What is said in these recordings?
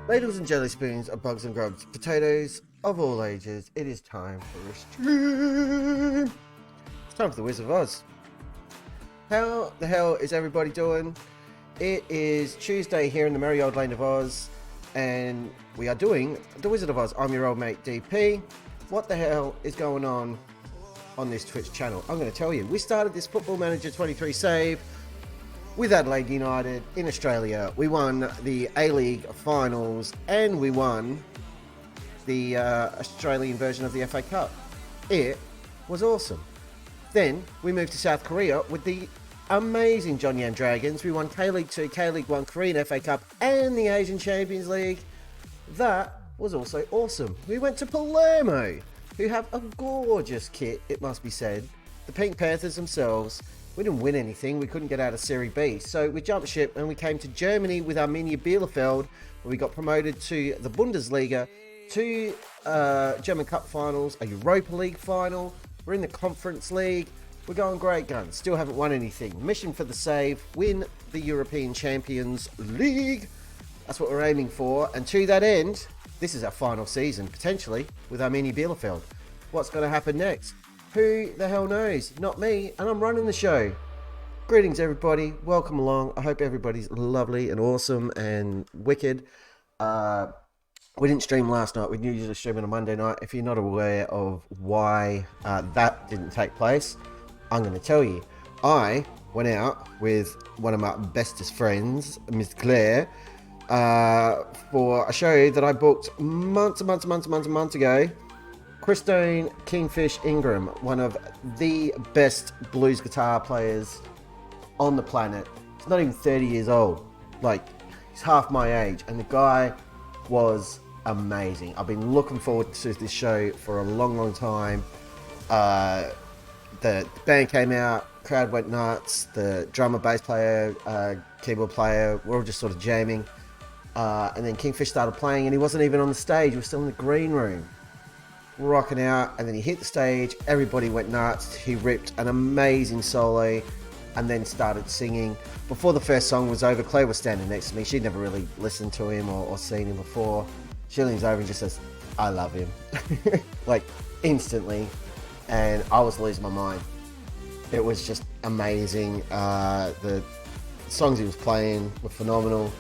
Ladles and jelly spoons of bugs and grubs, potatoes of all ages, it is time for a stream. It's time for the Wizard of Oz. How the hell is everybody doing? It is Tuesday here in the merry old land of Oz, and we are doing the Wizard of Oz. I'm your old mate DP. What the hell is going on this Twitch channel? I'm going to tell you. We started this Football Manager 23 save with Adelaide United in Australia. We won the A-League finals and we won the Australian version of the FA Cup. It was awesome. Then we moved to South Korea with the amazing Jongyang Dragons. We won K-League 2, K-League 1, Korean FA Cup and the Asian Champions League. That was also awesome. We went to Palermo, who have a gorgeous kit, it must be said. The Pink Panthers themselves. We didn't win anything. We couldn't get out of Serie B. So we jumped ship and we came to Germany with Arminia Bielefeld, where we got promoted to the Bundesliga, two German Cup finals, a Europa League final. We're in the Conference League. We're going great guns. Still haven't won anything. Mission for the save, win the European Champions League. That's what we're aiming for. And to that end, this is our final season, potentially, with Arminia Bielefeld. What's going to happen next? Who the hell knows? Not me, and I'm running the show. Greetings, everybody. Welcome along. I hope everybody's lovely and awesome and wicked. We didn't stream last night. We usually stream on a Monday night. If you're not aware of why that didn't take place, I'm going to tell you. I went out with one of my bestest friends, Miss Claire, for a show that I booked months ago. Christine Kingfish Ingram, one of the best blues guitar players on the planet. He's not even 30 years old. Like, he's half my age. And the guy was amazing. I've been looking forward to this show for a long time. The band came out, crowd went nuts. The drummer, bass player, keyboard player, we're all just sort of jamming. And then Kingfish started playing and he wasn't even on the stage. He was still in the green room, rocking out. And then he hit the stage, everybody went nuts. He ripped an amazing solo and then started singing. Before the first song was over, Claire was standing next to me. She'd never really listened to him or seen him before. She leans over and just says, "I love him." Like, instantly. And I was losing my mind. It was just amazing. The songs he was playing were phenomenal.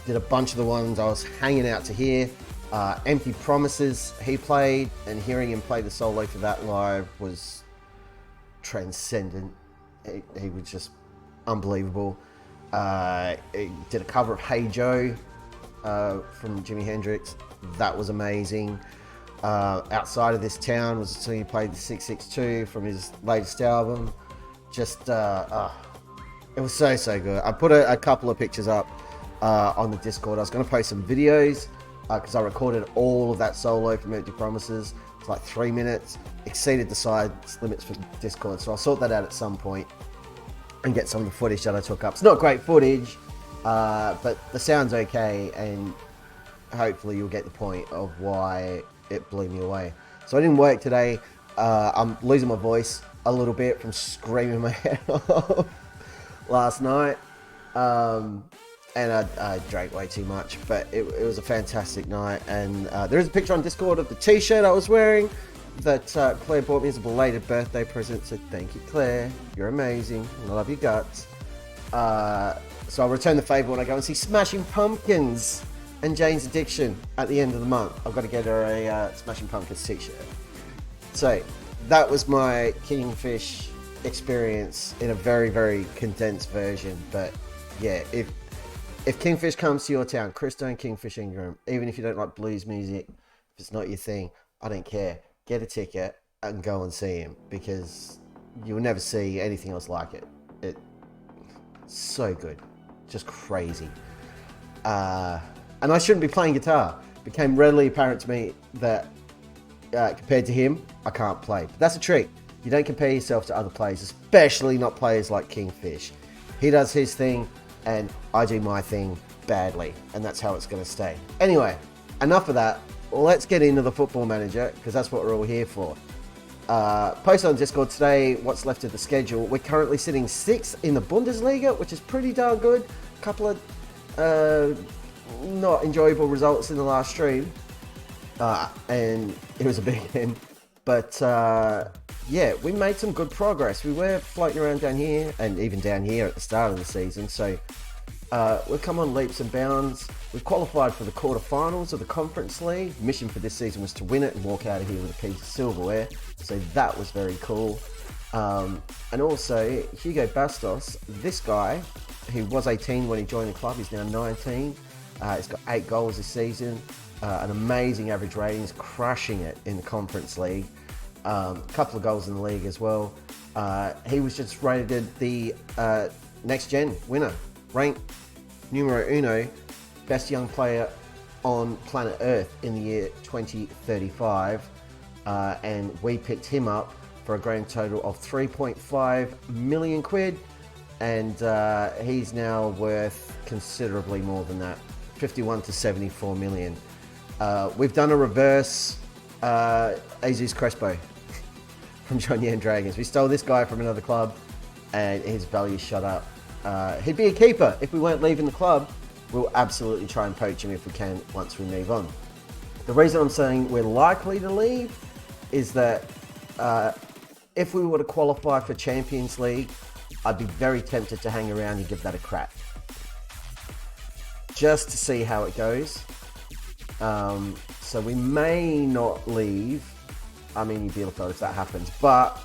Did a bunch of the ones I was hanging out to hear. Empty Promises he played, and hearing him play the solo for that live was transcendent. He was just unbelievable. He did a cover of Hey Joe from Jimi Hendrix. That was amazing. Outside of This Town was the song he played, the 662 from his latest album. Just it was so good. I put a couple of pictures up on the Discord. I was going to post some videos because I recorded all of that solo from Empty Promises. It's like 3 minutes, exceeded the size limits for Discord, so I'll sort that out at some point and get some of the footage that I took up. It's not great footage, but the sound's okay, and hopefully you'll get the point of why it blew me away. So I didn't work today. I'm losing my voice a little bit from screaming my head off last night. And I drank way too much, but it was a fantastic night. And there is a picture on Discord of the t-shirt I was wearing that Claire bought me as a belated birthday present. So thank you, Claire. You're amazing. And I love your guts. So I'll return the favour when I go and see Smashing Pumpkins and Jane's Addiction at the end of the month. I've got to get her a Smashing Pumpkins t-shirt. So that was my Kingfish experience in a very condensed version. But yeah, if Kingfish comes to your town, Christine Kingfish Ingram, even if you don't like blues music, if it's not your thing, I don't care. Get a ticket and go and see him, because you'll never see anything else like it. It's so good. Just crazy. And I shouldn't be playing guitar. It became readily apparent to me that compared to him, I can't play. But that's a trick. You don't compare yourself to other players, especially not players like Kingfish. He does his thing, and I do my thing badly, and that's how it's going to stay. Anyway, enough of that. Let's get into the Football Manager, because that's what we're all here for. Post on Discord today what's left of the schedule. We're currently sitting 6th in the Bundesliga, which is pretty darn good. A couple of not enjoyable results in the last stream. And it was a big end. But yeah, we made some good progress. We were floating around down here and even down here at the start of the season. So we've come on leaps and bounds. We've qualified for the quarterfinals of the Conference League. The mission for this season was to win it and walk out of here with a piece of silverware. So that was very cool. And also, Hugo Bastos, this guy, who was 18 when he joined the club, he's now 19. He's got 8 goals this season, an amazing average rating, he's crushing it in the Conference League. A couple of goals in the league as well. He was just rated the next gen winner, ranked numero uno, best young player on planet Earth in the year 2035. And we picked him up for a grand total of 3.5 million quid. And he's now worth considerably more than that, 51 to 74 million. We've done a reverse Jesus Crespo from John Yan Dragons. We stole this guy from another club and his value shot up. He'd be a keeper if we weren't leaving the club. We'll absolutely try and poach him if we can once we move on. The reason I'm saying we're likely to leave is that if we were to qualify for Champions League, I'd be very tempted to hang around and give that a crack. Just to see how it goes. So we may not leave Arminia Bielefeld if that happens, but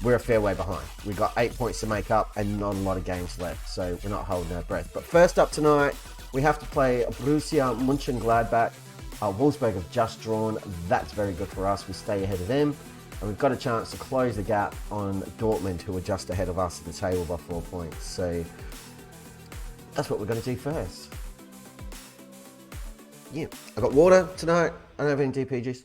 we're a fair way behind. We've got 8 points to make up and not a lot of games left, so we're not holding our breath. But first up tonight, we have to play Borussia Mönchengladbach. Wolfsburg have just drawn. That's very good for us. We stay ahead of them. And we've got a chance to close the gap on Dortmund, who are just ahead of us at the table by 4 points. So that's what we're going to do first. Yeah, I got water tonight. I don't have any DPGs.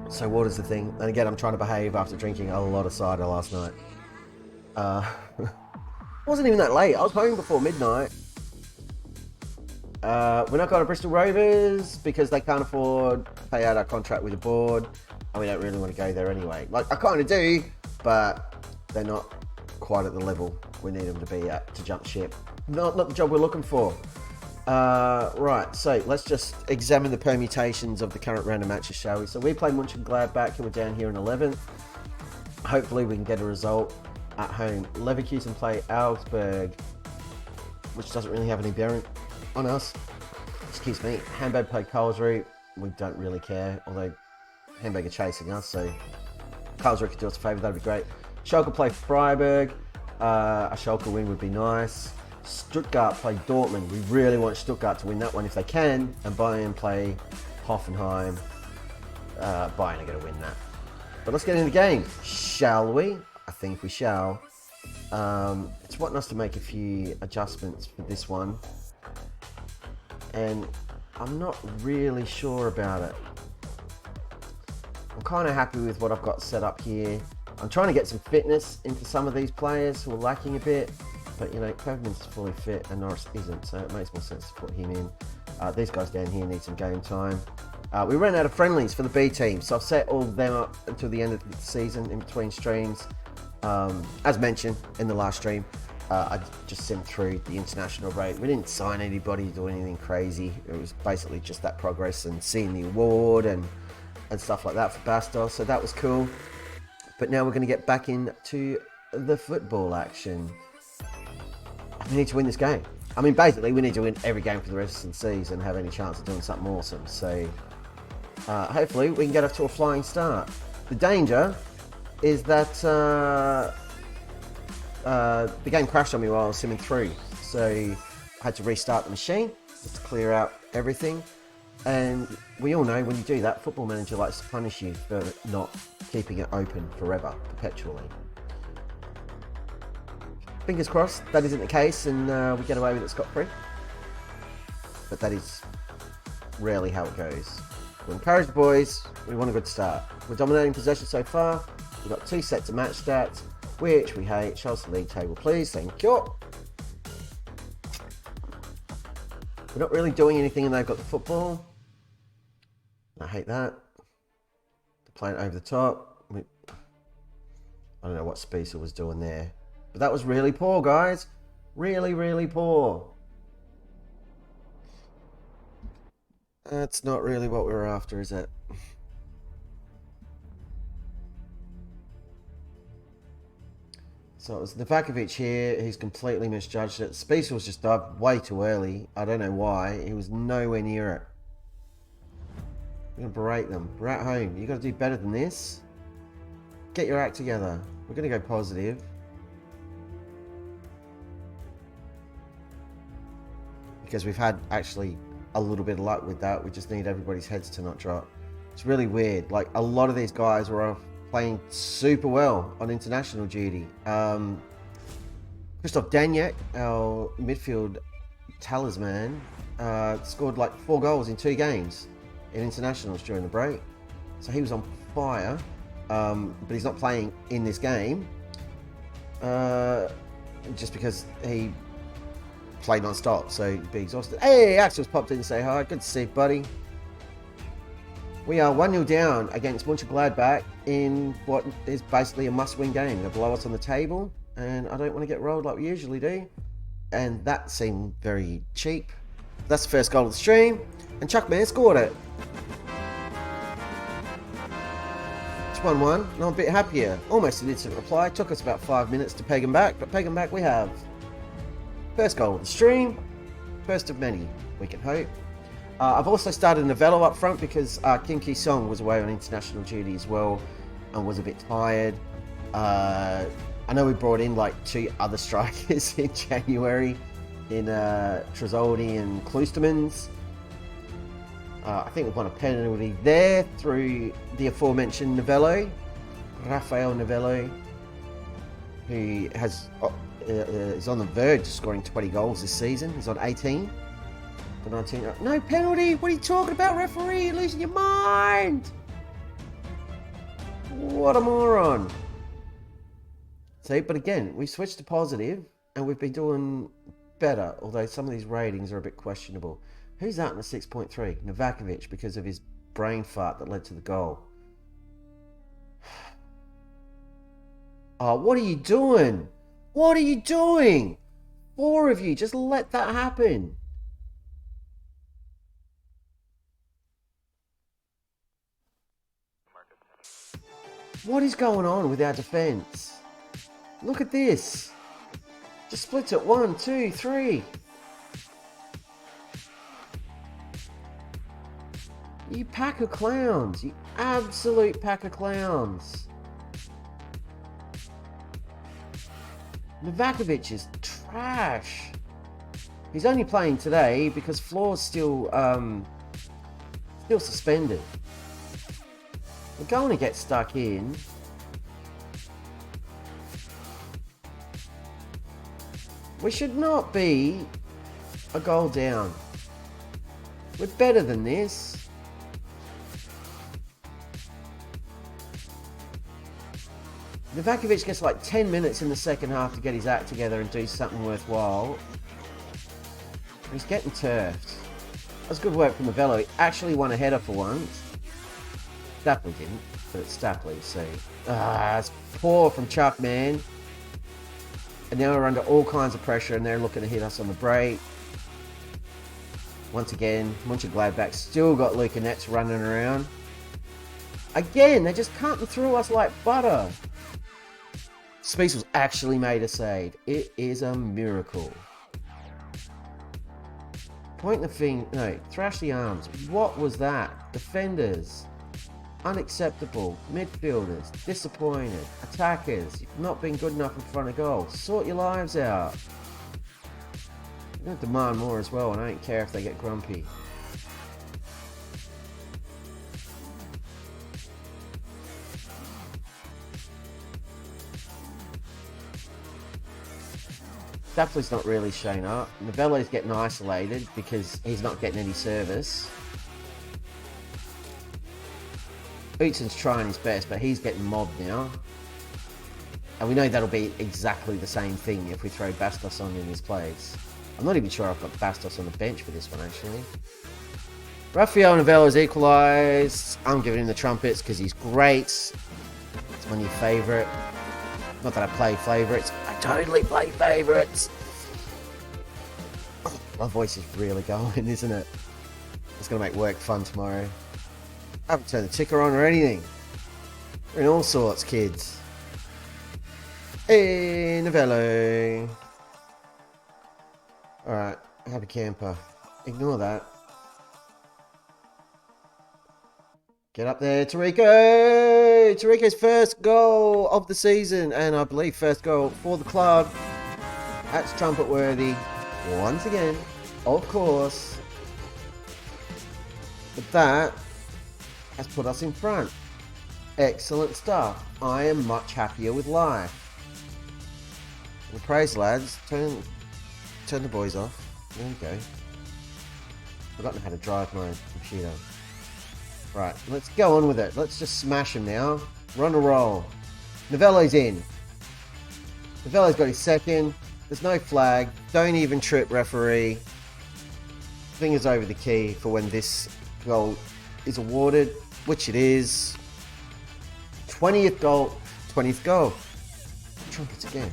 So water's the thing. And again, I'm trying to behave after drinking a lot of cider last night. It wasn't even that late. I was home before midnight. We're not going to Bristol Rovers because they can't afford to pay out our contract with the board, and we don't really want to go there anyway. Like, I kind of do, but they're not quite at the level we need them to be at to jump ship. Not the job we're looking for. Right, so let's just examine the permutations of the current round of matches, shall we? So we play Mönchengladbach, who are down here in 11th. Hopefully we can get a result at home. Leverkusen play Augsburg, which doesn't really have any bearing on us. Excuse me. Hamburg play Karlsruhe. We don't really care, although Hamburg are chasing us, so Karlsruhe could do us a favour, that'd be great. Schalke play Freiburg. A Schalke win would be nice. Stuttgart play Dortmund. We really want Stuttgart to win that one if they can. And Bayern play Hoffenheim. Bayern are going to win that. But let's get in the game, shall we? I think we shall. It's wanting us to make a few adjustments for this one. And I'm not really sure about it. I'm kind of happy with what I've got set up here. I'm trying to get some fitness into some of these players who are lacking a bit. But, you know, Koverman's fully fit and Norris isn't, so it makes more sense to put him in. These guys down here need some game time. We ran out of friendlies for the B team, so I've set all of them up until the end of the season in between streams. As mentioned in the last stream, I just sent through the international rate. We didn't sign anybody, do anything crazy. It was basically just that progress and seeing the award and stuff like that for Bastos, so that was cool. But now we're going to get back into the football action. We need to win this game. I mean, basically, we need to win every game for the rest of the season and have any chance of doing something awesome. So, hopefully, we can get off to a flying start. The danger is that the game crashed on me while I was simming through. So, I had to restart the machine just to clear out everything. And we all know when you do that, Football Manager likes to punish you for not keeping it open forever, perpetually. Fingers crossed that isn't the case and we get away with it scot-free. But that is rarely how it goes. We encourage the boys, we want a good start. We're dominating possession so far. We've got 2 sets of match stats, which we hate. Show us the league table, please. Thank you. We're not really doing anything and they've got the football. I hate that. They're playing over the top. I don't know what Spicer was doing there. But that was really poor, guys. Really, really poor. That's not really what we were after, is it? So it was Novakovic here. He's completely misjudged it. Spicer was just dived way too early. I don't know why. He was nowhere near it. We're going to berate them. We're at home. You've got to do better than this. Get your act together. We're going to go positive. Because we've had actually a little bit of luck with that. We just need everybody's heads to not drop. It's really weird. Like, a lot of these guys were off playing super well on international duty. Christoph Daniek, our midfield talisman, scored like 4 goals in 2 games in internationals during the break. So he was on fire, but he's not playing in this game just because he played non-stop, so he'd be exhausted. Hey, Axel's popped in to say hi. Good to see you, buddy. We are 1-0 down against Mönchengladbach in what is basically a must-win game. They're below us on the table, and I don't want to get rolled like we usually do. And that seemed very cheap. That's the first goal of the stream, and Chuckman scored it. It's 1-1, and I'm a bit happier. Almost an instant reply. Took us about 5 minutes to peg him back, but peg him back we have. First goal of the stream, first of many, we can hope. I've also started Novello up front because Kim Ki-sung was away on international duty as well and was a bit tired. I know we brought in like 2 other strikers in January in Tresoldi and Klostermans. I think we've won a penalty there through the aforementioned Novello, Rafael Novello, who has is on the verge of scoring 20 goals this season. He's on 18. 19. No penalty! What are you talking about, referee? You're losing your mind! What a moron. See, but again, we switched to positive and we've been doing better, although some of these ratings are a bit questionable. Who's that in a 6.3? Novakovic, because of his brain fart that led to the goal. Oh, what are you doing? What are you doing? 4 of you, just let that happen. What is going on with our defense? Look at this. Just splits it 1, 2, 3. You pack of clowns. You absolute pack of clowns. Novakovic is trash. He's only playing today because Floor's still suspended. We're going to get stuck in. We should not be a goal down. We're better than this. Novakovic gets like 10 minutes in the second half to get his act together and do something worthwhile. He's getting turfed. That's good work from Novello. He actually won a header for once. Stapley didn't, but it's Stapley, so... it's poor from Chuck, man. And now we're under all kinds of pressure and they're looking to hit us on the break. Once again, Mönchengladbach still got Luka Nets running around. Again, they're just cutting through us like butter. Speechel's actually made a save. It is a miracle. Point the finger... No, thrash the arms. What was that? Defenders. Unacceptable. Midfielders. Disappointed. Attackers. You've not been good enough in front of goal. Sort your lives out. You're going to demand more as well, and I don't care if they get grumpy. Stapley's not really shown up. Novello's getting isolated because he's not getting any service. Utson's trying his best, but he's getting mobbed now. And we know that'll be exactly the same thing if we throw Bastos on in his place. I'm not even sure I've got Bastos on the bench for this one, actually. Rafael Novello's equalised. I'm giving him the trumpets because he's great. It's my new favourite. Not that I play favourites. I totally play favourites. My voice is really going, isn't it? It's going to make work fun tomorrow. I haven't turned the ticker on or anything. We're in all sorts, kids. Hey, Novello. Alright, happy camper. Ignore that. Get up there, Tarico! Tarico's first goal of the season, and I believe first goal for the club. That's trumpet worthy. Once again, of course. But that has put us in front. Excellent stuff. I am much happier with life. Well, praise, lads. Turn the boys off. There we go. Forgotten how to drive my computer. Right, let's go on with it. Let's just smash him now. Run a roll. Novello's in. Novello's got his second. There's no flag. Don't even trip, referee. Fingers over the key for when this goal is awarded, which it is. 20th goal. 20th goal. Trumpets again.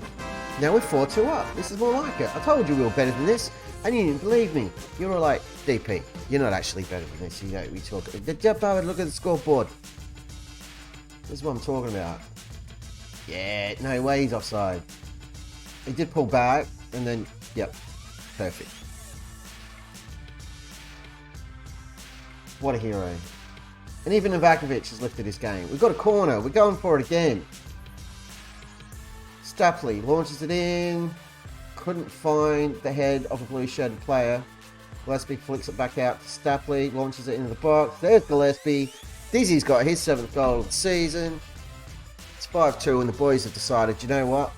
Now we're 4-2 up. This is more like it. I told you we were better than this, and you didn't believe me. You were like, DP, you're not actually better than this. You know, we talk. Look at the scoreboard. This is what I'm talking about. Yeah, no way he's offside. He did pull back, and then, yep, perfect. What a hero. And even Novakovic has lifted his game. We've got a corner. We're going for it again. Stapley launches it in. Couldn't find the head of a blue-shirted player. Gillespie flicks it back out to Stapley. Launches it into the box. There's Gillespie. Dizzy's got his 7th goal of the season. It's 5-2 and the boys have decided, you know what?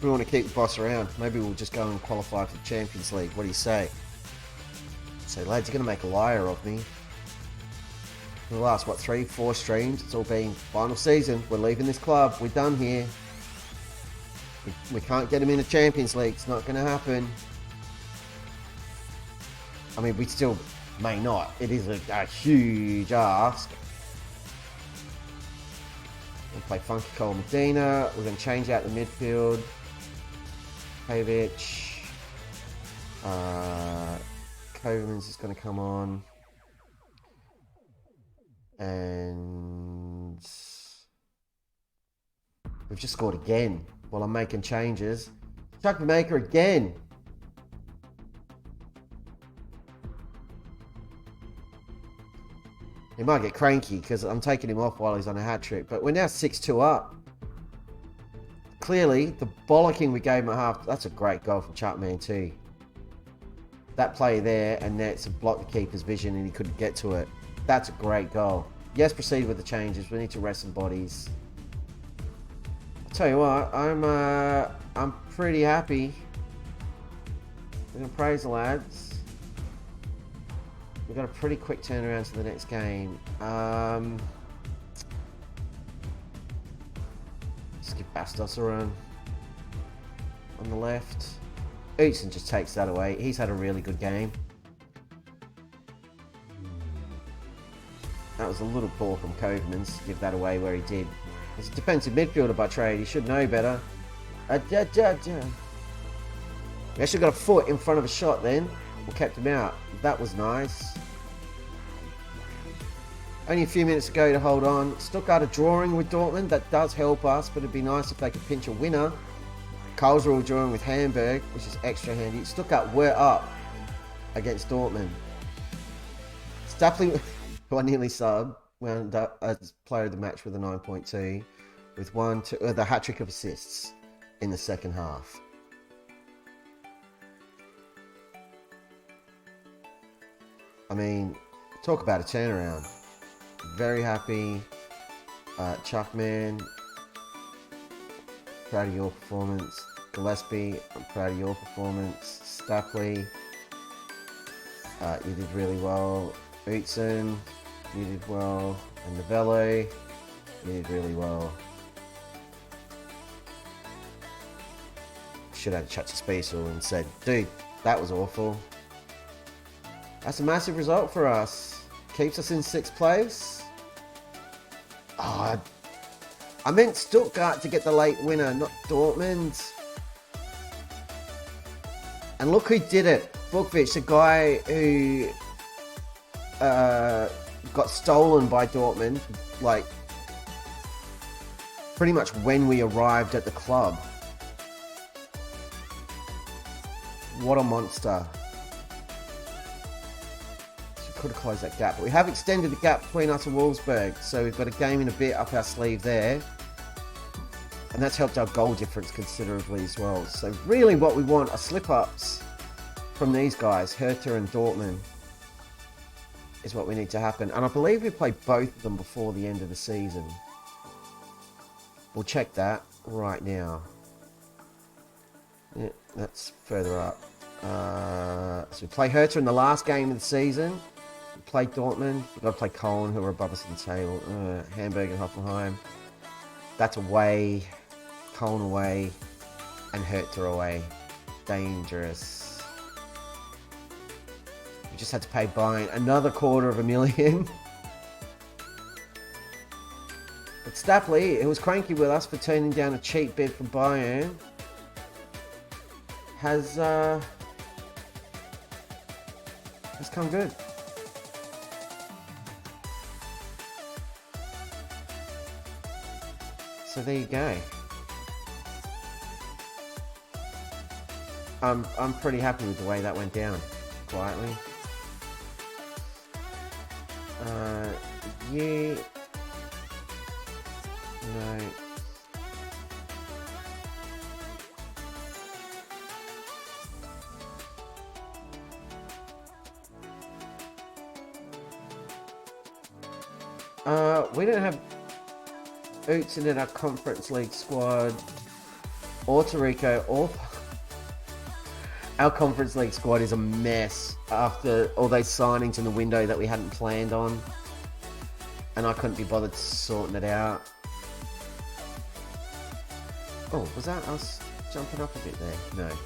We want to keep the boss around. Maybe we'll just go and qualify for the Champions League. What do you say? So, lads, you're going to make a liar of me. For the last, 3-4 streams, it's all been final season. We're leaving this club. We're done here. We can't get him in the Champions League. It's not going to happen. I mean, we still may not. It is a huge ask. We'll play Funky Cole Medina. We're going to change out the midfield. Pavic. Koverman's is going to come on. And we've just scored again while I'm making changes. Chuck Maker again. He might get cranky because I'm taking him off while he's on a hat-trick. But we're now 6-2 up. Clearly, the bollocking we gave him at half... That's a great goal from Chuckman too. That play there and Nets have blocked the keeper's vision and he couldn't get to it. That's a great goal. Yes, proceed with the changes. We need to rest some bodies. I'll tell you what, I'm pretty happy. We're going to praise the lads. We've got a pretty quick turnaround to the next game. Just give Bastos a run on the left. Utzon just takes that away. He's had a really good game. That was a little poor from Kovermans to give that away where he did. He's a defensive midfielder by trade. He should know better. We actually got a foot in front of a shot then. We kept him out. That was nice. Only a few minutes to go to hold on. Stuttgart are drawing with Dortmund. That does help us, but it'd be nice if they could pinch a winner. Karlsruhe drawing with Hamburg, which is extra handy. Stuttgart were up against Dortmund. Stapley, who I nearly subbed, wound up as player of the match with a 9.2, with the hat-trick of assists in the second half. I mean, talk about a turnaround. Very happy. Chuckman, proud of your performance. Gillespie, I'm proud of your performance. Stapley, you did really well. Utzon, you did well. And Novello, you did really well. Should have chat to Spiesel and said, dude, that was awful. That's a massive result for us. Keeps us in 6th place. Oh, I meant Stuttgart to get the late winner, not Dortmund. And look who did it. Vukvic, the guy who got stolen by Dortmund, like, pretty much when we arrived at the club. What a monster. So we could have closed that gap, but we have extended the gap between us and Wolfsburg, so we've got a game in a bit up our sleeve there. And that's helped our goal difference considerably as well. So really what we want are slip-ups from these guys, Hertha and Dortmund, is what we need to happen. And I believe we play both of them before the end of the season. We'll check that right now. Yeah, that's further up. So we play Hertha in the last game of the season. We play Dortmund. We've got to play Cologne, who are above us in the table. Hamburg and Hoffenheim. That's away. Cologne away. And Hertha away. Dangerous. We just had to pay Bayern another $250,000. But Stapley, who was cranky with us for turning down a cheap bid from Bayern, has come good. So there you go. I'm pretty happy with the way that went down, quietly. Yeah. No. We don't have Utzin in our Conference League squad, or Tarico, or... Our Conference League squad is a mess after all those signings in the window that we hadn't planned on. And I couldn't be bothered sorting it out. Oh, was that us jumping up a bit there? No.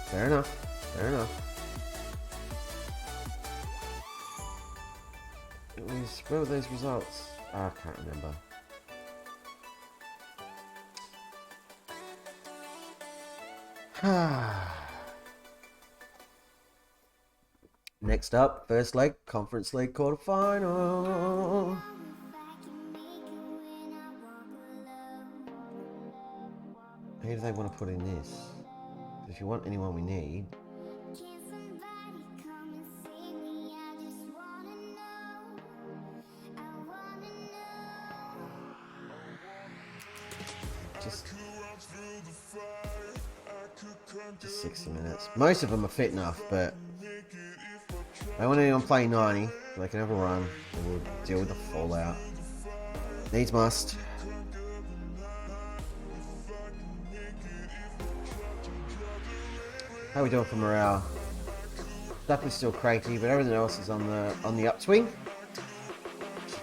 Fair enough. Fair enough. Where were those results? Oh, I can't remember. Next up, first leg, Conference League quarterfinal. Who do they want to put in this? If you want anyone we need. Just 60 minutes. Most of them are fit enough, but I want anyone playing 90 so they can have a run and we'll deal with the fallout. Needs must. How are we doing for morale? Definitely still cranky, but everything else is on the upswing.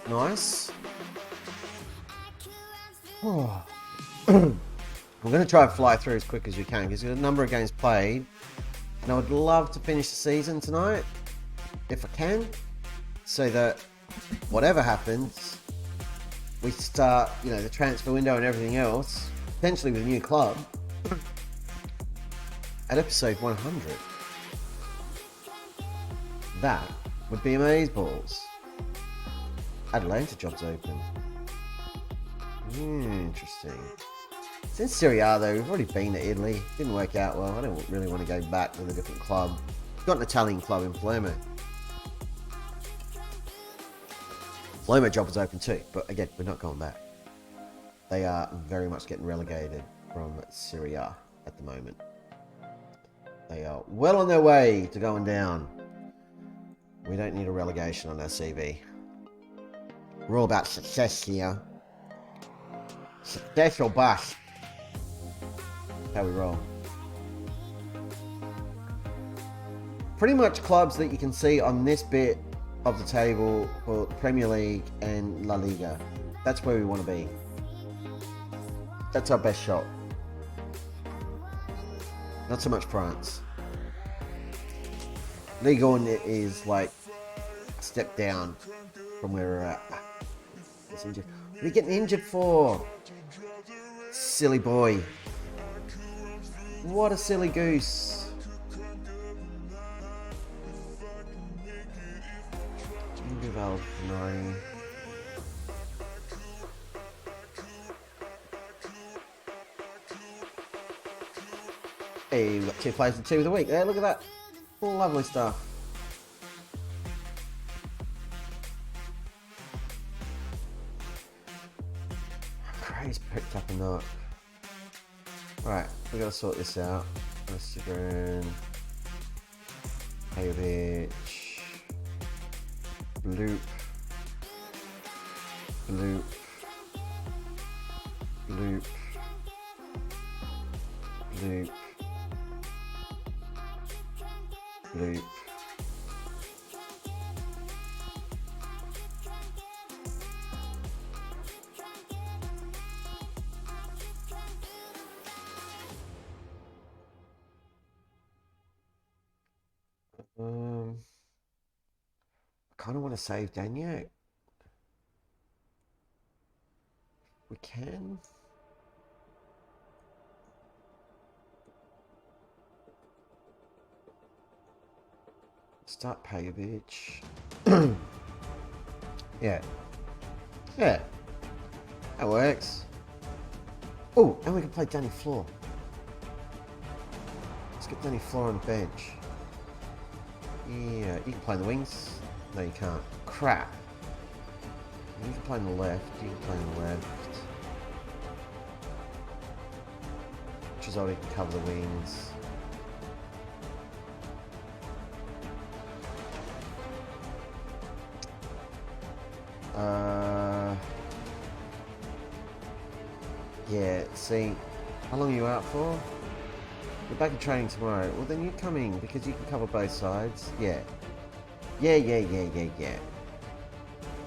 Nice. Oh. We're going to try and fly through as quick as we can because we've got a number of games played. And I would love to finish the season tonight, if I can, so that whatever happens, we start, the transfer window and everything else, potentially with a new club, at episode 100. That would be amazeballs. Atlanta job's open. Interesting. Since Serie A though, we've already been to Italy. Didn't work out well. I don't really want to go back to a different club. Got an Italian club in Palermo. Palermo job is open too, but again, we're not going back. They are very much getting relegated from Serie A at the moment. They are well on their way to going down. We don't need a relegation on our CV. We're all about success here. Success or bust. How we roll. Pretty much clubs that you can see on this bit of the table for the Premier League and La Liga. That's where we want to be. That's our best shot. Not so much France. Ligue 1 is like a step down from where we're at. What are you getting injured for? Silly boy. What a silly goose. Bielefeld. Hey, we've got 2 players in 2 of the week there. Look at that. Lovely stuff. Craig's picked up a knock. Right, we gotta sort this out. Instagram. Ajovic. Bloop. Bloop. Bloop. Bloop. Bloop. I kind of want to save Daniel. We can. Start Pajovic. Yeah. Yeah. That works. Oh, and we can play Danny Floor. Let's get Danny Floor on the bench. Yeah, you can play the wings. No, you can't. Crap. You can play on the left. You can play on the left. Chisoldi can cover the wings. Yeah, see, how long are you out for? You're back in training tomorrow. Well, then you're coming because you can cover both sides. Yeah. Yeah.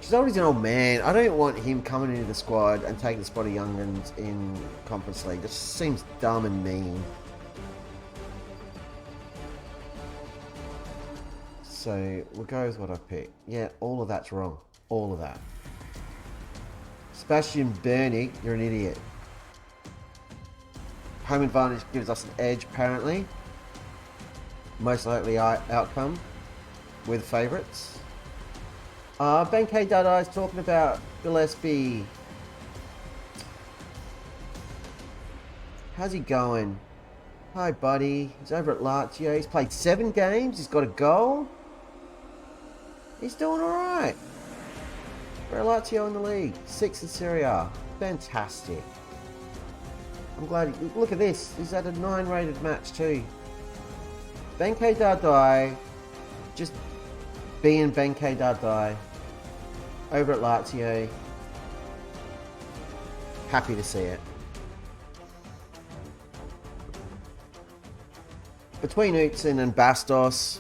Chisoldi's an old man. I don't want him coming into the squad and taking the spot of Youngans in Conference League. That just seems dumb and mean. So, we'll go with what I picked. Yeah, all of that's wrong. All of that. Sebastian Bernig, you're an idiot. Home advantage gives us an edge, apparently. Most likely outcome with favourites. Ben K. Dada is talking about Gillespie. How's he going? Hi, buddy. He's over at Lazio. He's played 7 games. He's got a goal. He's doing alright. We're Lazio in the league. 6 in Serie A. Fantastic. I'm glad. Look at this. He's had a 9 rated match too. Benke Dardai. Just being Benke Dardai. Over at Lazio. Happy to see it. Between Utzin and Bastos,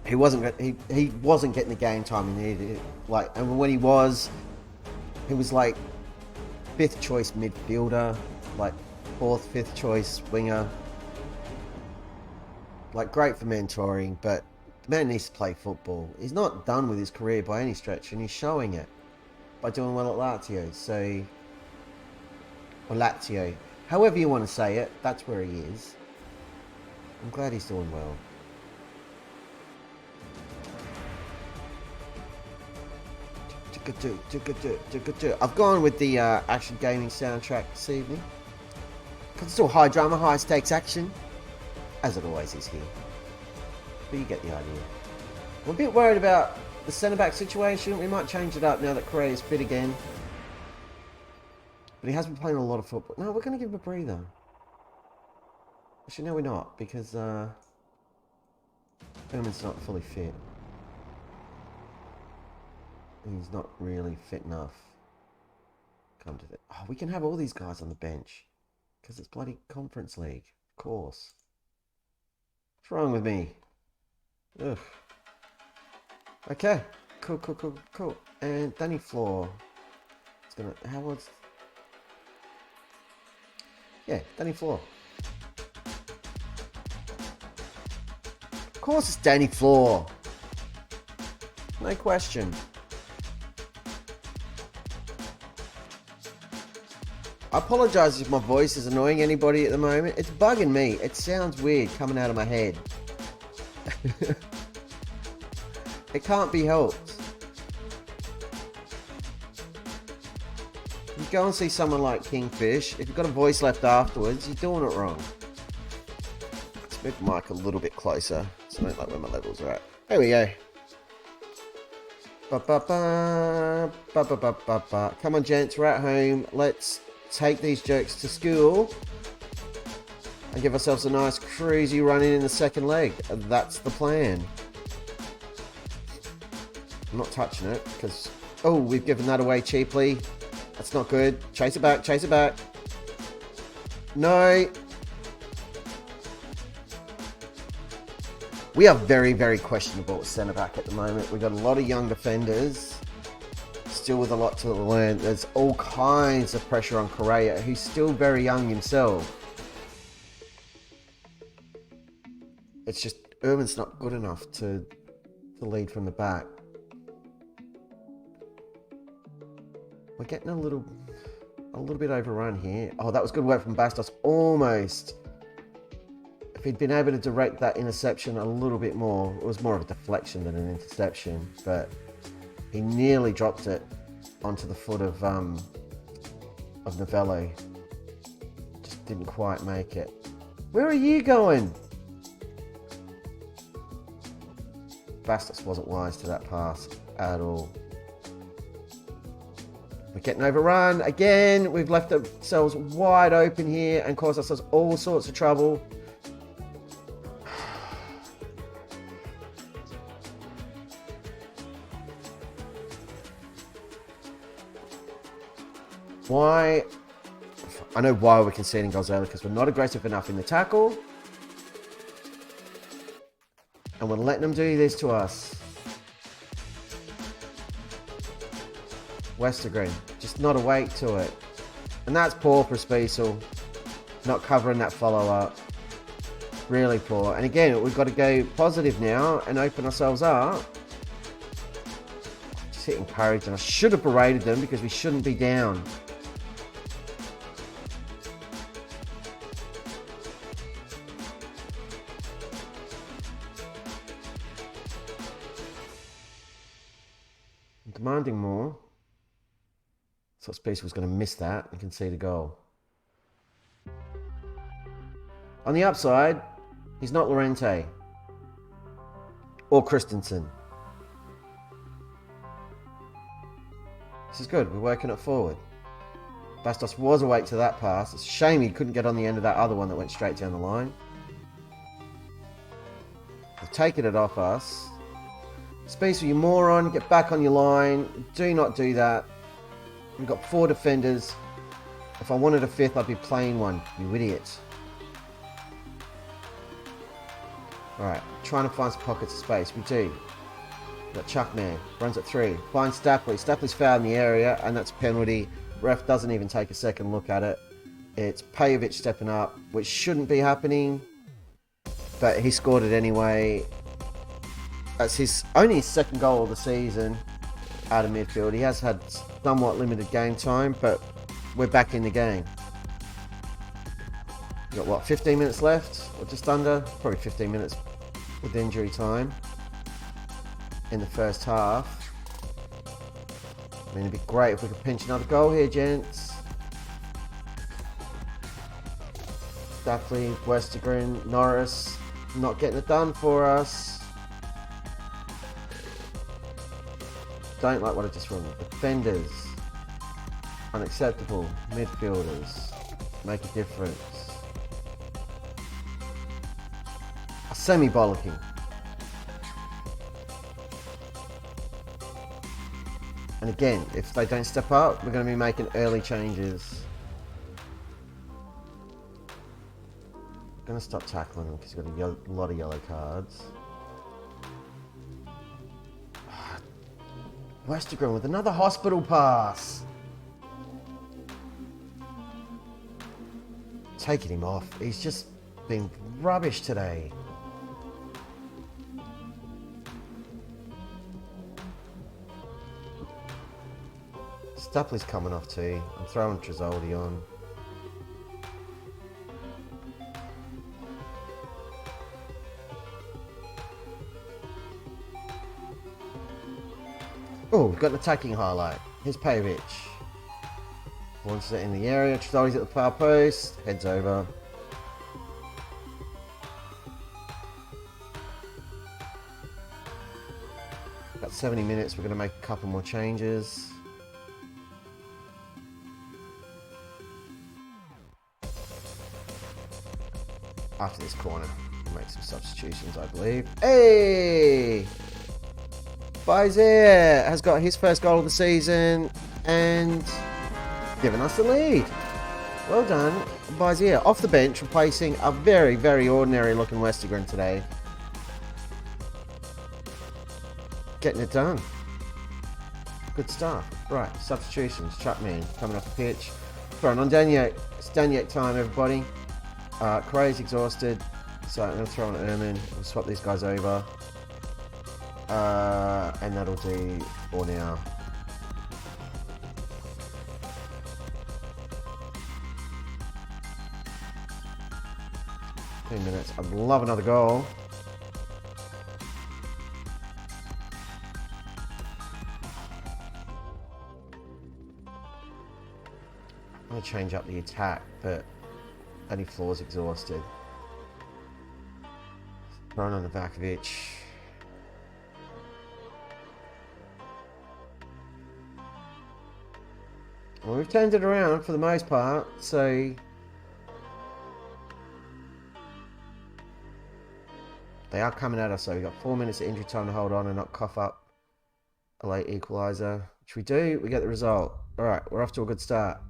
he wasn't getting the game time he needed. And when he was like 5th choice midfielder, like 4th, 5th choice winger. Like great for mentoring, but the man needs to play football. He's not done with his career by any stretch, and he's showing it by doing well at Lazio. Or Lazio, however you want to say it, that's where he is. I'm glad he's doing well. I've gone with the action gaming soundtrack this evening. Because it's all high drama, high stakes action. As it always is here. But you get the idea. I'm a bit worried about the centre-back situation. We might change it up now that Correa is fit again. But he has been playing a lot of football. No, we're going to give him a breather. Actually, no, we're not. Because Herman's not fully fit. He's not really fit enough. Come to that. Oh, we can have all these guys on the bench. Because it's bloody Conference League. Of course. What's wrong with me? Ugh. Okay. Cool. And Danny Floor. It's gonna... How was... Yeah, Danny Floor. Of course it's Danny Floor. No question. I apologise if my voice is annoying anybody at the moment. It's bugging me. It sounds weird coming out of my head. It can't be helped. You go and see someone like Kingfish. If you've got a voice left afterwards, you're doing it wrong. Let's move the mic a little bit closer, so I don't like where my levels are at. There we go. Come on, gents, we're at home. Let's take these jokes to school and give ourselves a nice cruisy run in the second leg. That's the plan. I'm not touching it because, oh, we've given that away cheaply. That's not good. Chase it back, chase it back. No. We are very, very questionable at centre-back at the moment. We've got a lot of young defenders, still with a lot to learn. There's all kinds of pressure on Correa, who's still very young himself. It's just, Irvin's not good enough to lead from the back. We're getting a little bit overrun here. Oh, that was good work from Bastos. Almost. If he'd been able to direct that interception a little bit more, it was more of a deflection than an interception, but he nearly dropped it onto the foot of Novello. Just didn't quite make it. Where are you going? Bastos wasn't wise to that pass at all. We're getting overrun again. We've left ourselves wide open here and caused ourselves all sorts of trouble. Why? I know why we're conceding goals early, because we're not aggressive enough in the tackle. And we're letting them do this to us. Westergren, just not awake to it. And that's poor for Spiesel. Not covering that follow-up. Really poor. And again, we've got to go positive now and open ourselves up. Just hitting courage. And I should have berated them because we shouldn't be down. I'm demanding more. So Spies was going to miss that and concede a goal. On the upside, he's not Llorente or Christensen. This is good. We're working it forward. Bastos was awake to that pass. It's a shame he couldn't get on the end of that other one that went straight down the line. They've taken it off us. Spies, you moron. Get back on your line. Do not do that. We've got 4 defenders. If I wanted a 5th, I'd be playing one. You idiot. Alright, trying to find some pockets of space. We do. We've got Chuckman. Runs it through. Finds Stapley. Stapley's fouled in the area, and that's a penalty. Ref doesn't even take a second look at it. It's Pajovic stepping up, which shouldn't be happening. But he scored it anyway. That's only his 2nd goal of the season out of midfield. He has had somewhat limited game time, but we're back in the game. We've got what, 15 minutes left, or just under? Probably 15 minutes with injury time in the first half. I mean, it'd be great if we could pinch another goal here, gents. Stapley, Westergren, Norris, not getting it done for us. Don't like what I just wrote. Defenders, unacceptable. Midfielders, make a difference. A semi-bollocking. And again, if they don't step up, we're going to be making early changes. I'm going to stop tackling him because he's got a lot of yellow cards. Westergren with another hospital pass. Taking him off. He's just been rubbish today. Stapley's coming off too. I'm throwing Tresoldi on. Oh, we've got an attacking highlight. Here's Pajovic. Launches it in the area. Tridoli's at the far post. Heads over. About 70 minutes. We're going to make a couple more changes. After this corner, we'll make some substitutions, I believe. Hey! Bizier has got his first goal of the season and giving us the lead. Well done, Bizier. Off the bench, replacing a very, very ordinary looking Westergren today. Getting it done. Good stuff. Right, substitutions. Chuckman coming off the pitch. Throwing on Daniel. It's Daniel time, everybody. Correa's exhausted, so I'm going to throw on Ermin. We'll swap these guys over. And that'll do for now. Minutes. I'd love another goal. I'm going to change up the attack, but only Floor's exhausted. Thrown on Novakovic. Well, we've turned it around for the most part, so they are coming at us, so we've got 4 minutes of injury time to hold on and not cough up a late equaliser. Which we do, we get the result. Alright, we're off to a good start.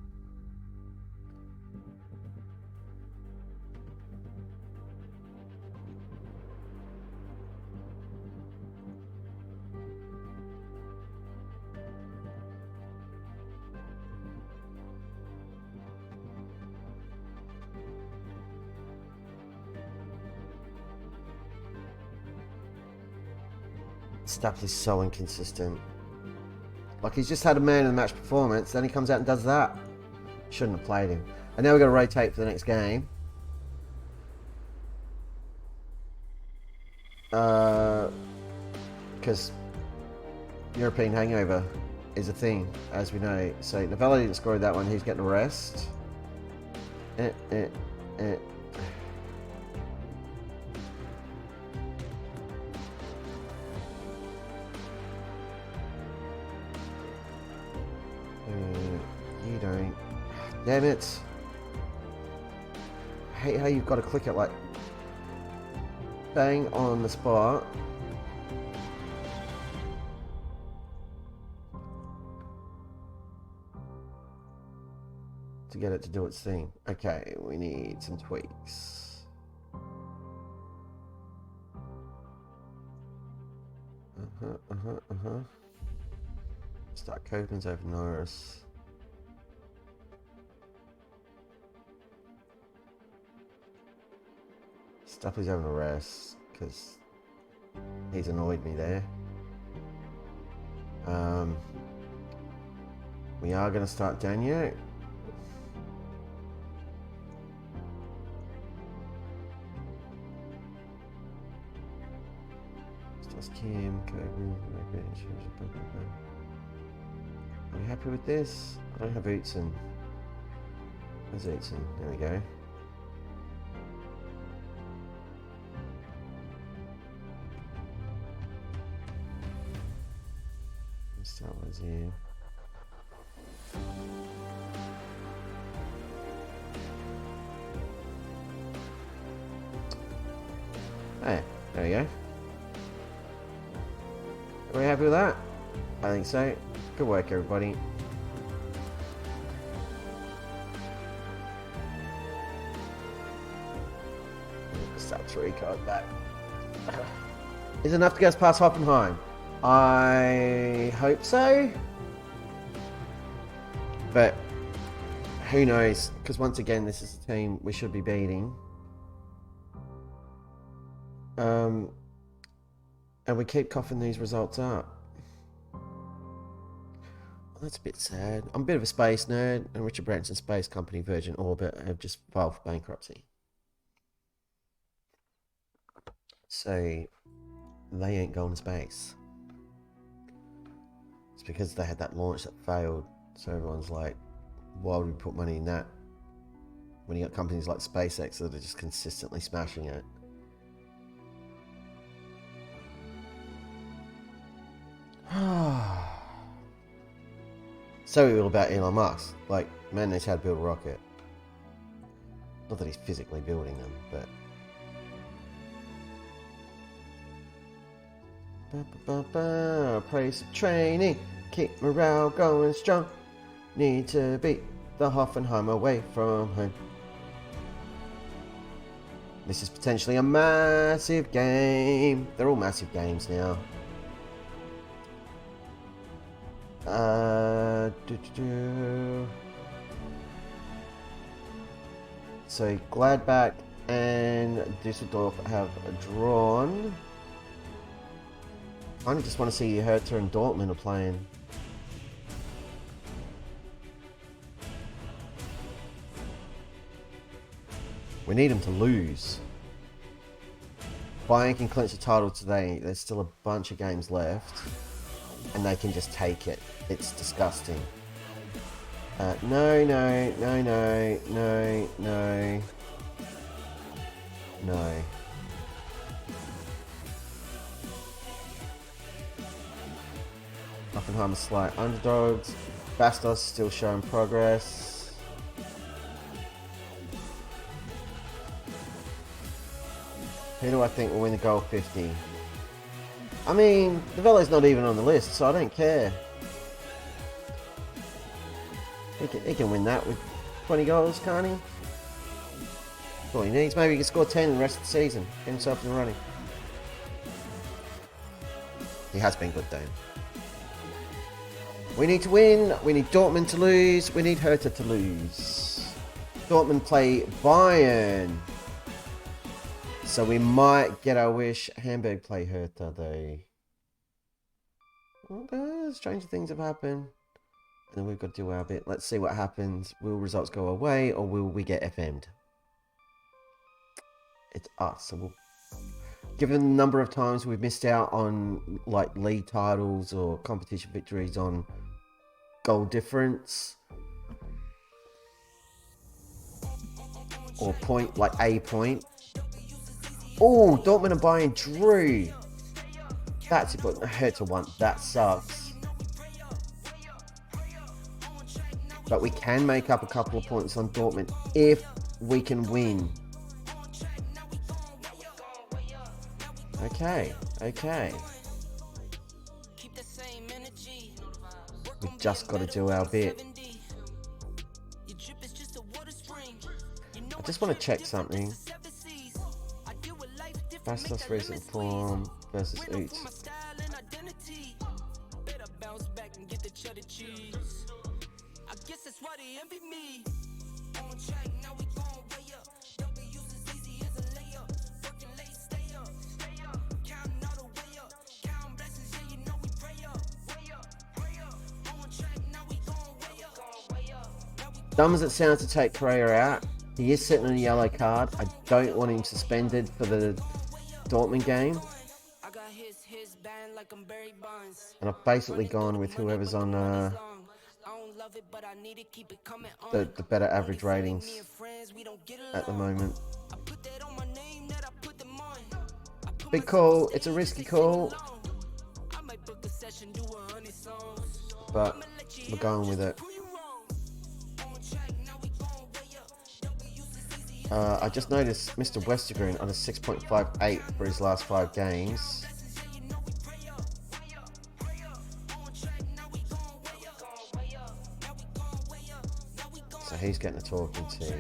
Stapley's so inconsistent. Like, he's just had a man in the match performance, then he comes out and does that. Shouldn't have played him. And now we've got to rotate for the next game. Because European hangover is a thing, as we know. So Novelli didn't score that one, he's getting a rest. You don't. Damn it. I hate how you've got to click it like bang on the spot. To get it to do its thing. Okay, we need some tweaks. Start Copen's over Norris. Stuffy's having a rest because he's annoyed me there. We are going to start Daniel. Starts Kim, Copen. Are we happy with this? I don't have Utzon. Where's Utzon? There we go. Start with you. Hey, there we go. Are we happy with that? I think so. Good work, everybody. Start 3 card back. Is enough to get us past Hoffenheim? I hope so. But who knows? Because once again, this is a team we should be beating. And we keep coughing these results up. Well, that's a bit sad. I'm a bit of a space nerd, and Richard Branson's space company Virgin Orbit have just filed for bankruptcy. So they ain't going to space. It's because they had that launch that failed. So everyone's like Why would we put money in that when you got companies like SpaceX that are just consistently smashing it? So all about Elon Musk. Like, man knows how to build a rocket. Not that he's physically building them, but... Praise of training, keep morale going strong. Need to beat the Hoffenheim away from home. This is potentially a massive game. They're all massive games now. So Gladbach and Düsseldorf have drawn. I just want to see Hertha and Dortmund are playing. We need them to lose. Bayern can clinch the title today. There's still a bunch of games left. And they can just take it. It's disgusting. No. Hoffenheim are slight underdogs. Bastos still showing progress. Who do I think will win the goal 50? I mean, the Velo's not even on the list, so I don't care. He can win that with 20 goals, can't he? That's all he needs. Maybe he can score 10 the rest of the season. Get himself in the running. He has been good, though. We need to win. We need Dortmund to lose. We need Hertha to lose. Dortmund play Bayern. So we might get our wish. Hamburg play Hertha, though. Well, stranger things have happened. And then we've got to do our bit. Let's see what happens. Will results go away or will we get FM'd? It's us. So we'll... Given the number of times we've missed out on like league titles or competition victories on goal difference or point, like a point. Oh, Dortmund and Bayern drew. That's it, but Hertha won. That sucks. But we can make up a couple of points on Dortmund if we can win. Okay. We just got to do our bit. I just want to check something. Bastos recent form versus Utes. Dumb as it sounds to take Correa out, he is sitting on a yellow card. I don't want him suspended for the Dortmund game. And I've basically gone with whoever's on the better average ratings at the moment. Big call. It's a risky call. But we're going with it. I just noticed Mr. Westergren on a 6.58 for his last 5 games. So he's getting a talking to.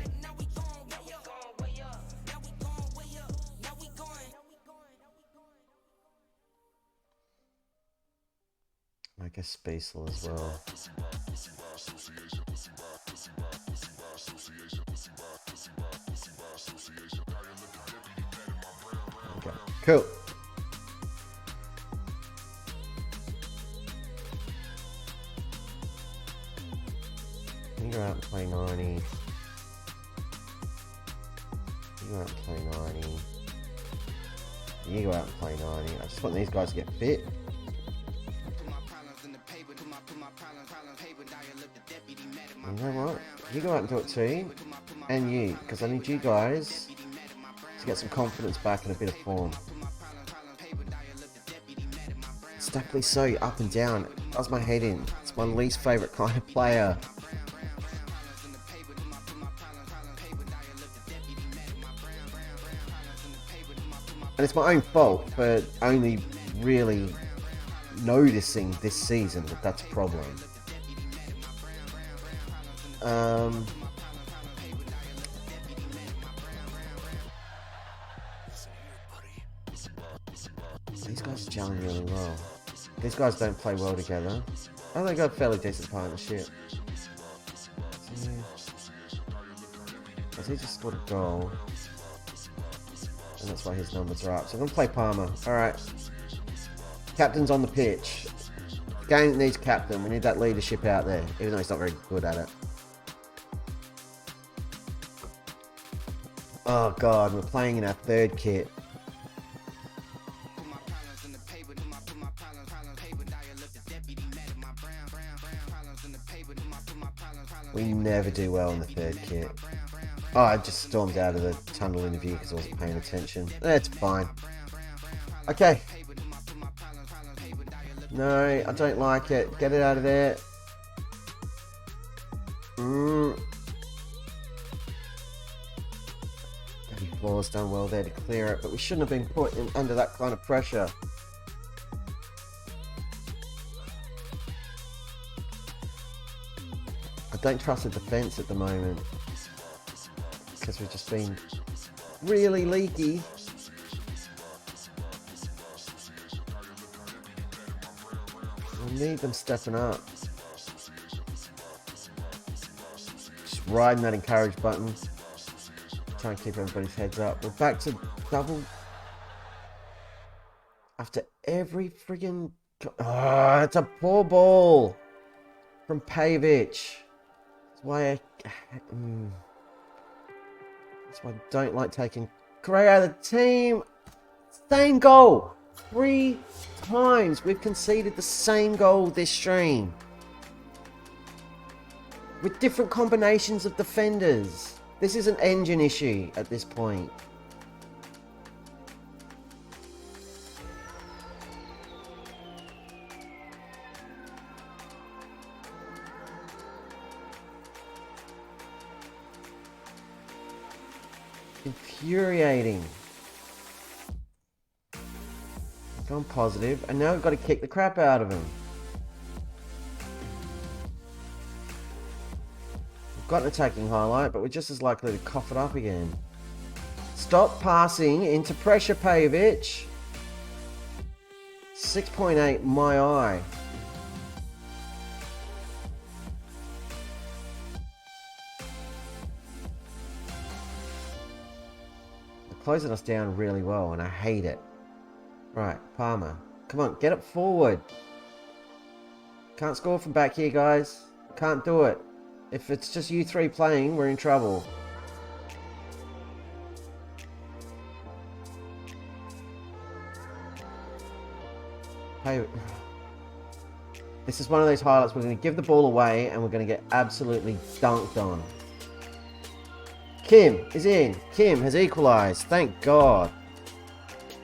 I guess Spiesel as well. Okay, cool. You go out and play 90. You go out and play 90. You go out and play 90. I just want these guys to get fit. You know what? You go out and do it too. And you, because I need you guys to get some confidence back and a bit of form. Stackley so up and down. It does my head in. It's my least favourite kind of player. And it's my own fault for only really noticing this season that that's a problem. These guys are gelling really well. These guys don't play well together. Oh, they got a fairly decent partnership. Has he just scored a goal? And that's why his numbers are up. So I'm going to play Palmer. Alright. Captain's on the pitch. The game needs captain. We need that leadership out there, even though he's not very good at it. Oh god, we're playing in our third kit. We never do well in the third kit. Oh, I just stormed out of the tunnel interview because I wasn't paying attention. That's fine. Okay. No, I don't like it. Get it out of there. Floor's done well there to clear it, but we shouldn't have been put in under that kind of pressure. I don't trust the defence at the moment because we've just been really leaky. We need them stepping up. Just riding that encourage button. Try and keep everybody's heads up. We're back to double after every friggin'. Oh, it's a poor ball from Pavic. That's why I don't like taking Correa out of the team. Same goal 3 times. We've conceded the same goal this stream with different combinations of defenders. This is an engine issue at this point. Infuriating. Gone positive, and now we've got to kick the crap out of him. Got an attacking highlight, but we're just as likely to cough it up again. Stop passing into pressure, Pavic. 6.8, my eye. They're closing us down really well, and I hate it. Right, Palmer. Come on, get it forward. Can't score from back here, guys. Can't do it. If it's just you three playing, we're in trouble. Hey, this is one of those highlights. We're going to give the ball away and we're going to get absolutely dunked on. Kim is in. Kim has equalised. Thank God.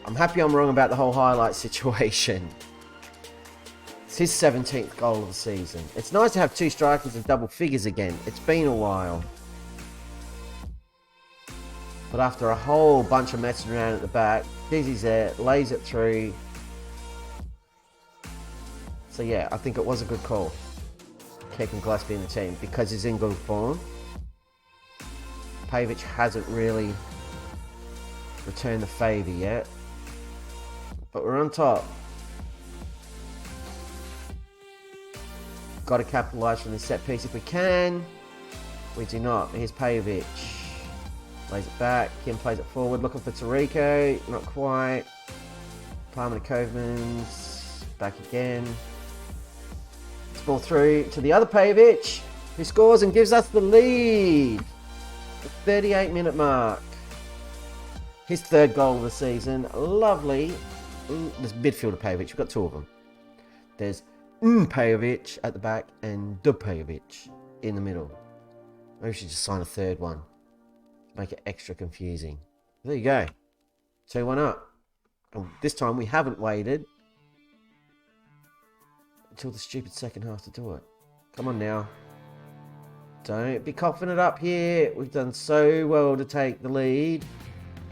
I'm happy I'm wrong about the whole highlight situation. It's his 17th goal of the season. It's nice to have 2 strikers in double figures again. It's been a while. But after a whole bunch of messing around at the back, Dizzy's there, lays it through. So yeah, I think it was a good call. Keeping Gillespie in the team because he's in good form. Pavic hasn't really returned the favour yet. But we're on top. Got to capitalise from this set piece if we can. We do not. Here's Pavic. Lays it back. Kim plays it forward. Looking for Tariko. Not quite. Palmer to Kovmans. Back again. It's ball through to the other Pavic, who scores and gives us the lead. The 38-minute mark. His 3rd goal of the season. Lovely. There's midfielder Pavic. We've got 2 of them. There's Pajovic at the back and Dupajovic. in the middle. Maybe we should just sign a third one to make it extra confusing. There you go. 2-1 up. And this time we haven't waited until the stupid second half to do it. Come on now. Don't be coughing it up here. We've done so well to take the lead.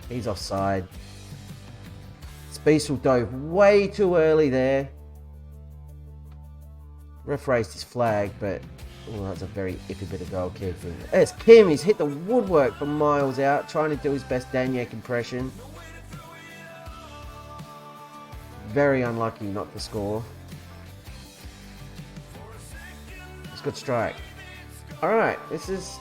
He's offside. Spiesel dove way too early there. Ref raised his flag, but that's a very iffy bit of goal kicking. There's Kim. He's hit the woodwork from miles out, trying to do his best Daniek impression. Very unlucky not to score. It's a good strike. Alright, this is...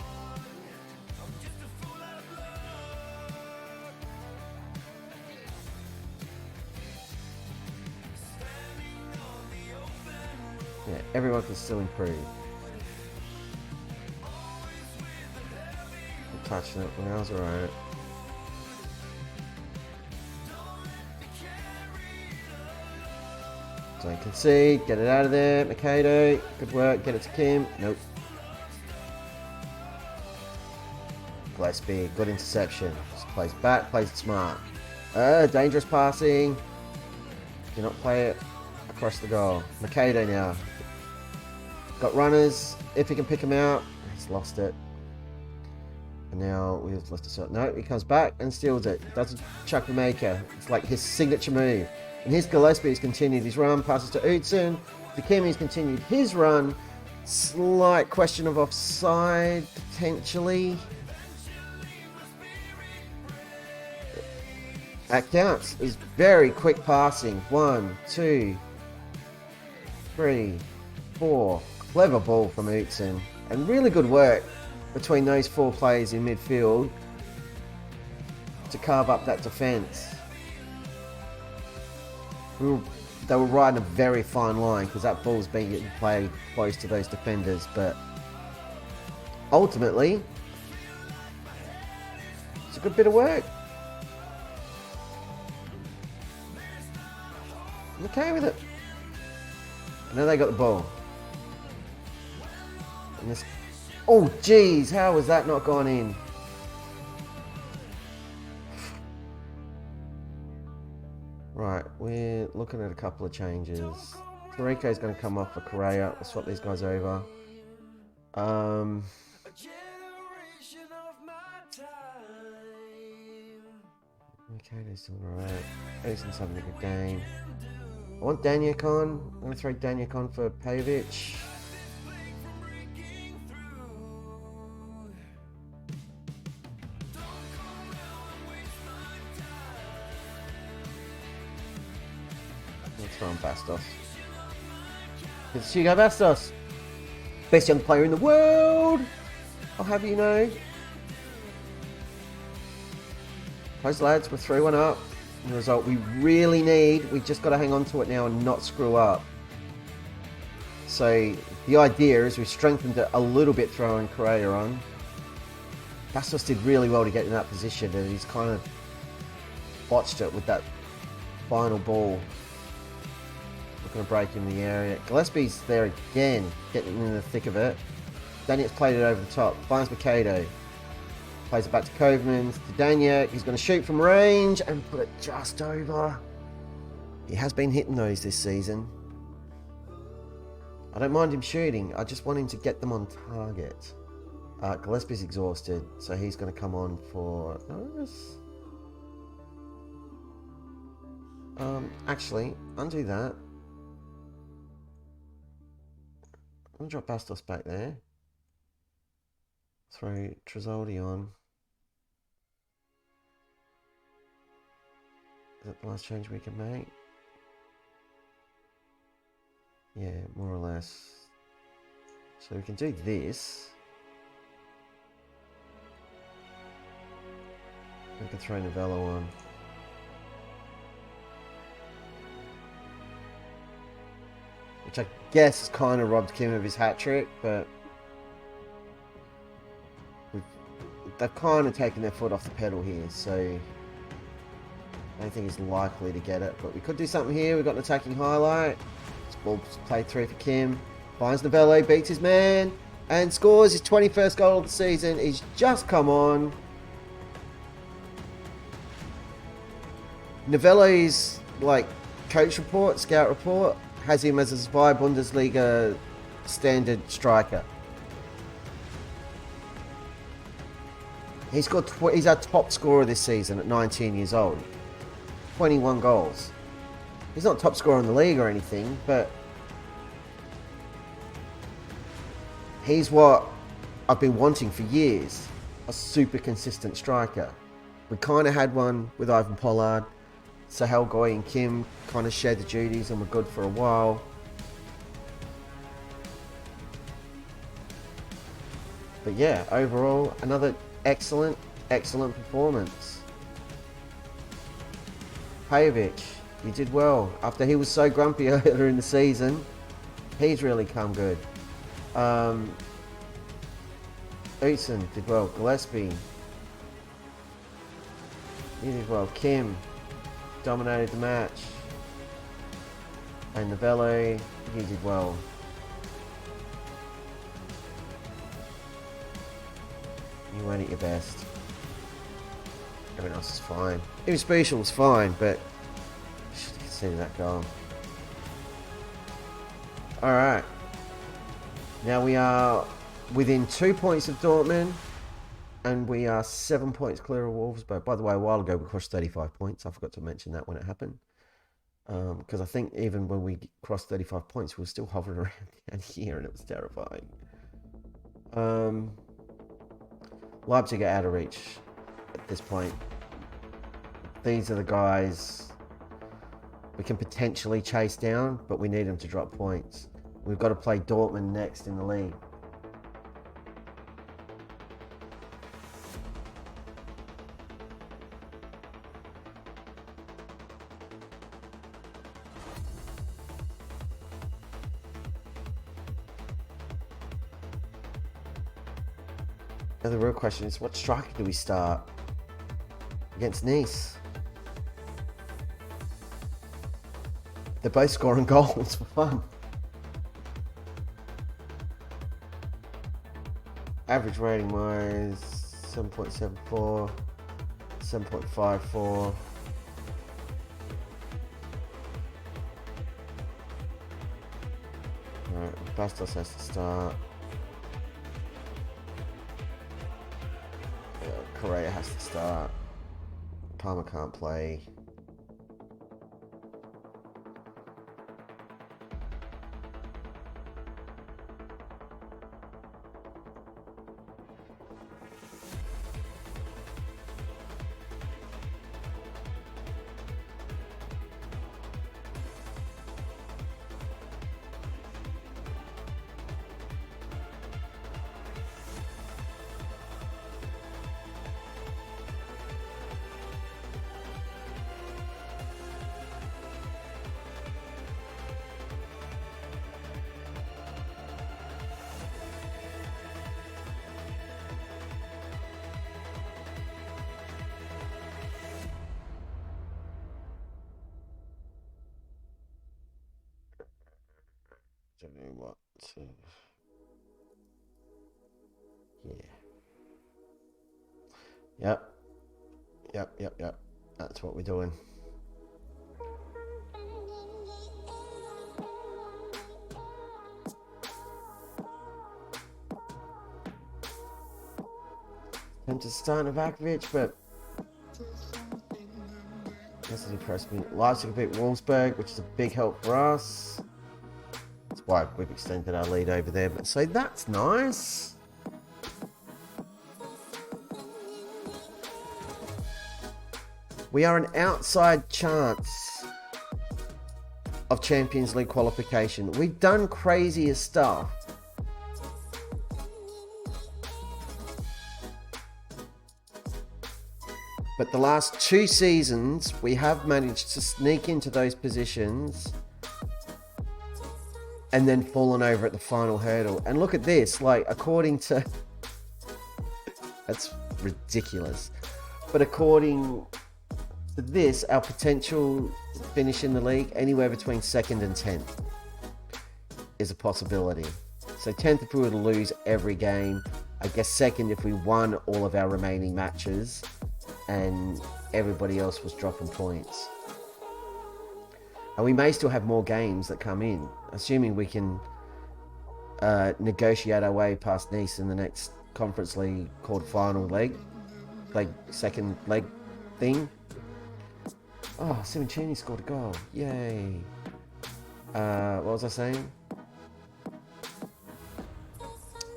yeah, everyone can still improve. I'm touching it, when I was alright. Don't concede, get it out of there, Mikado, good work, get it to Kim, nope. Gillespie, good interception, just plays back, plays it smart. Dangerous passing, do not play it across the goal. Mikado now, got runners, if he can pick him out, he's lost it. And now we've left us out. No, he comes back and steals it, doesn't chuck the maker, it's like his signature move. And here's Gillespie, who's continued his run, passes to Utzun. Dikemi's continued his run. Slight question of offside, potentially. That counts. It's very quick passing. 1, 2, 3, 4. Clever ball from Utzun. And really good work between those 4 players in midfield to carve up that defence. They were riding a very fine line because that ball's being getting played close to those defenders, but ultimately it's a good bit of work. I'm okay with it. Now they got the ball. And this, oh geez, how was that not gone in? Right, we're looking at a couple of changes. Tariko's going to come off for Correa. We'll swap these guys over. Mikado's doing alright. Edison's having a good game. I want Daniek on. I'm going to throw Daniek on for Pajovic. From Bastos. It's Hugo Bastos. Best young player in the world. I'll have you know. Those lads, we're 3-1 up. The result we really need. We've just got to hang on to it now and not screw up. So the idea is we've strengthened it a little bit throwing Correa on. Bastos did really well to get in that position and he's kind of botched it with that final ball. Going to break in the area. Gillespie's there again, getting in the thick of it. Daniek's played it over the top. Finds Mikado. Plays it back to Kovermans. To Daniek. He's going to shoot from range and put it just over. He has been hitting those this season. I don't mind him shooting. I just want him to get them on target. Gillespie's exhausted, so he's going to come on for... actually, undo that. I'm going to drop Bastos back there. Throw Tresoldi on. Is that the last change we can make? Yeah, more or less. So we can do this. We can throw Novello on. Which I guess has kind of robbed Kim of his hat-trick, but they've kind of taken their foot off the pedal here, so I don't think he's likely to get it. But we could do something here. We've got an attacking highlight. This ball played through for Kim. Finds Novello, beats his man. And scores his 21st goal of the season. He's just come on. Novelli's coach report, scout report, has him as a Zwei Bundesliga standard striker. He's our top scorer this season at 19 years old. 21 goals. He's not top scorer in the league or anything, but he's what I've been wanting for years. A super consistent striker. We kind of had one with Ivan Pollard. Sahel Goy and Kim kind of shared the duties and were good for a while. But yeah, overall, another excellent performance. Pajovic, he did well. After he was so grumpy earlier in the season, he's really come good. Utzon did well. Gillespie, he did well. Kim dominated the match. And Novelli, he did well. You went at your best. Everyone else is fine. Even Special was fine, but should have considered that goal. Alright. Now we are within 2 points of Dortmund. And we are 7 points clear of Wolfsburg. By the way, a while ago we crossed 35 points. I forgot to mention that when it happened. Because I think even when we crossed 35 points, we were still hovering around down here, and it was terrifying. Leipzig are out of reach at this point. These are the guys we can potentially chase down, but we need them to drop points. We've got to play Dortmund next in the league. Now the real question is, what striker do we start against Nice? They're both scoring goals for fun. Average rating wise, 7.74, 7.54. Alright, Bastos has to start. Correa has to start. Palmer can't play. Don't know what to... Yeah. Yep. That's what we're doing. And to start Novakovic, but doesn't impress me. Leipzig beat Wolfsburg, which is a big help for us. That's why we've extended our lead over there. But so that's nice. We are an outside chance of Champions League qualification. We've done crazier stuff. But the last 2 seasons, we have managed to sneak into those positions and then fallen over at the final hurdle. And look at this, like, according to... That's ridiculous. But according to this, our potential to finish in the league anywhere between 2nd and 10th is a possibility. So 10th if we were to lose every game. I guess second if we won all of our remaining matches and everybody else was dropping points. And we may still have more games that come in, assuming we can negotiate our way past Nice in the next Conference League quarter-final leg. Like, second leg thing. Oh, Simoncini scored a goal. Yay. What was I saying?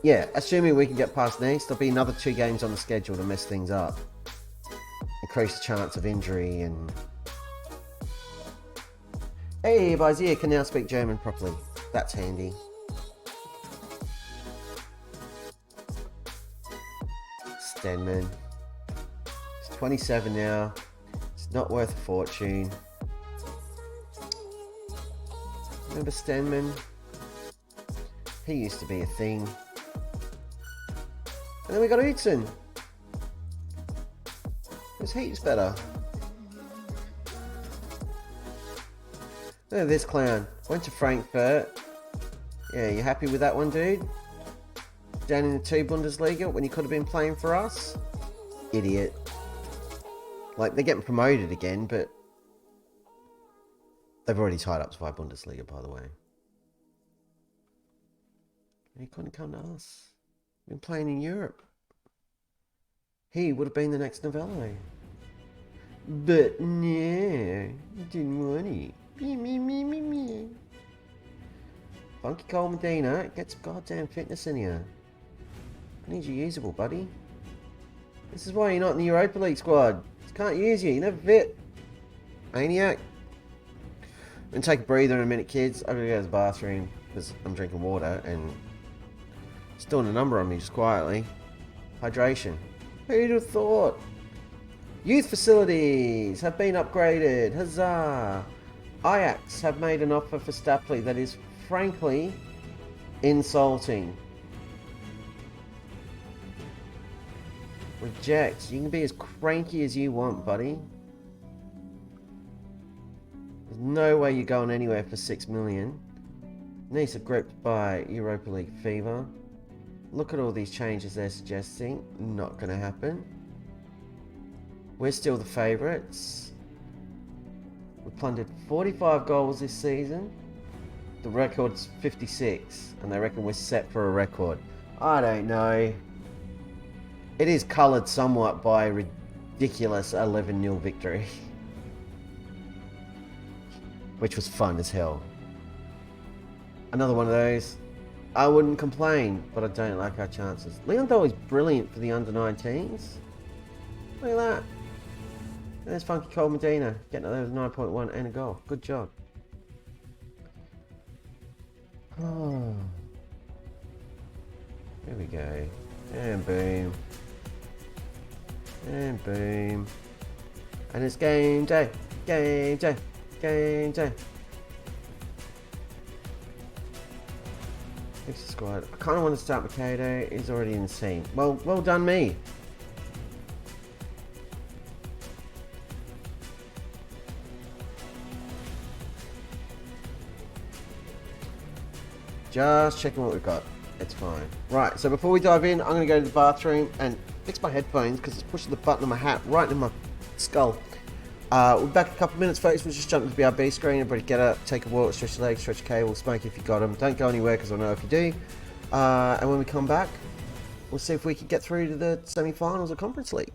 Yeah, assuming we can get past Nice, there'll be another 2 games on the schedule to mess things up. Increase the chance of injury and... Hey, Isaiah can now speak German properly. That's handy. Stenman. He's 27 now. It's not worth a fortune. Remember Stenman? He used to be a thing. And then we got Utzon. It was heaps better. Look at this clown. Went to Frankfurt. Yeah, you happy with that one, dude? Down in the 2 Bundesliga when he could have been playing for us? Idiot. Like, they're getting promoted again, but they've already tied up to 5 Bundesliga, by the way. He couldn't come to us. Been playing in Europe. He would have been the next Novello. But no, didn't want it. Me. Funky Cole Medina, get some goddamn fitness in here. I need you usable, buddy. This is why you're not in the Europa League squad. Just can't use you, you're never fit. Maniac. I'm gonna take a breather in a minute, kids. I'm gonna go to the bathroom because I'm drinking water and it's doing a number on me just quietly. Hydration. Who'd have thought? Youth facilities have been upgraded. Huzzah! Ajax have made an offer for Stapley that is frankly insulting. Reject. You can be as cranky as you want, buddy. There's no way you're going anywhere for 6 million. Nice are gripped by Europa League fever. Look at all these changes they're suggesting. Not going to happen. We're still the favourites. We plundered 45 goals this season. The record's 56. And they reckon we're set for a record. I don't know. It is coloured somewhat by a ridiculous 11-0 victory. Which was fun as hell. Another one of those. I wouldn't complain, but I don't like our chances. Leon Doe is brilliant for the under-19s. Look at that. There's Funky Cole Medina getting there with 9.1 and a goal. Good job. Oh. Here we go. And boom. And boom. And it's game day. Game day. Game day. Fix the squad. I kind of want to start Mikado. He's already insane. Well done me. Just checking what we've got. It's fine. Right, so before we dive in, I'm going to go to the bathroom and fix my headphones because it's pushing the button on my hat right in my skull. We'll be back in a couple of minutes, folks. We'll just jump to the BRB screen. Everybody get up, take a walk, stretch your legs, stretch your cable, smoke if you got them. Don't go anywhere because I know if you do. And when we come back, we'll see if we can get through to the semi-finals of Conference League.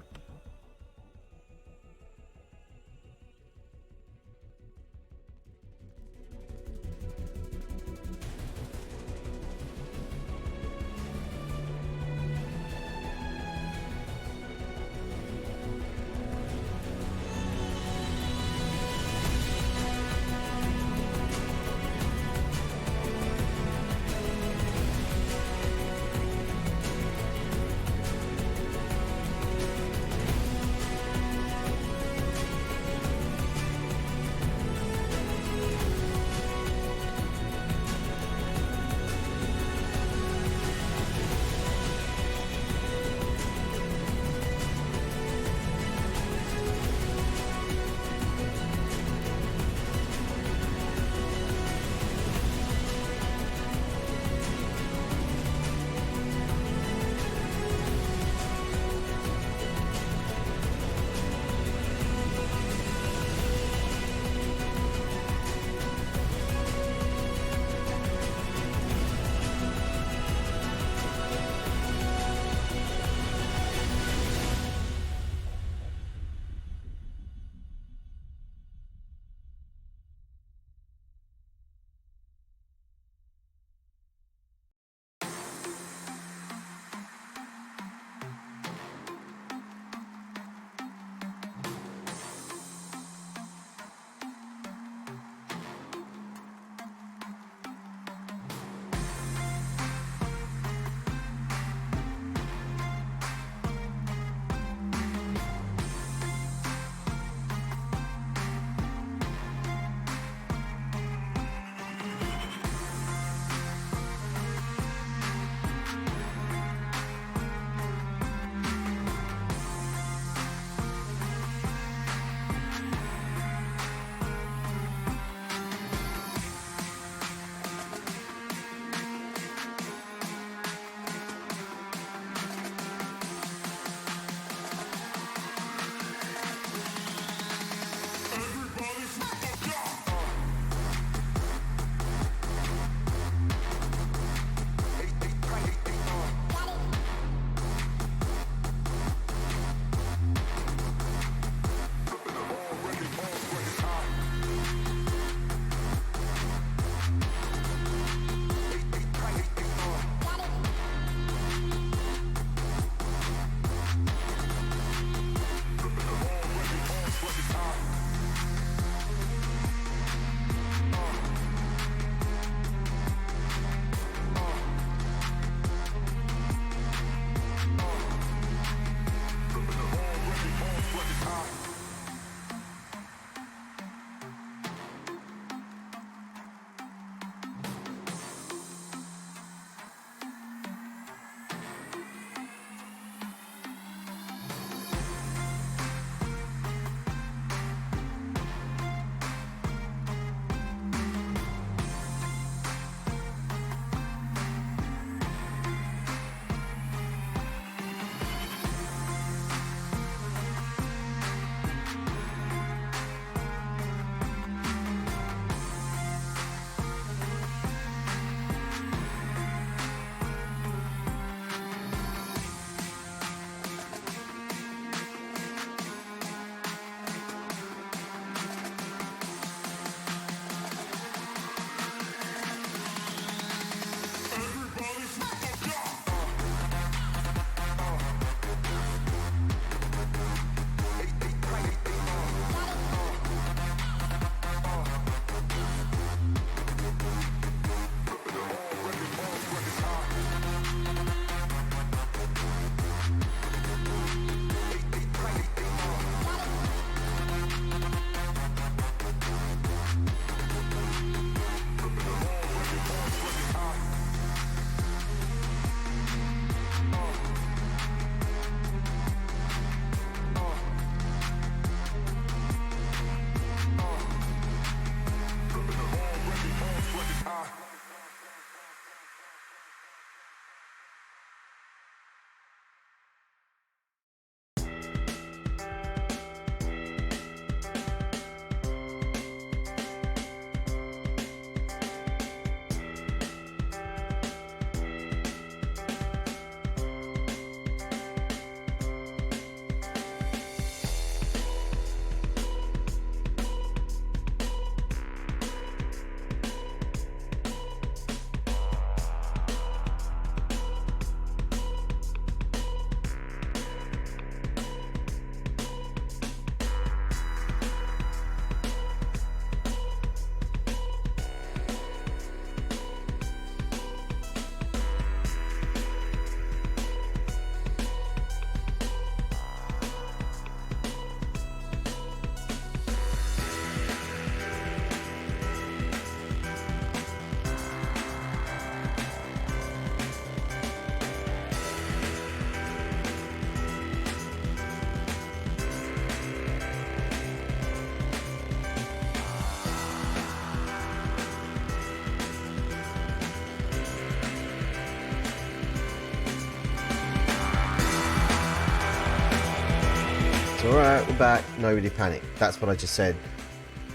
Alright, we're back. Nobody panic. That's what I just said.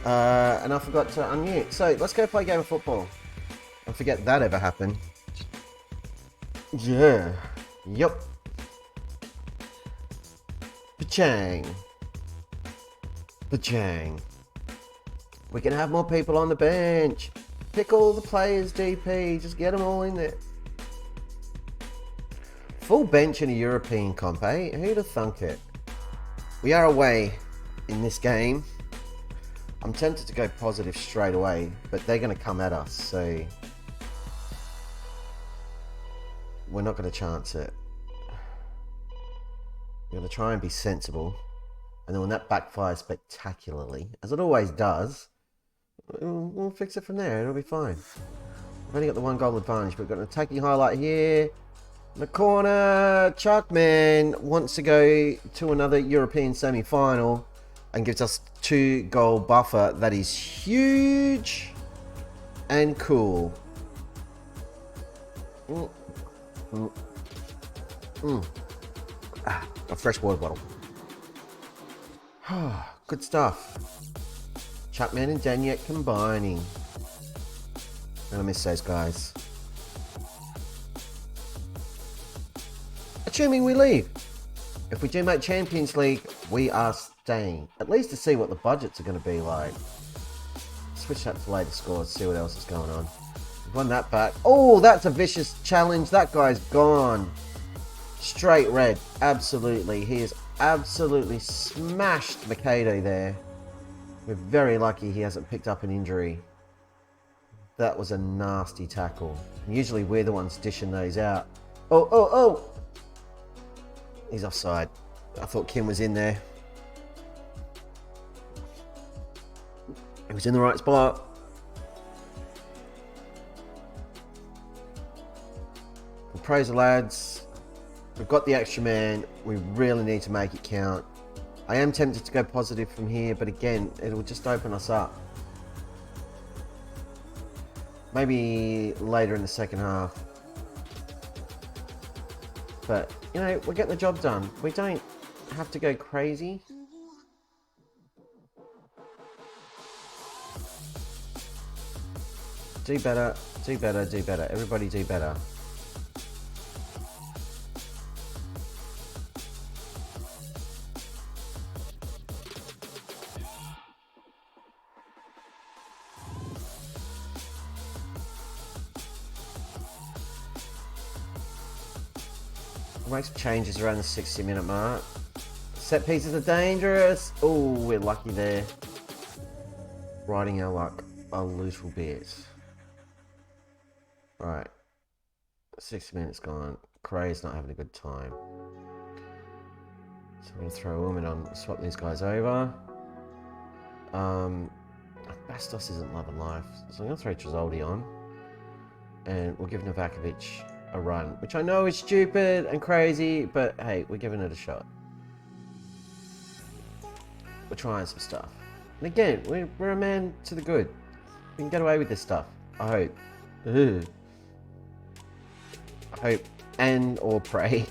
And I forgot to unmute. So, let's go play a game of football. I forget that ever happened. Yeah. Yup. Pachang. Pachang. We can have more people on the bench. Pick all the players, DP. Just get them all in there. Full bench in a European comp, eh? Who'd have thunk it? We are away in this game. I'm tempted to go positive straight away, but they're going to come at us, so we're not going to chance it. We're going to try and be sensible, and then when that backfires spectacularly, as it always does, we'll fix it from there. It'll be fine. We've only got the 1 goal advantage, but we've got an attacking highlight here. In the corner, Chuckman wants to go to another European semi-final and gives us 2 goal buffer. That is huge and cool. A fresh water bottle. Good stuff. Chuckman and Daniek combining. I miss those guys. Assuming we leave. If we do make Champions League, we are staying. At least to see what the budgets are going to be like. Switch that to later scores, see what else is going on. We've won that back. Oh, that's a vicious challenge. That guy's gone. Straight red. Absolutely. He has absolutely smashed Mikado there. We're very lucky he hasn't picked up an injury. That was a nasty tackle. Usually we're the ones dishing those out. Oh. He's offside. I thought Kim was in there. He was in the right spot. Well, praise the lads. We've got the extra man. We really need to make it count. I am tempted to go positive from here, but again, it'll just open us up. Maybe later in the second half. But, you know, we're getting the job done. We don't have to go crazy. Do better, do better, do better. Everybody do better. Make some changes around the 60-minute mark. Set pieces are dangerous. Oh, we're lucky there. Riding our luck a little bit. Right. 60 minutes gone. Cray's not having a good time. So I'm going to throw a woman on, swap these guys over. Bastos isn't loving life. So I'm going to throw Tresoldi on. And we'll give Novakovic a run, which I know is stupid and crazy, but hey, we're giving it a shot. We're trying some stuff. And again, we're a man to the good. We can get away with this stuff. I hope. Ugh. I hope and or pray.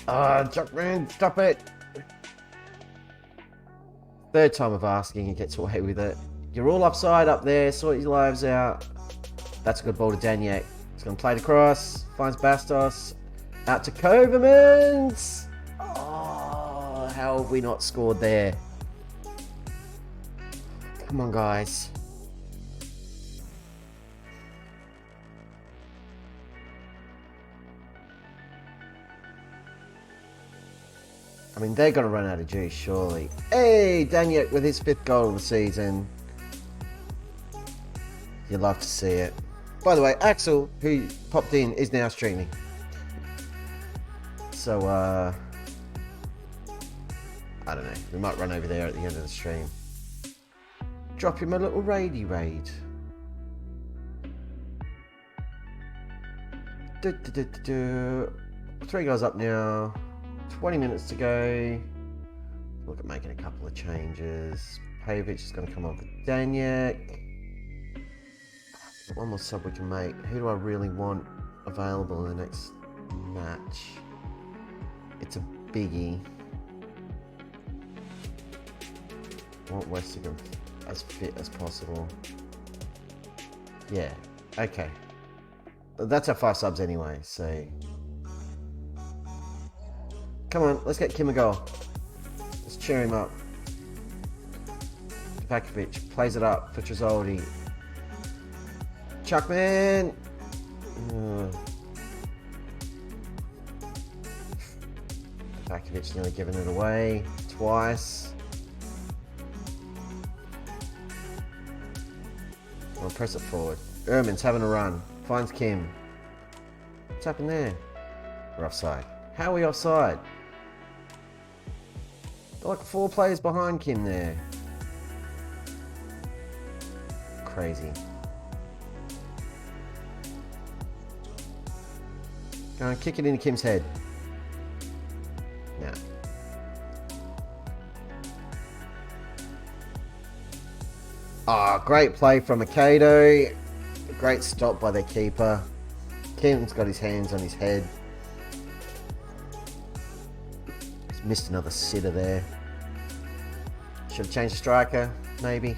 Chuckman, stop it. Third time of asking, he gets away with it. You're all offside up there, sort your lives out. That's a good ball to Daniek. He's going to play it across, finds Bastos, out to Kovermans. Oh, how have we not scored there? Come on, guys. I mean, they're going to run out of juice, surely. Hey, Daniek with his 5th goal of the season. You love to see it. By the way, Axel, who popped in, is now streaming. So, I don't know. We might run over there at the end of the stream. Drop him a little raidy raid. 3 goals up now. 20 minutes to go. Look at making a couple of changes. Pajovic is going to come on for Daniek. One more sub we can make. Who do I really want available in the next match? It's a biggie. want Westergaard as fit as possible. Yeah, okay. That's our 5 subs anyway, so... Come on, let's get Kim a goal. Let's cheer him up. Pakovic plays it up for Tresoldi. Chuckman! Pakovic nearly giving it away twice. I'll press it forward. Erman's having a run. Finds Kim. What's happened there? We're offside. How are we offside? They're like 4 players behind Kim there. Crazy. Go and kick it into Kim's head. Nah. Ah, great play from Mikado. Great stop by their keeper. Kim's got his hands on his head. He's missed another sitter there. Should have changed the striker, maybe.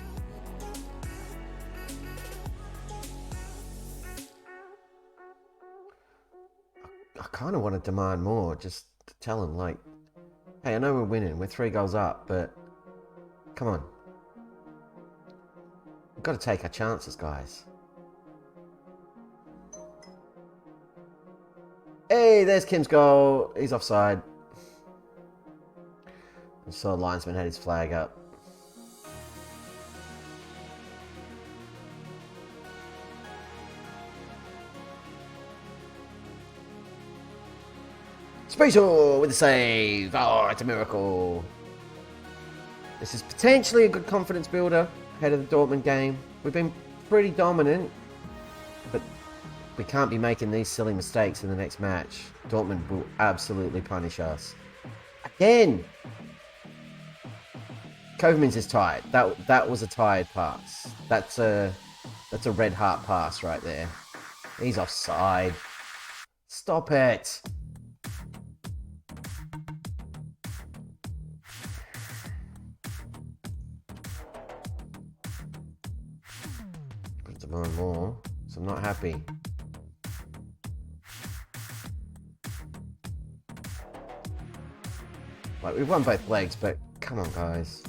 I kind of want to demand more. Just to tell them, like, hey, I know we're winning. We're 3 goals up, but come on. We've got to take our chances, guys. Hey, there's Kim's goal. He's offside. I saw the linesman had his flag up. Special with the save. Oh, it's a miracle. This is potentially a good confidence builder ahead of the Dortmund game. We've been pretty dominant, but we can't be making these silly mistakes in the next match. Dortmund will absolutely punish us. Again! Kovermans is tired. That was a tired pass. That's a red heart pass right there. He's offside. Stop it. Got to demand more, so I'm not happy. Like, we've won both legs, but come on, guys.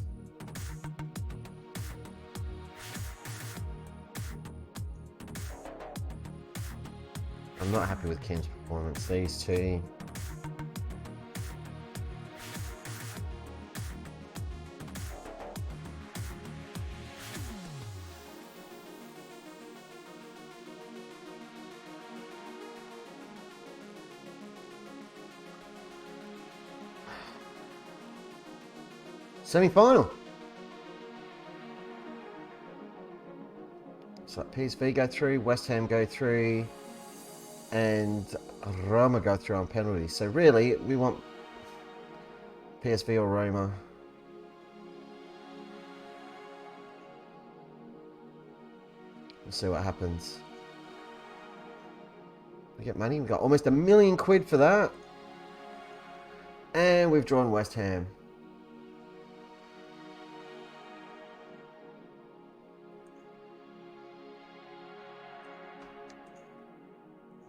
I'm not happy with Kim's performance. These two. Semi-final. So PSV go through, West Ham go through, and Roma go through on penalties. So really, we want PSV or Roma. We'll see what happens. We get money. We got almost £1 million for that, and we've drawn West Ham.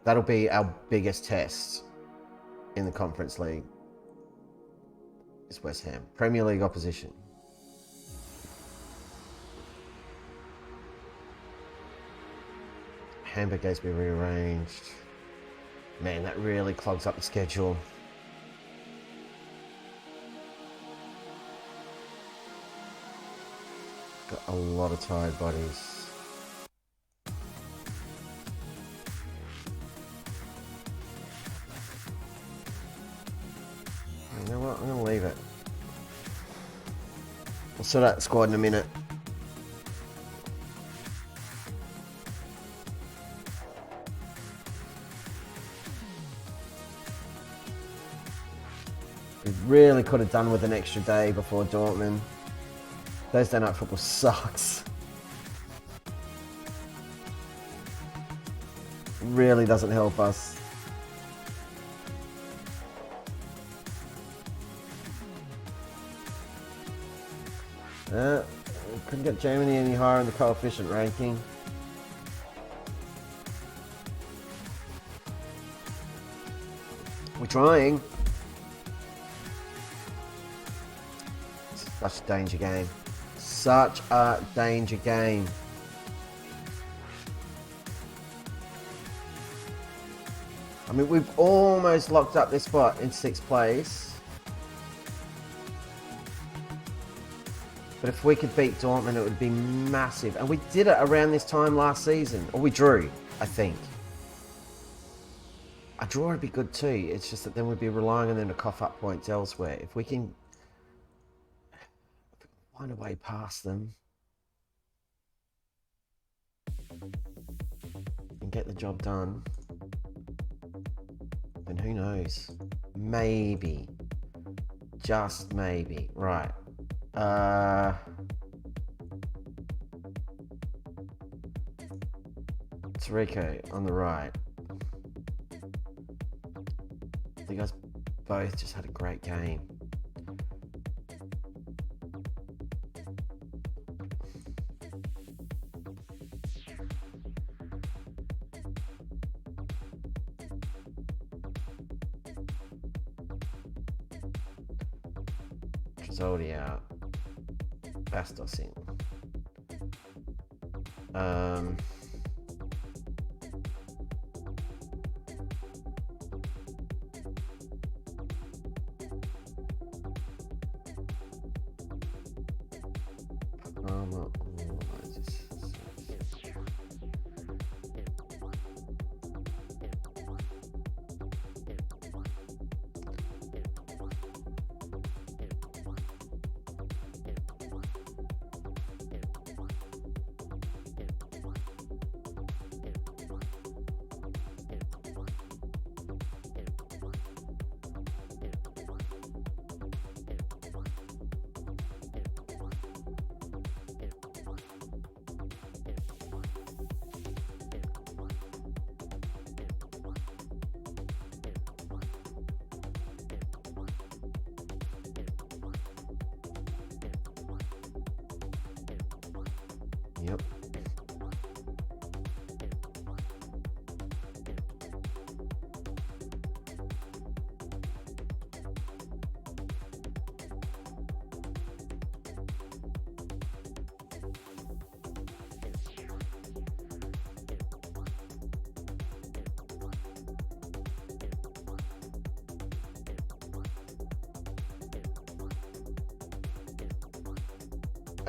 That'll be our biggest test in the Conference League. It's West Ham. Premier League opposition. Hamburg has been rearranged. Man, that really clogs up the schedule. Got a lot of tired bodies. You know what? I'm going to leave it. We'll sort out the squad in a minute. We really could have done with an extra day before Dortmund. Thursday night football sucks. Really doesn't help us. Couldn't get Germany any higher in the coefficient ranking. We're trying. Such a danger game. Such a danger game. I mean, we've almost locked up this spot in 6th place. But if we could beat Dortmund, it would be massive. And we did it around this time last season. Or we drew, I think. A draw would be good too. It's just that then we'd be relying on them to cough up points elsewhere. If we can find a way past them and get the job done, then who knows? Maybe. Just maybe. Right. Tarico on the right. You guys both just had a great game. Trizoldi out. Bastos in. Yep.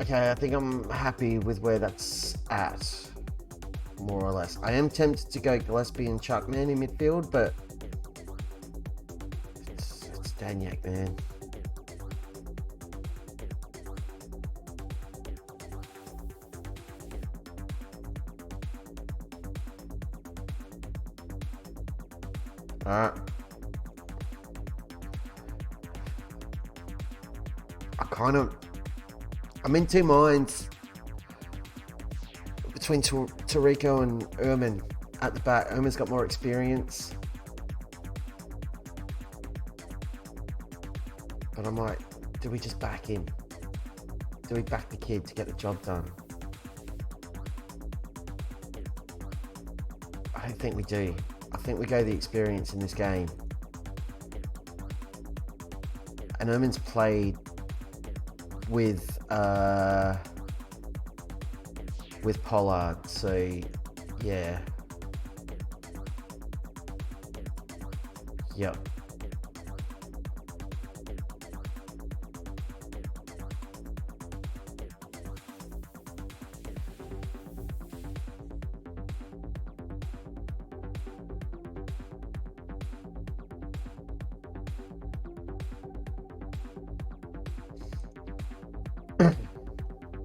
Okay, I think I'm happy with where that's at, more or less. I am tempted to go Gillespie and Chuckman in midfield, but it's Danyak, man. Alright. I'm in two minds between Tarico and Erman at the back. Erman's got more experience. But I'm like, do we just back him? Do we back the kid to get the job done? I don't think we do. I think we go the experience in this game. And Erman's played with Pollard, so yeah. Yep.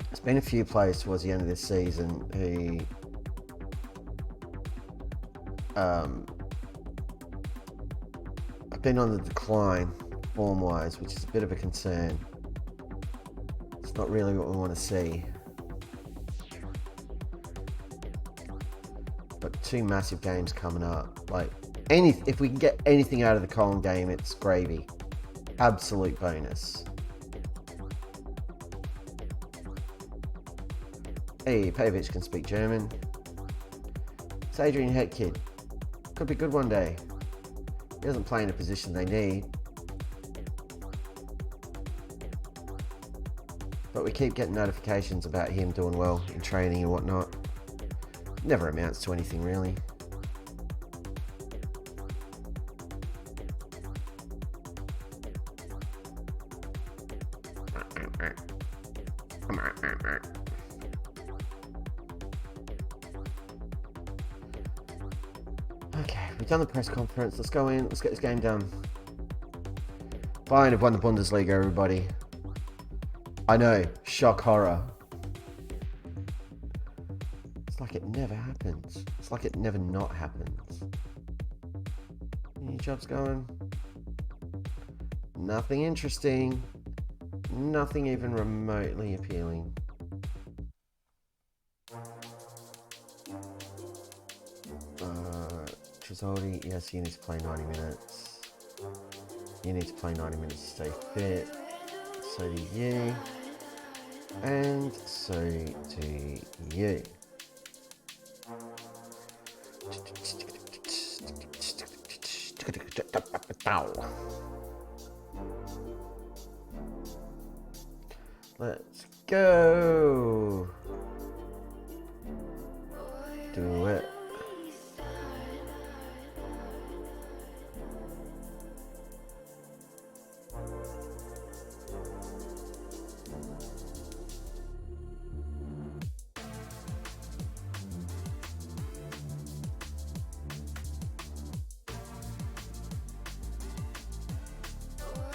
There's been a few players towards the end of this season who have been on the decline form-wise, which is a bit of a concern. It's not really what we want to see. But two massive games coming up. Like, if we can get anything out of the Colin game, it's gravy. Absolute bonus. Hey, Pavic can speak German. It's Adrian Het kid. Could be good one day. He doesn't play in a position they need. But we keep getting notifications about him doing well in training and whatnot. Never amounts to anything really. Okay, we've done the press conference. Let's go in. Let's get this game done. Bayern have won the Bundesliga, everybody. I know, shock horror. It's like it never happens. It's like it never not happens. Any jobs going? Nothing interesting. Nothing even remotely appealing. Trizoldi, yes, you need to play 90 minutes. You need to play 90 minutes to stay fit. So do you. And so do you. Let's go. Do it.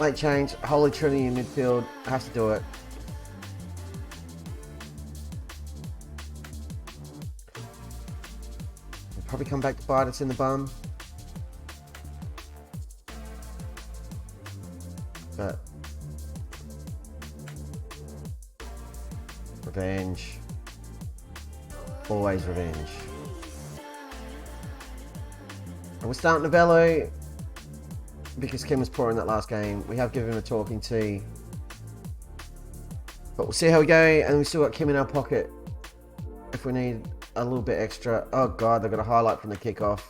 Late change, Holy Trinity in midfield, has to do it. We'll probably come back to bite us in the bum. But revenge. Always revenge. And we're starting Novello because Kim was poor in that last game. We have given him a talking to. But we'll see how we go, and we still got Kim in our pocket if we need a little bit extra. Oh god, they've got a highlight from the kickoff.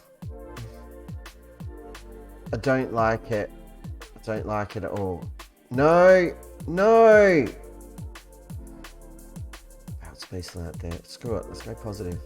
I don't like it. I don't like it at all. No! No! Out space out there. Screw it, let's go positive.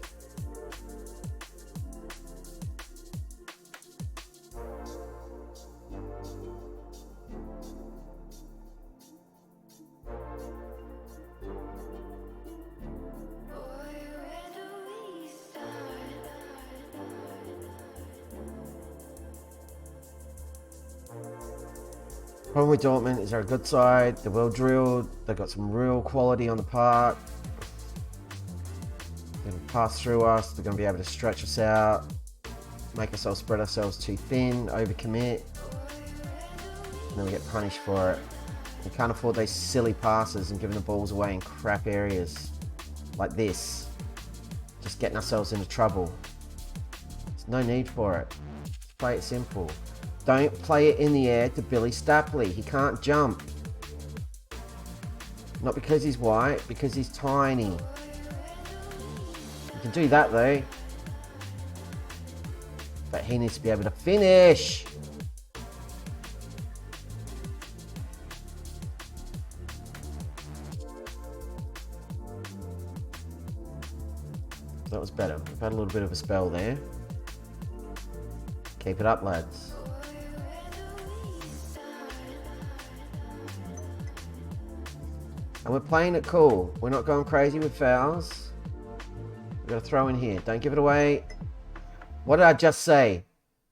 Problem with Dortmund is they're a good side, they're well drilled, they've got some real quality on the park. They're going to pass through us, they're going to be able to stretch us out, make ourselves spread ourselves too thin, overcommit, and then we get punished for it. We can't afford those silly passes and giving the balls away in crap areas like this. Just getting ourselves into trouble. There's no need for it. Just play it simple. Don't play it in the air to Billy Stapley. He can't jump. Not because he's white, because he's tiny. You can do that though. But he needs to be able to finish. That was better. We've had a little bit of a spell there. Keep it up, lads. And we're playing it cool. We're not going crazy with fouls. We've got to throw in here. Don't give it away. What did I just say?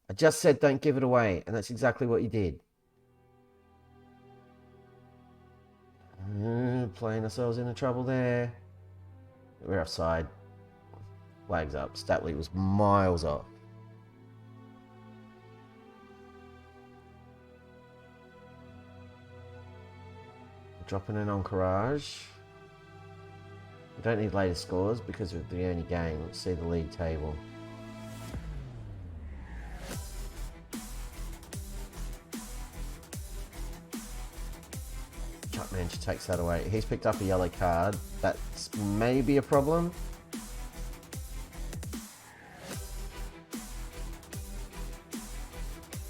I just said don't give it away. And that's exactly what you did. Playing ourselves into trouble there. We're offside. Flags up. Statley was miles off. Dropping in on Courage. We don't need later scores because of the only game. Let's see the league table. And she takes that away. He's picked up a yellow card. That's maybe a problem.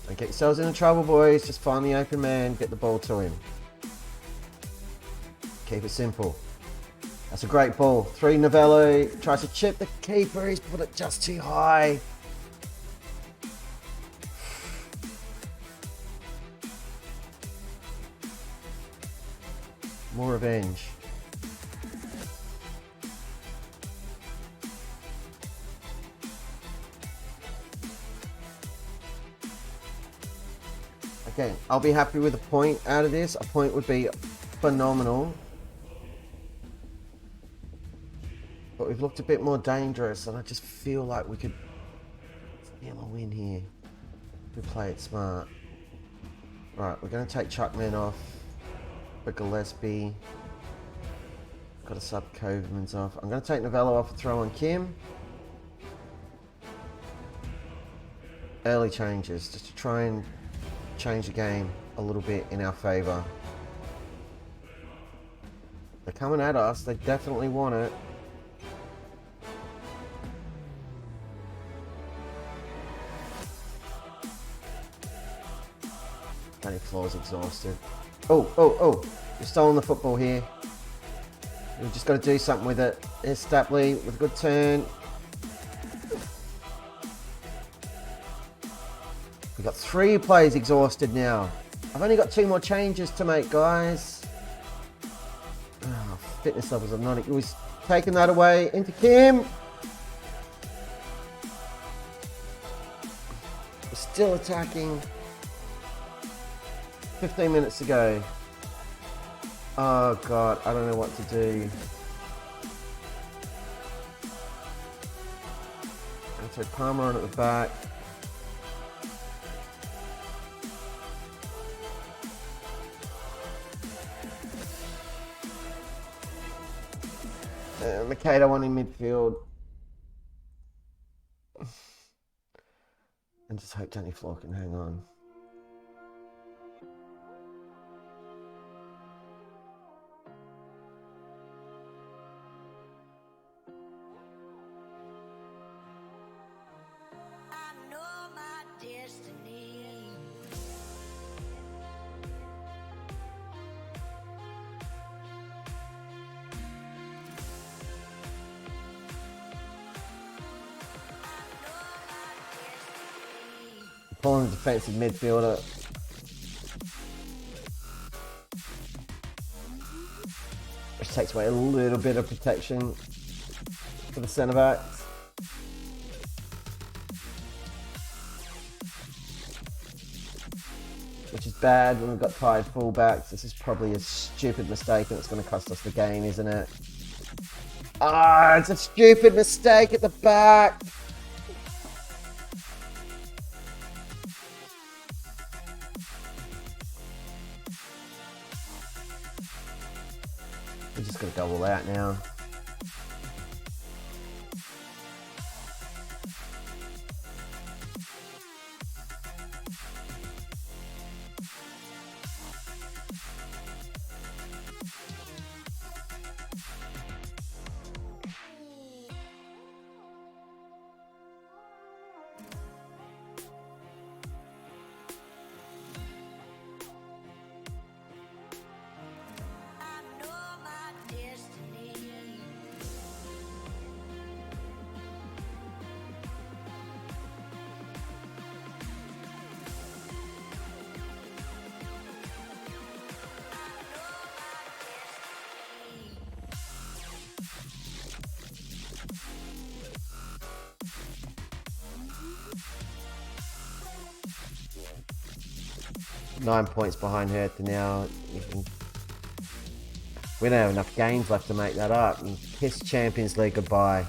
Don't get yourselves into trouble, boys. Just find the open man, get the ball to him. Keep it simple. That's a great ball. 3 Novello tries to chip the keeper. He's put it just too high. More revenge. Okay, I'll be happy with a point out of this. A point would be phenomenal. But we've looked a bit more dangerous, and I just feel like we could steal a win here. We play it smart. Right, we're going to take Chuckman off. But Gillespie. Got to sub Coverman's off. I'm going to take Novello off and throw on Kim. Early changes, just to try and change the game a little bit in our favour. They're coming at us. They definitely want it. Danny Floor's exhausted. Oh, we've stolen the football here. We've just got to do something with it. Here's Stapley with a good turn. We've got 3 players exhausted now. I've only got 2 more changes to make, guys. Oh, fitness levels are not... He's taking that away into Kim. We're still attacking. 15 minutes to go. Oh God, I don't know what to do. I'm going to throw Palmer on at the back. Makeda on in midfield. And just hope Danny Floor can hang on. Pulling the defensive midfielder. Which takes away a little bit of protection for the centre backs. Which is bad when we've got tired fullbacks. This is probably a stupid mistake and it's going to cost us the game, isn't it? Ah, it's a stupid mistake at the back. We're just going to go all out now. Nine points behind Hertha now. We don't have enough games left to make that up. And kiss Champions League goodbye.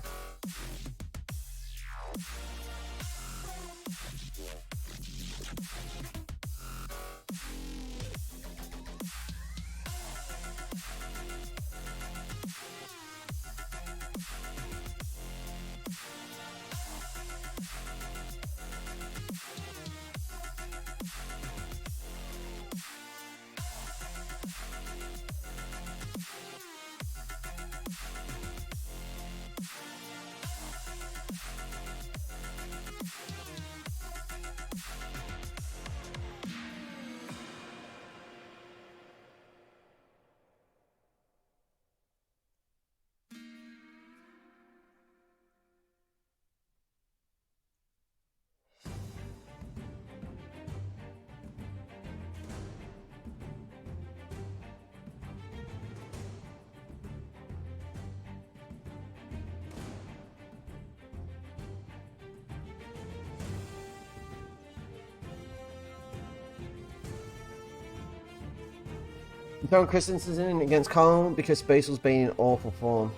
John Christensen's in against Cole because Beasel's been in awful form.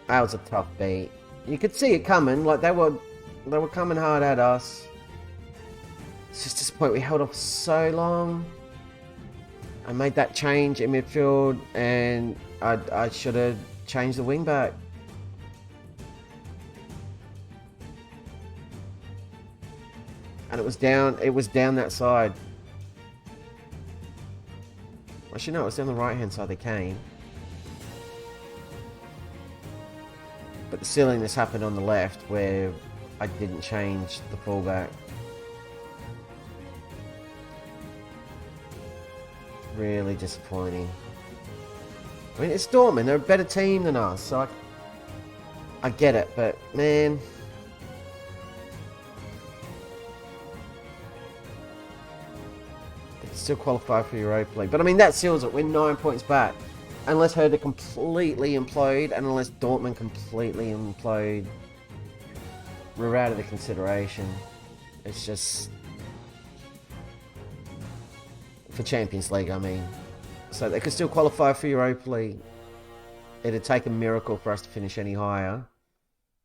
That was a tough beat. You could see it coming, like they were coming hard at us. It's just disappointing. We held off so long. I made that change in midfield, and I should have changed the wing back. And it was down that side. Actually, no, it was down the right-hand side they came. But the silliness happened on the left where I didn't change the fullback. Really disappointing. I mean, it's Dortmund. They're a better team than us, so I get it, but man. They can still qualify for Europa League. But I mean, that seals it. We're 9 points back. Unless Hertha completely implode, and unless Dortmund completely implode, we're out of the consideration. It's just... for Champions League, I mean. So they could still qualify for Europa League. It'd take a miracle for us to finish any higher.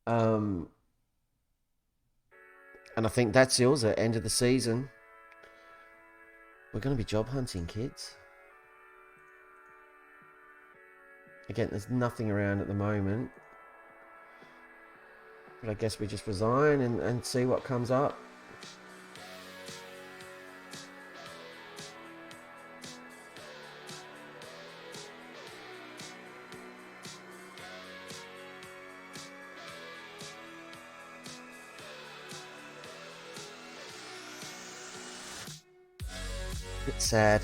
And I think that seals it. End of the season. We're going to be job hunting, kids. Again, there's nothing around at the moment. But I guess we just resign and see what comes up. It's sad.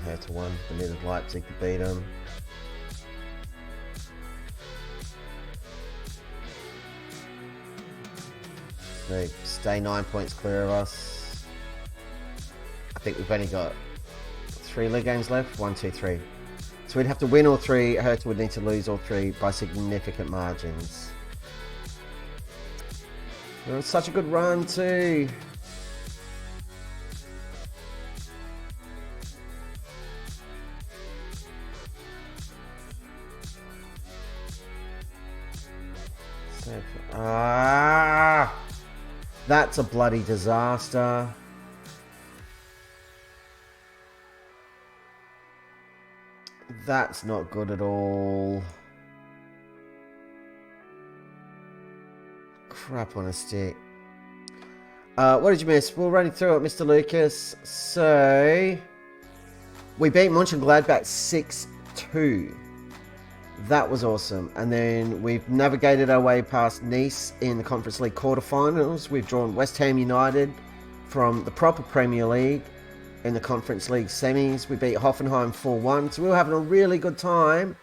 Hertha won. We needed Leipzig to beat them. They stay 9 points clear of us. I think we've only got 3 league games left. 1, 2, 3. So we'd have to win all 3. Hertha would need to lose all 3 by significant margins. We're on such a good run too. That's a bloody disaster. That's not good at all. Crap on a stick. What did you miss? We'll run through it, Mr. Lucas. So, we beat Mönchengladbach 6-2. That was awesome. And then we've navigated our way past Nice in the Conference League quarterfinals. We've drawn West Ham United from the proper Premier League in the Conference League semis. We beat Hoffenheim 4-1. So we were having a really good time.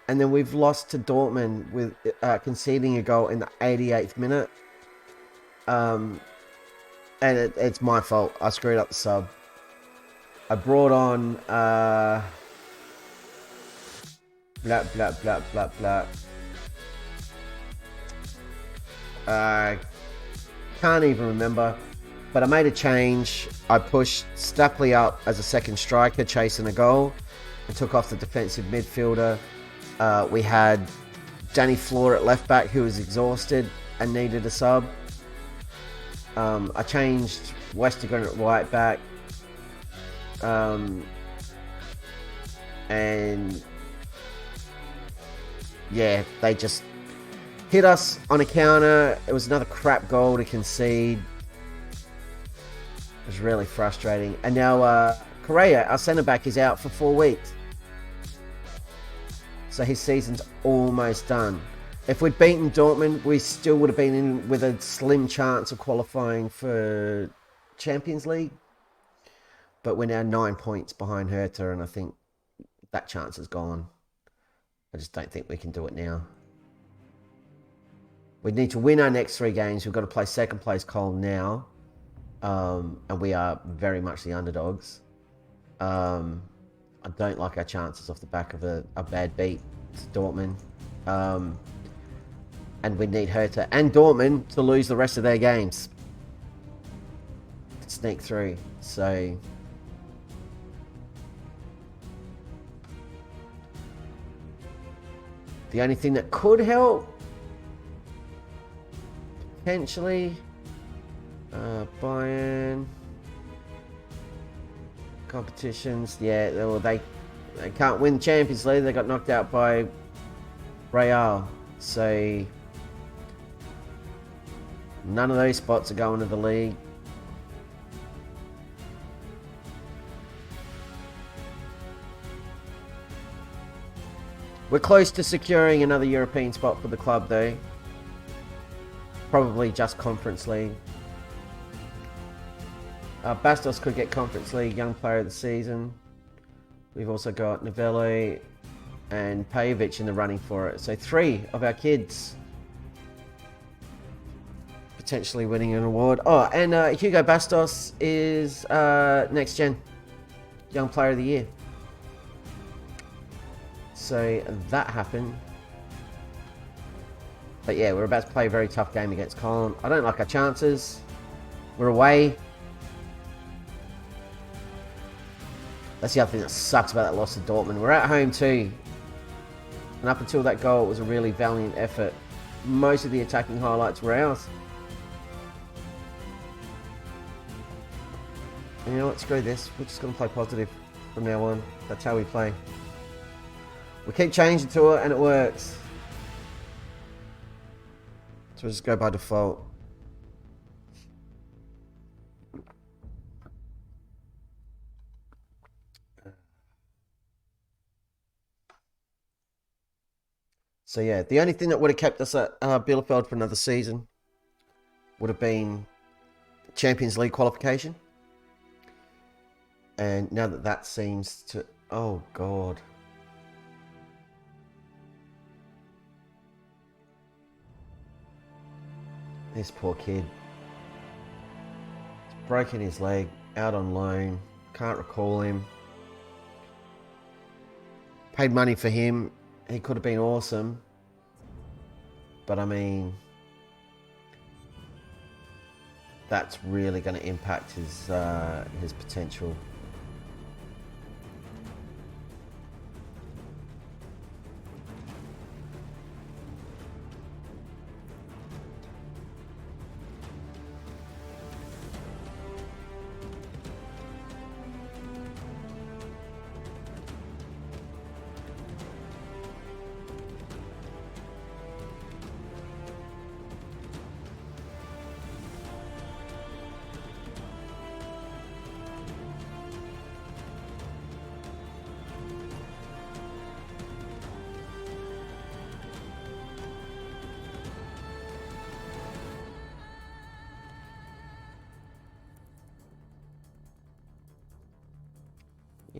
And then we've lost to Dortmund with conceding a goal in the 88th minute. And it's my fault. I screwed up the sub. I brought on... blah, blah, blah, blah, blah. Can't even remember. But I made a change. I pushed Stapley up as a second striker, chasing a goal. And took off the defensive midfielder. We had Danny Floor at left back, who was exhausted and needed a sub. I changed Westergren at right back. And yeah, they just hit us on a counter. It was another crap goal to concede. It was really frustrating. And now Correa, our centre-back, is out for 4 weeks. So his season's almost done. If we'd beaten Dortmund, we still would have been in with a slim chance of qualifying for Champions League. But we're now 9 points behind Hertha, and I think that chance is gone. I just don't think we can do it now. We need to win our next 3 games. We've got to play second place Cole now. And we are very much the underdogs. I don't like our chances off the back of a bad beat to Dortmund. And we need Hertha and Dortmund to lose the rest of their games to sneak through. So the only thing that could help, potentially, Bayern competitions. Yeah, they can't win Champions League. They got knocked out by Real. So none of those spots are going to the league. We're close to securing another European spot for the club though. Probably just Conference League. Bastos could get Conference League Young Player of the Season. We've also got Novello and Pajovic in the running for it. So 3 of our kids potentially winning an award. Oh, and Hugo Bastos is Next Gen Young Player of the Year. So that happened. But yeah, we're about to play a very tough game against Colin. I don't like our chances. We're away. That's the other thing that sucks about that loss to Dortmund. We're at home too. And up until that goal, it was a really valiant effort. Most of the attacking highlights were ours. And you know what? Screw this. We're just going to play positive from now on. That's how we play. We keep changing to it and it works. So we'll just go by default. So yeah, the only thing that would have kept us at Bielefeld for another season would have been Champions League qualification. And now that that seems to... Oh, God. This poor kid. He's broken his leg, out on loan, can't recall him. Paid money for him. He could have been awesome. But I mean, that's really going to impact his potential.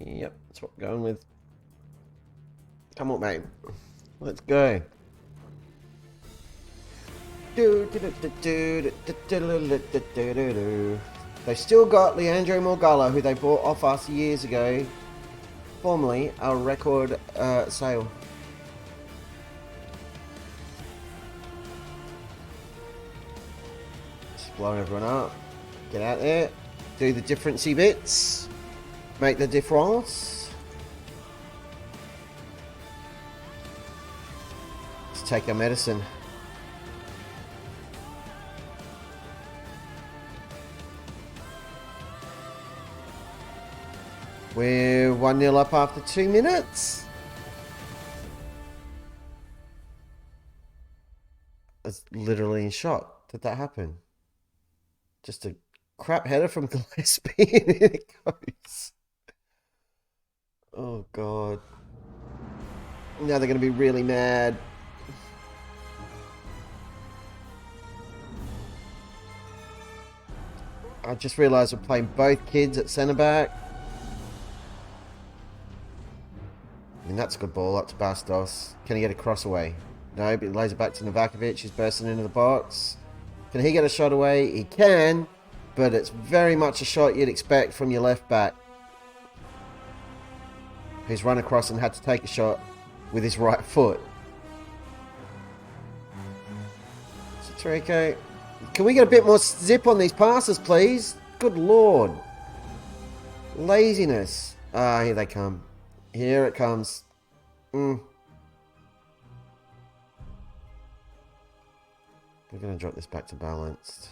Yep, that's what we're going with. Come on, mate. Let's go. They've still got Leandro Morgalla, who they bought off us years ago. Formerly our record sale. Just blowing everyone up. Get out there. Do the differency bits. Make the difference. Let's take our medicine. We're 1-0 up after 2 minutes. That's literally in shot. Did that happen? Just a crap header from Gillespie and in it goes. Oh, God. Now they're going to be really mad. I just realised we're playing both kids at centre-back. I mean, that's a good ball up to Bastos. Can he get a cross away? No, but he lays it back to Novakovic. He's bursting into the box. Can he get a shot away? He can, but it's very much a shot you'd expect from your left back. He's run across and had to take a shot with his right foot. Tarico. Can we get a bit more zip on these passes, please? Good lord. Laziness. Ah, here they come. Here it comes. We're going to drop this back to balanced.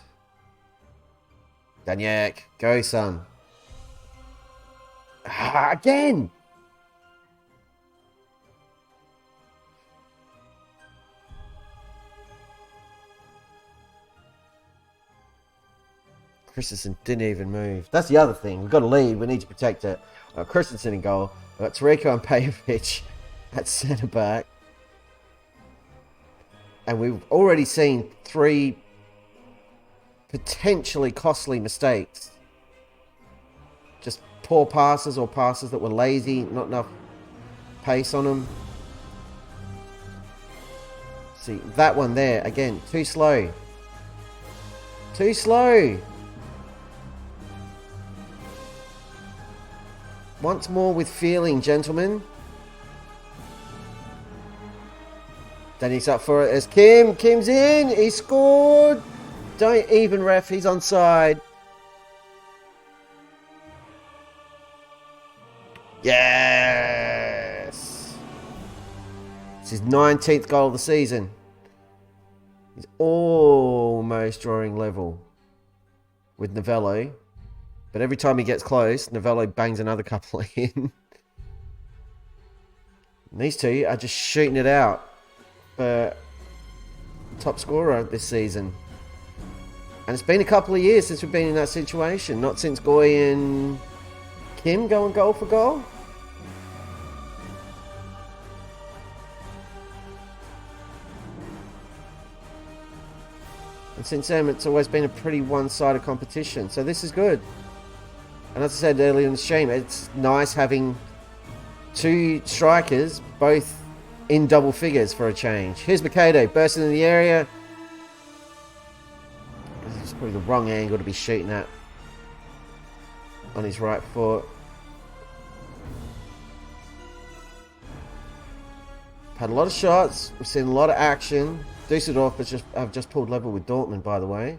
Danyak, go, son. Ah, again! Christensen didn't even move. That's the other thing. We've got a lead. We need to protect it. Christensen in goal. We've got Tarico and Pajovic at centre back. And we've already seen 3 potentially costly mistakes. Just poor passes or passes that were lazy. Not enough pace on them. See, that one there. Again, too slow. Too slow. Once more with feeling, gentlemen. Then he's up for it as Kim. Kim's in. He scored. Don't even ref. He's onside. Yes. It's his 19th goal of the season. He's almost drawing level with Novello. But every time he gets close, Novello bangs another couple in. And these two are just shooting it out for top scorer this season. And it's been a couple of years since we've been in that situation. Not since Goy and Kim going goal for goal. And since then, it's always been a pretty one-sided competition. So this is good. And as I said earlier in the stream, it's nice having 2 strikers, both in double figures for a change. Here's Mikado bursting in the area. This is probably the wrong angle to be shooting at on his right foot. Had a lot of shots. We've seen a lot of action. Dusseldorf have just pulled level with Dortmund, by the way,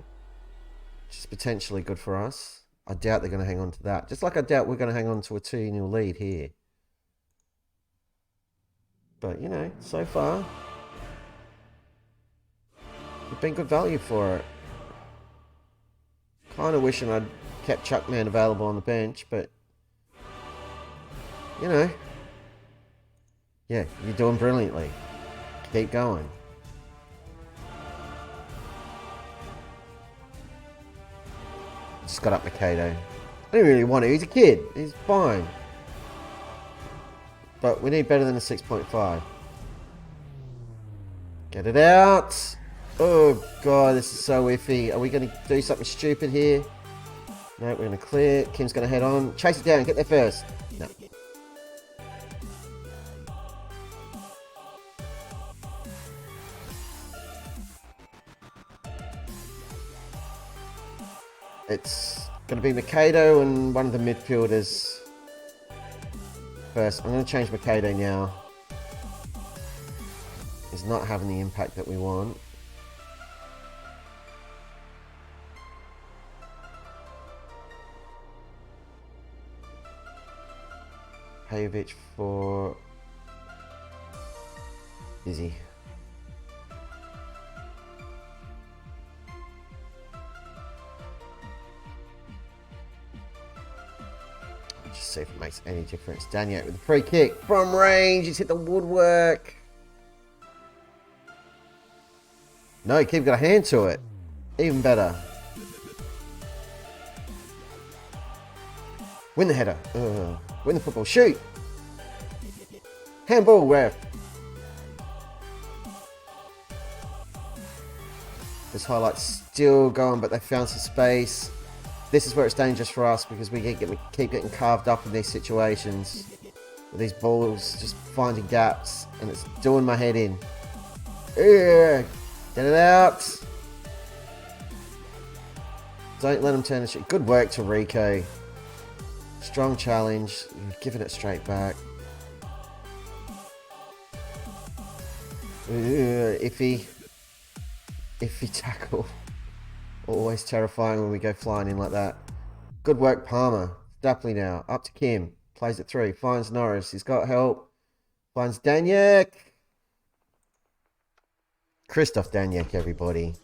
which is potentially good for us. I doubt they're going to hang on to that. Just like I doubt we're going to hang on to a 2-0 lead here. But, you know, so far, we've been good value for it. Kind of wishing I'd kept Chuckman available on the bench, but, you know, yeah, you're doing brilliantly. Keep going. Just got up Mikado. I didn't really want to. He's a kid. He's fine. But we need better than a 6.5. Get it out. Oh, God. This is so iffy. Are we going to do something stupid here? No, we're going to clear. Kim's going to head on. Chase it down. Get there first. No. It's going to be Mikado and one of the midfielders first. I'm going to change Mikado now. He's not having the impact that we want. Pajovic for Izzy. See if it makes any difference. Danyak with the free kick from range. He's hit the woodwork. No, Kim got a hand to it. Even better. Win the header. Win the football. Shoot. Handball, ref. This highlight's still going, but they found some space. This is where it's dangerous for us because we keep getting carved up in these situations. With these balls just finding gaps and it's doing my head in. Ugh. Get it out. Don't let him turn the shit. Good work to Rico. Strong challenge. Giving it straight back. Iffy. iffy tackle. Always terrifying when we go flying in like that. Good work, Palmer. Dapley now. Up to Kim. Plays it through. Finds Norris. He's got help. Finds Daniek. Christoph Daniek, everybody.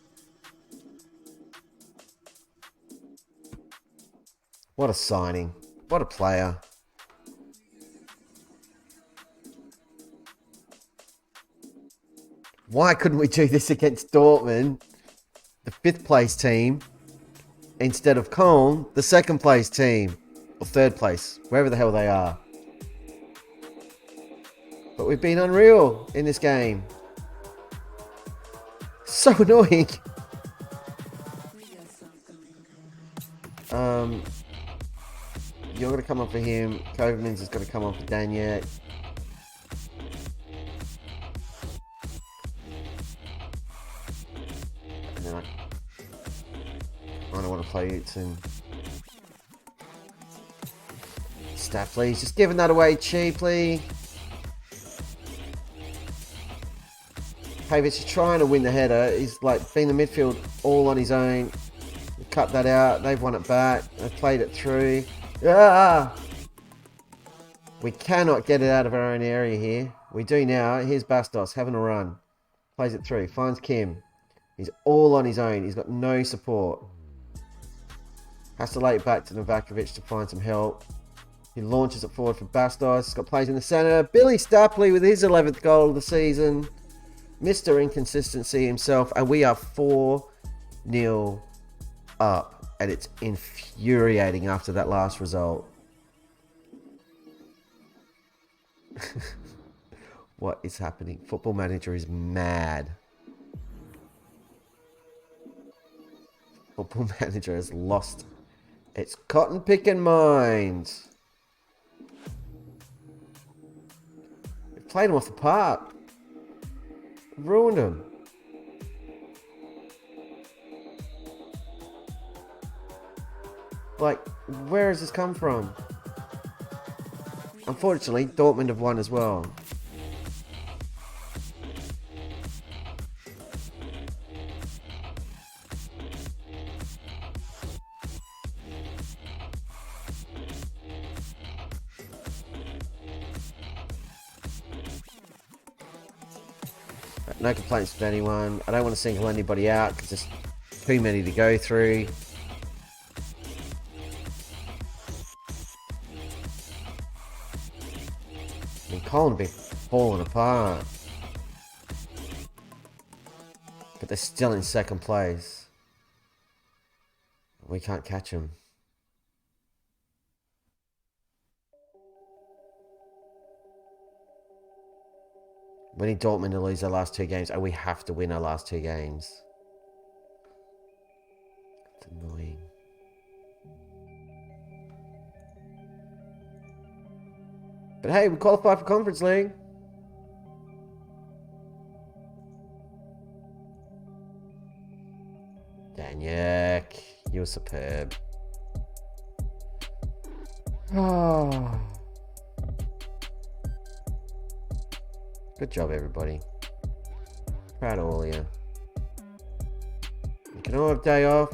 What a signing. What a player. Why couldn't we do this against Dortmund, the 5th place team, instead of Cologne, the 2nd place team, or 3rd place, wherever the hell they are? But we've been unreal in this game. So annoying. You're going to come on for him. Kovermans is going to come on for Daniel. And then I don't want to play it soon. Staffley's just giving that away cheaply. Pavic is trying to win the header. He's like been the midfield all on his own. Cut that out. They've won it back. They've played it through. Ah! We cannot get it out of our own area here. We do now. Here's Bastos having a run. Plays it through. Finds Kim. He's all on his own. He's got no support. Has to lay it back to Novakovic to find some help. He launches it forward for Bastos. He's got plays in the centre. Billy Stapley with his 11th goal of the season. Mr. Inconsistency himself. And we are 4-0 up. And it's infuriating after that last result. What is happening? Football Manager is mad. Football Manager has lost its cotton picking mind. We've played him off the park. Ruined him. Like, where has this come from? Unfortunately, Dortmund have won as well. No complaints with anyone. I don't want to single anybody out because there's too many to go through. I mean, Colin be falling apart. But they're still in 2nd place. We can't catch them. We need Dortmund to lose their last 2 games, and we have to win our last 2 games. It's annoying. But hey, we qualified for Conference League. Daniek, you were superb. Oh. Good job, everybody. Proud of all of you. You can all have a day off,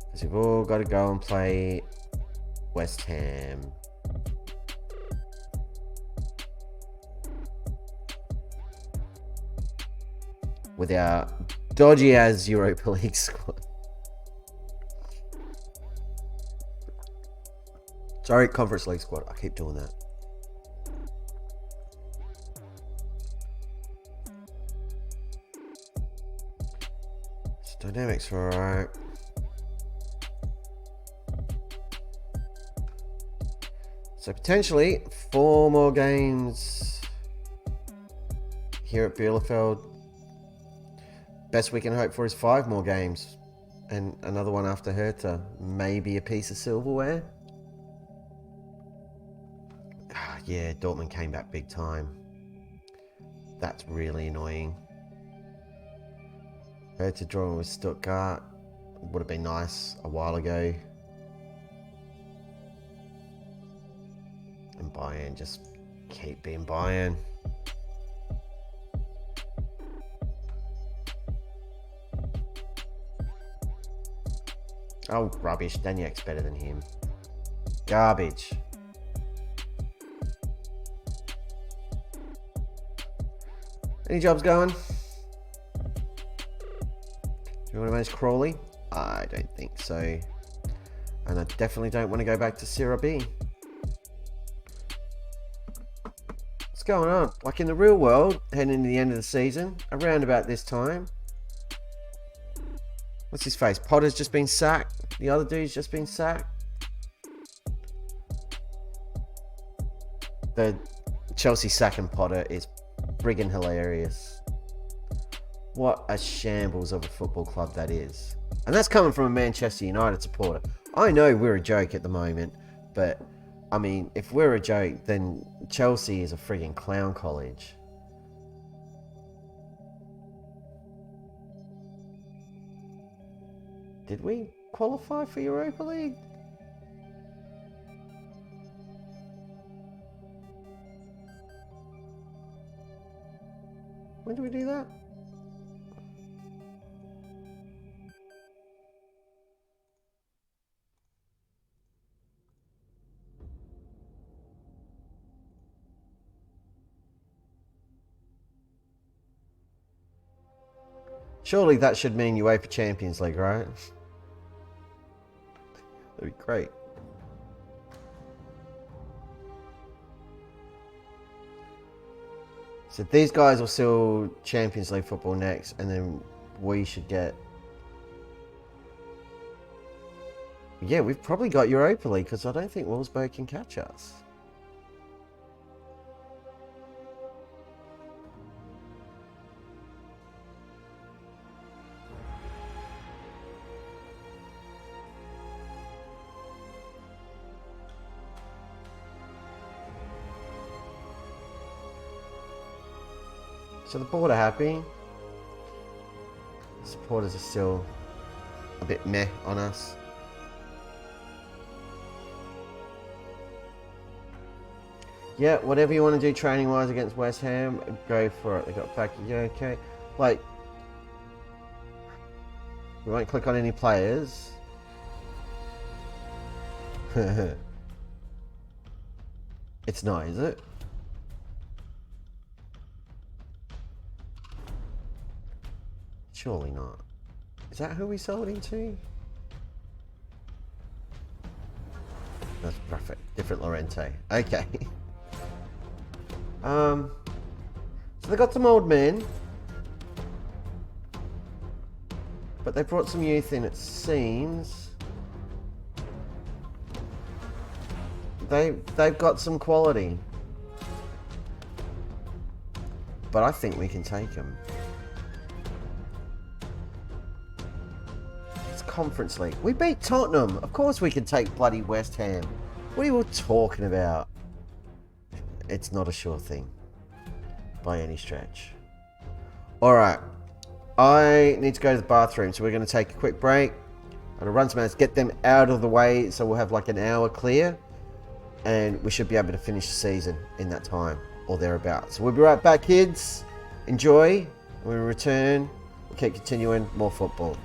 because we've all got to go and play West Ham. With our dodgy as Europa League squad. Sorry, Conference League squad. I keep doing that. Dynamics are alright. So potentially 4 more games here at Bielefeld. Best we can hope for is 5 more games. And another one after Hertha. Maybe a piece of silverware. Yeah, Dortmund came back big time. That's really annoying. Hertha drawing with Stuttgart. Would have been nice a while ago. And Bayern just keep being Bayern. Oh, rubbish. Daniak's better than him. Garbage. Any jobs going? Do you want to manage Crawley? I don't think so. And I definitely don't want to go back to Serie B. What's going on? Like in the real world, heading into the end of the season, around about this time. What's his face? Potter's just been sacked. The other dude's just been sacked. The Chelsea sacking Potter is friggin' hilarious. What a shambles of a football club that is. And that's coming from a Manchester United supporter. I know we're a joke at the moment, but I mean, if we're a joke, then Chelsea is a friggin' clown college. Did we qualify for Europa League? When did we do that? Surely that should mean UEFA Champions League, right? That'd be great. So these guys will still Champions League football next, and then we should get... Yeah, we've probably got Europa League, because I don't think Wolfsburg can catch us. So the board are happy. Supporters are still a bit meh on us. Yeah, whatever you want to do training wise against West Ham, go for it. They got back, yeah, okay. Like, we won't click on any players. It's not, is it? Surely not. Is that who we sold him to? That's perfect. Different Lorente. Okay. So they got some old men, but they brought some youth in, it seems. They've got some quality, but I think we can take them. It's Conference League. We beat Tottenham. Of course we can take bloody West Ham. What are you all talking about? It's not a sure thing by any stretch. Alright, I need to go to the bathroom, so we're going to take a quick break. I'm going to run some ads, get them out of the way, so we'll have like an hour clear, and we should be able to finish the season in that time or thereabouts. So we'll be right back, kids. Enjoy. When we return, we'll keep continuing more football.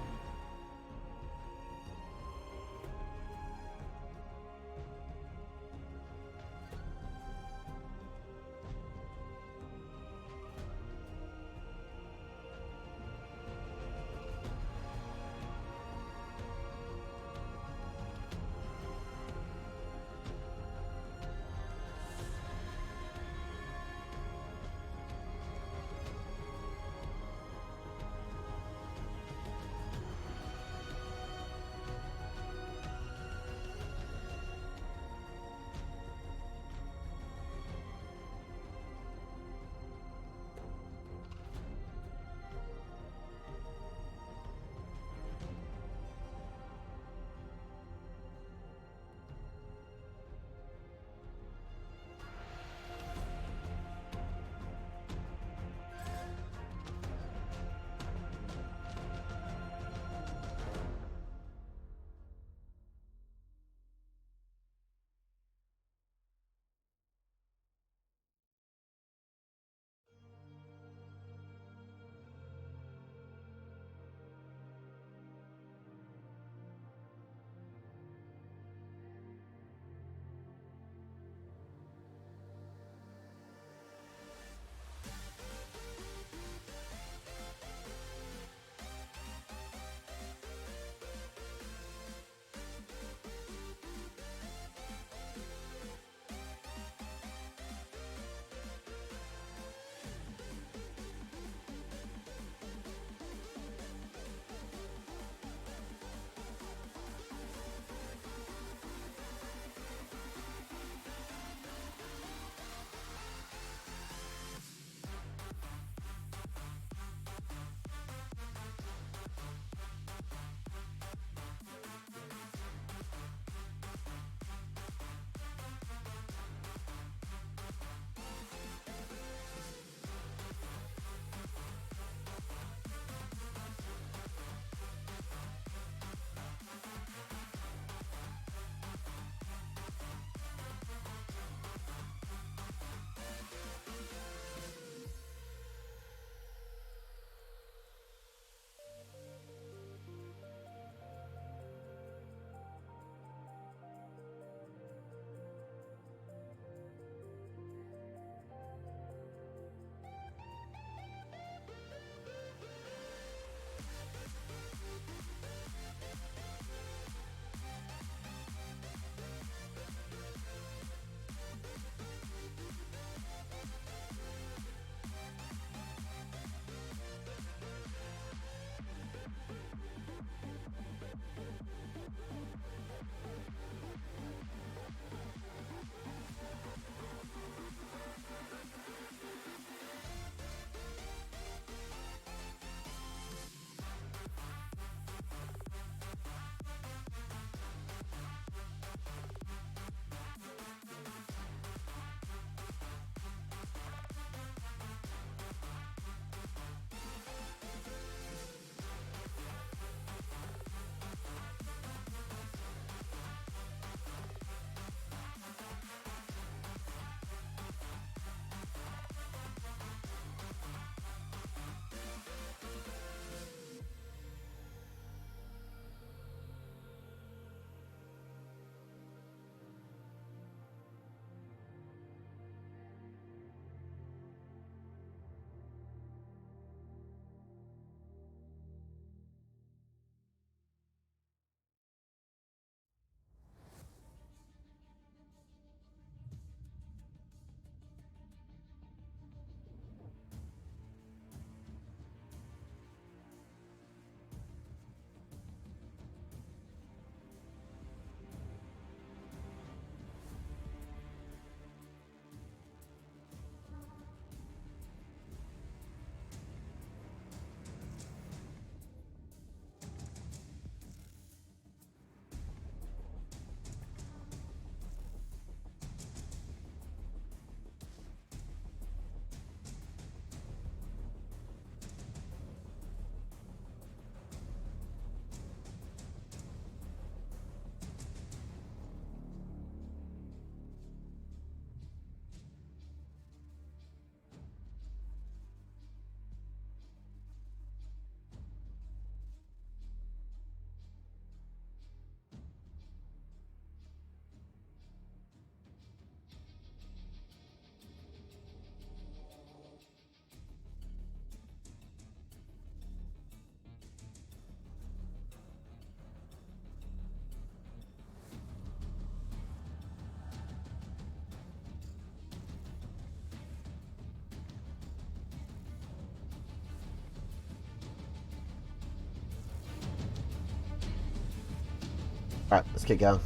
Alright, let's keep going.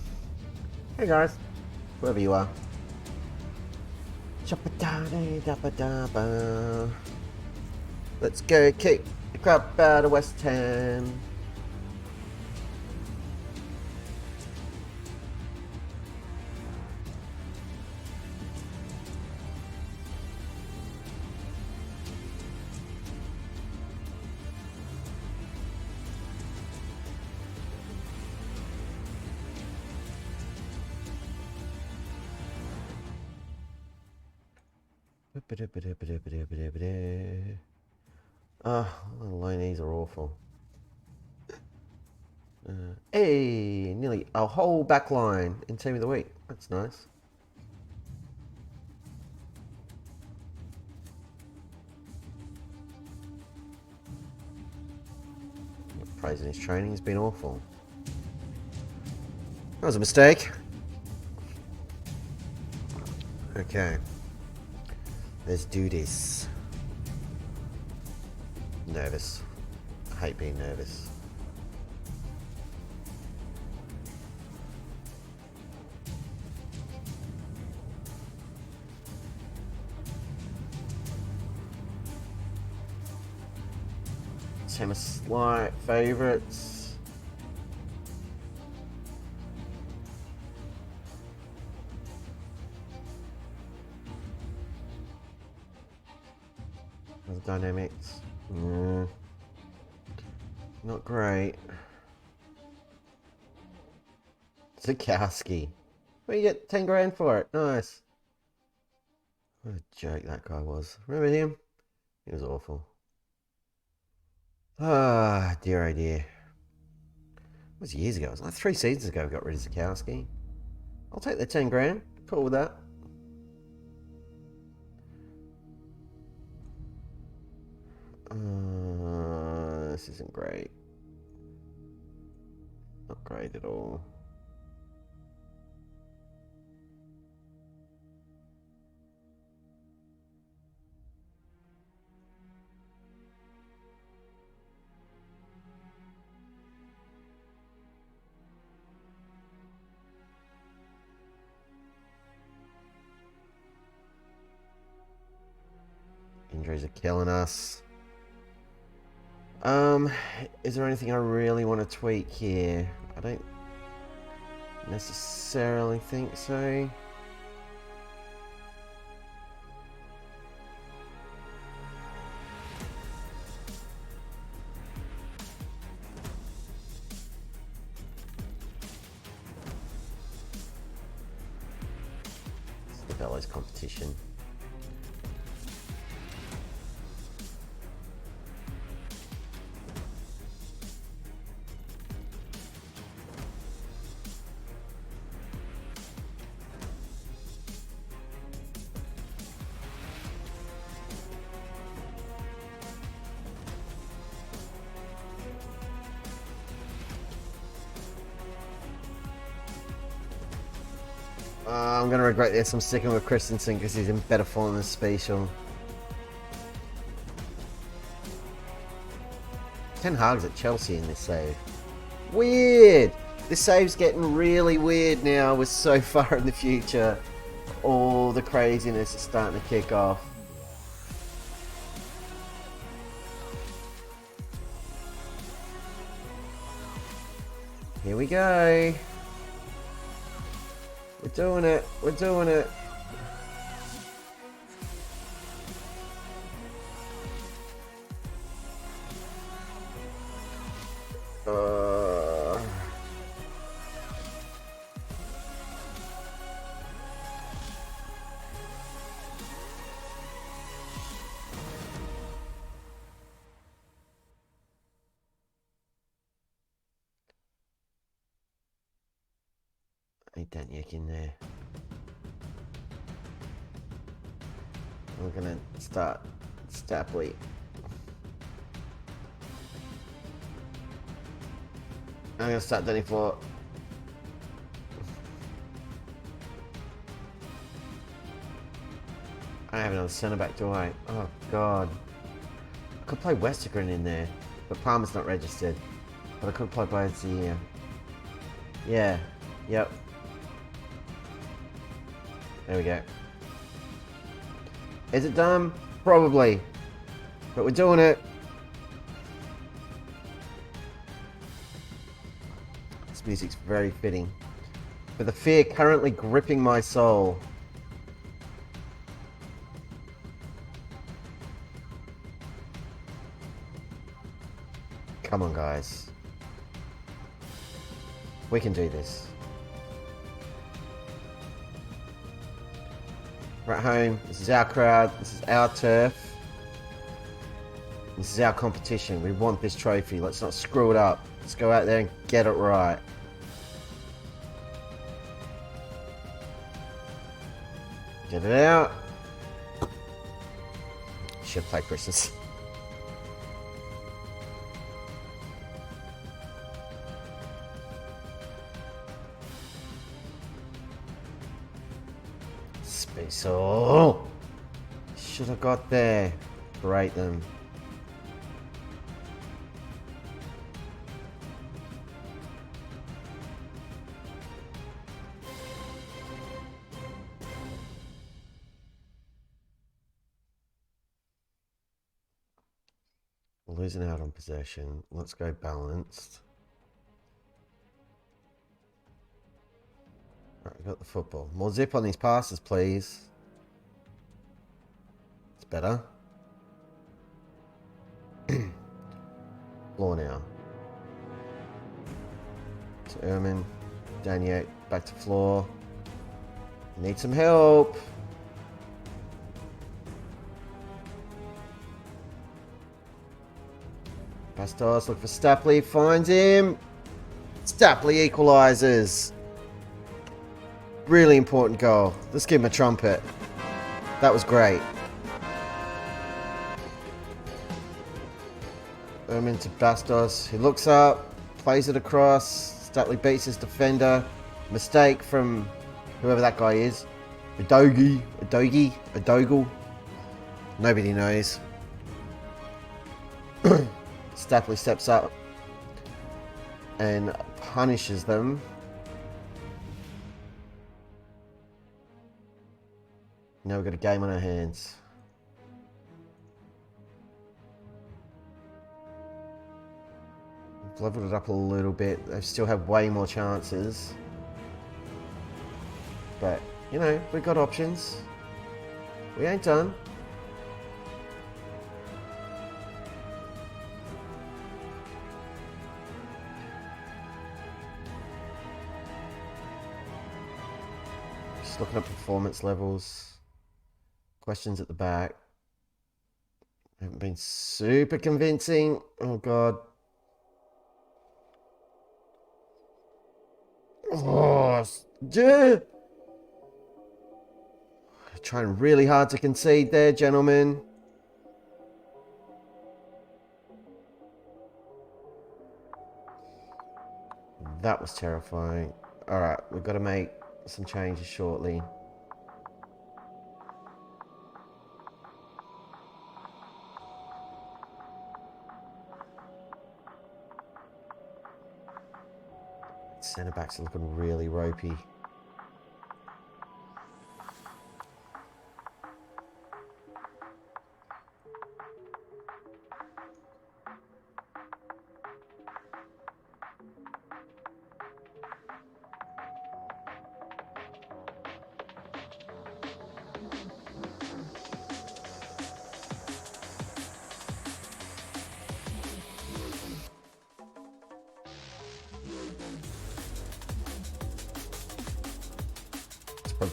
Hey guys, whoever you are. Let's go kick the crap out of West Ham. The lineys are awful. Hey, nearly a whole back line in Team of the Week. That's nice. Praising his training has been awful. That was a mistake. Okay. Let's do this. Nervous. I hate being nervous. Some are slight favourites. The dynamics. Not great. Zukowski. Well, you get 10 grand for it. Nice. What a joke that guy was. Remember him? He was awful. Ah, dear oh dear. It was years ago. It was like 3 seasons ago we got rid of Zukowski. I'll take the 10 grand. Cool with that. This isn't great. Not great at all. Injuries are killing us. Is there anything I really want to tweak here? I don't necessarily think so. It's the Bellows competition. I'm going to regret this. I'm sticking with Christensen because he's in better form than Special. Ten Hag's at Chelsea in this save. Weird! This save's getting really weird now. We're so far in the future. All the craziness is starting to kick off. Here we go. We're doing it. We're doing it. Need that yak in there. We're gonna start Stapley. I'm gonna start Danny for. I have another centre back, do I? Oh god. I could play Westergren in there, but Palmer's not registered. But I could play both the Yeah. Yep. There we go. Is it done? Probably. But we're doing it. This music's very fitting. For the fear currently gripping my soul. Come on, guys. We can do this. We're at home. This is our crowd. This is our turf. This is our competition. We want this trophy. Let's not screw it up. Let's go out there and get it right. Get it out. Should play Christmas. Space. Should have got there. Break them. Losing out on possession. Let's go balanced. Alright, we got the football. More zip on these passes, please. It's better. Floor now. To Ermin. Daniel, back to floor. Need some help. Bastos, look for Stapley, finds him. Stapley equalises. Really important goal. Let's give him a trumpet. That was great. Ermin to Bastos. He looks up, plays it across. Stapley beats his defender. Mistake from whoever that guy is. Adogle. Nobody knows. Stapley steps up and punishes them. Now we've got a game on our hands. We've leveled it up a little bit. They still have way more chances. But, you know, we've got options. We ain't done. Just looking at performance levels. Questions at the back. Haven't been super convincing. Oh, God. Oh, yeah. Trying really hard to concede there, gentlemen. That was terrifying. Alright, we've got to make some changes shortly. Centre backs are looking really ropey.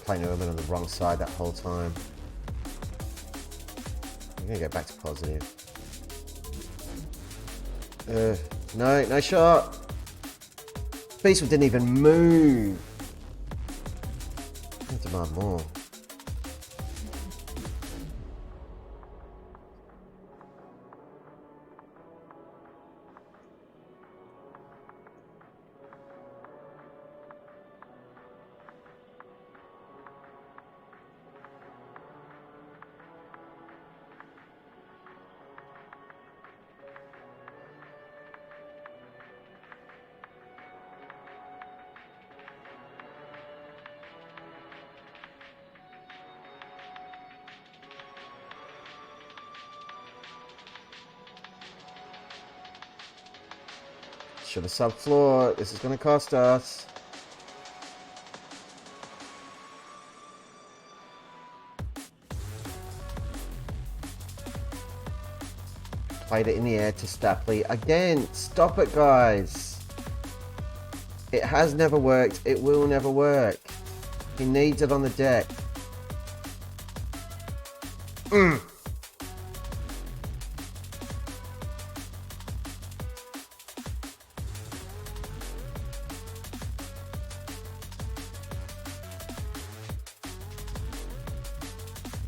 Playing Urban on the wrong side that whole time. I'm gonna get back to positive. No shot. Beastwood didn't even move. I demand more. Should have sub-floor. This is going to cost us. Played it in the air to Stapley. Again, stop it, guys. It has never worked. It will never work. He needs it on the deck.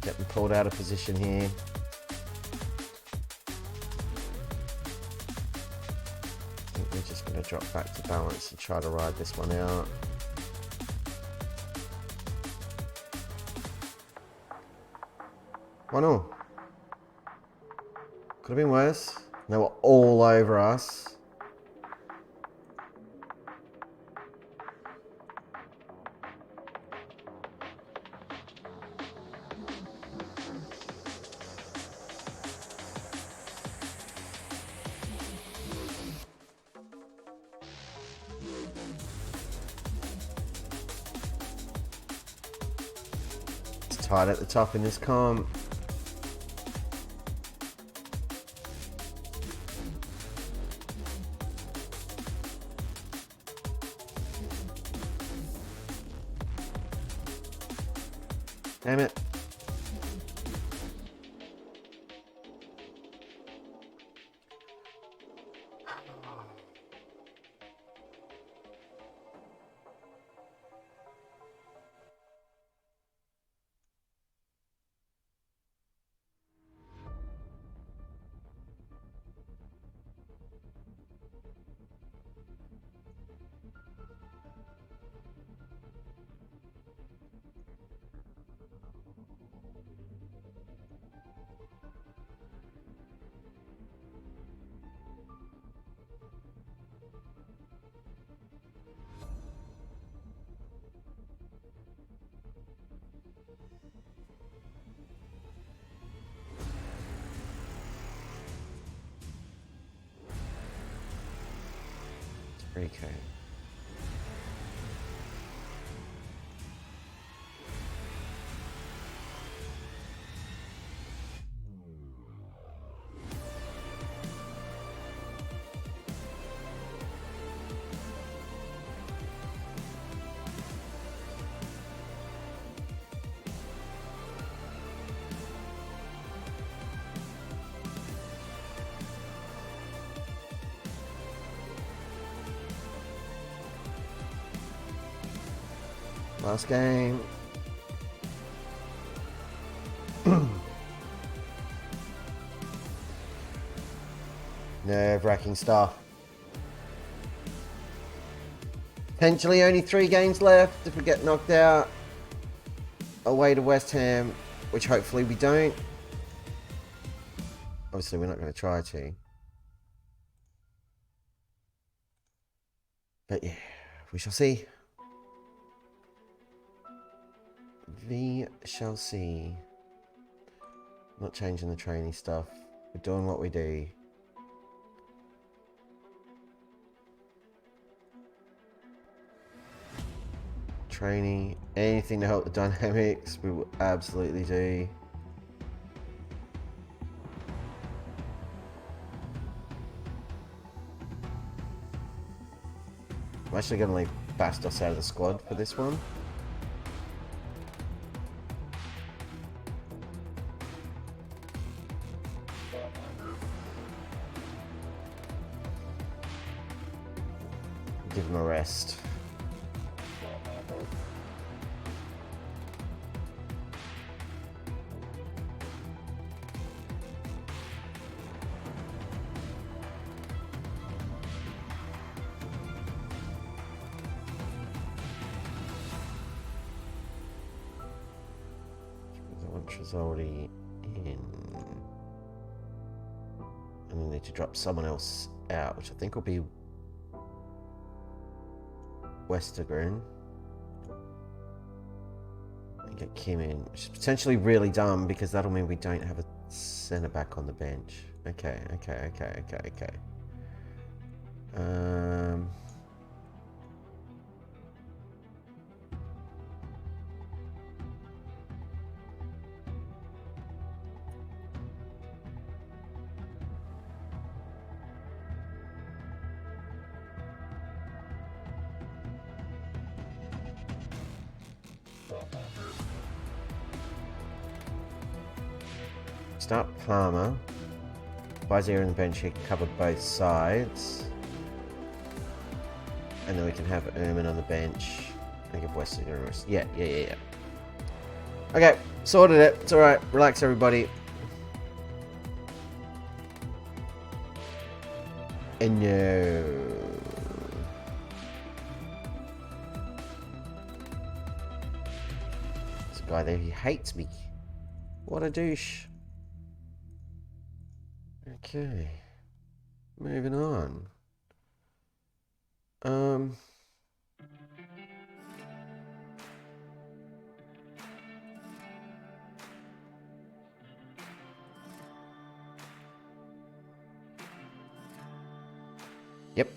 Getting pulled out of position here. I think we're just going to drop back to balance and try to ride this one out. Why not? Could have been worse. They were all over us. It's tight at the top in this comp. Damn it. Okay. Last game. Nerve-wracking stuff. Potentially only 3 games left if we get knocked out away to West Ham, which hopefully we don't. Obviously, we're not going to try to. But yeah, we shall see. We shall see. Not changing the training stuff. We're doing what we do. Training, anything to help the dynamics, we will absolutely do. I'm actually going to leave Bastos out of the squad for this one. Give him a rest. Is already in, and we need to drop someone else out, which I think will be Westergren, and get Kim in, which is potentially really dumb because that'll mean we don't have a centre back on the bench. Okay. Um, Start Palmer. Vizier on the bench, he can cover both sides. And then we can have Erman on the bench. I give Wesley a rest. Yeah. Okay, sorted it. It's alright. Relax, everybody. And no. There's a guy there, he hates me. What a douche. Okay. Moving on. Yep.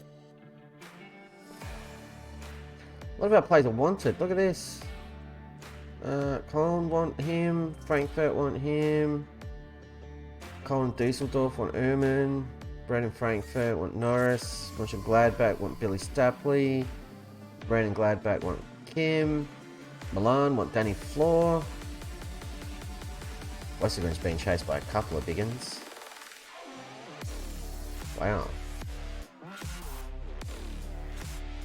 What about players are wanted? Look at this. Cologne want him. Frankfurt want him. Cologne Dusseldorf want Erman. Brandon Frankfurt want Norris. Mönchengladbach want Billy Stapley. Brandon Gladbach want Kim. Milan want Danny Floor. Westergren's being chased by a couple of big uns. Wow.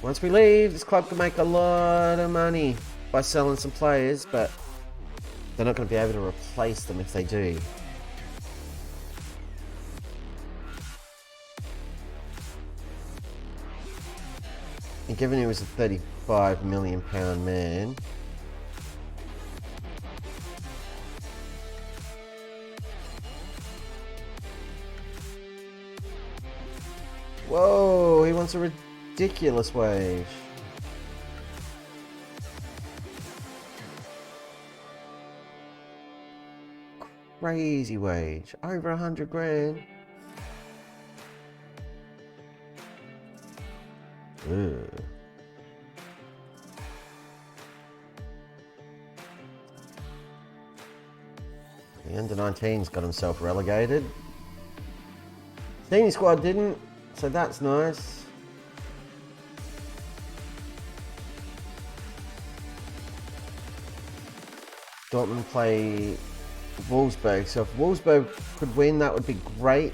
Once we leave, this club can make a lot of money by selling some players, but they're not going to be able to replace them if they do. And given he was a £35 million man, whoa, he wants a ridiculous wage. Crazy wage. Over 100 grand. Ugh. The under-19's got himself relegated. Senior squad didn't, so that's nice. Dortmund play Wolfsburg, so if Wolfsburg could win, that would be great.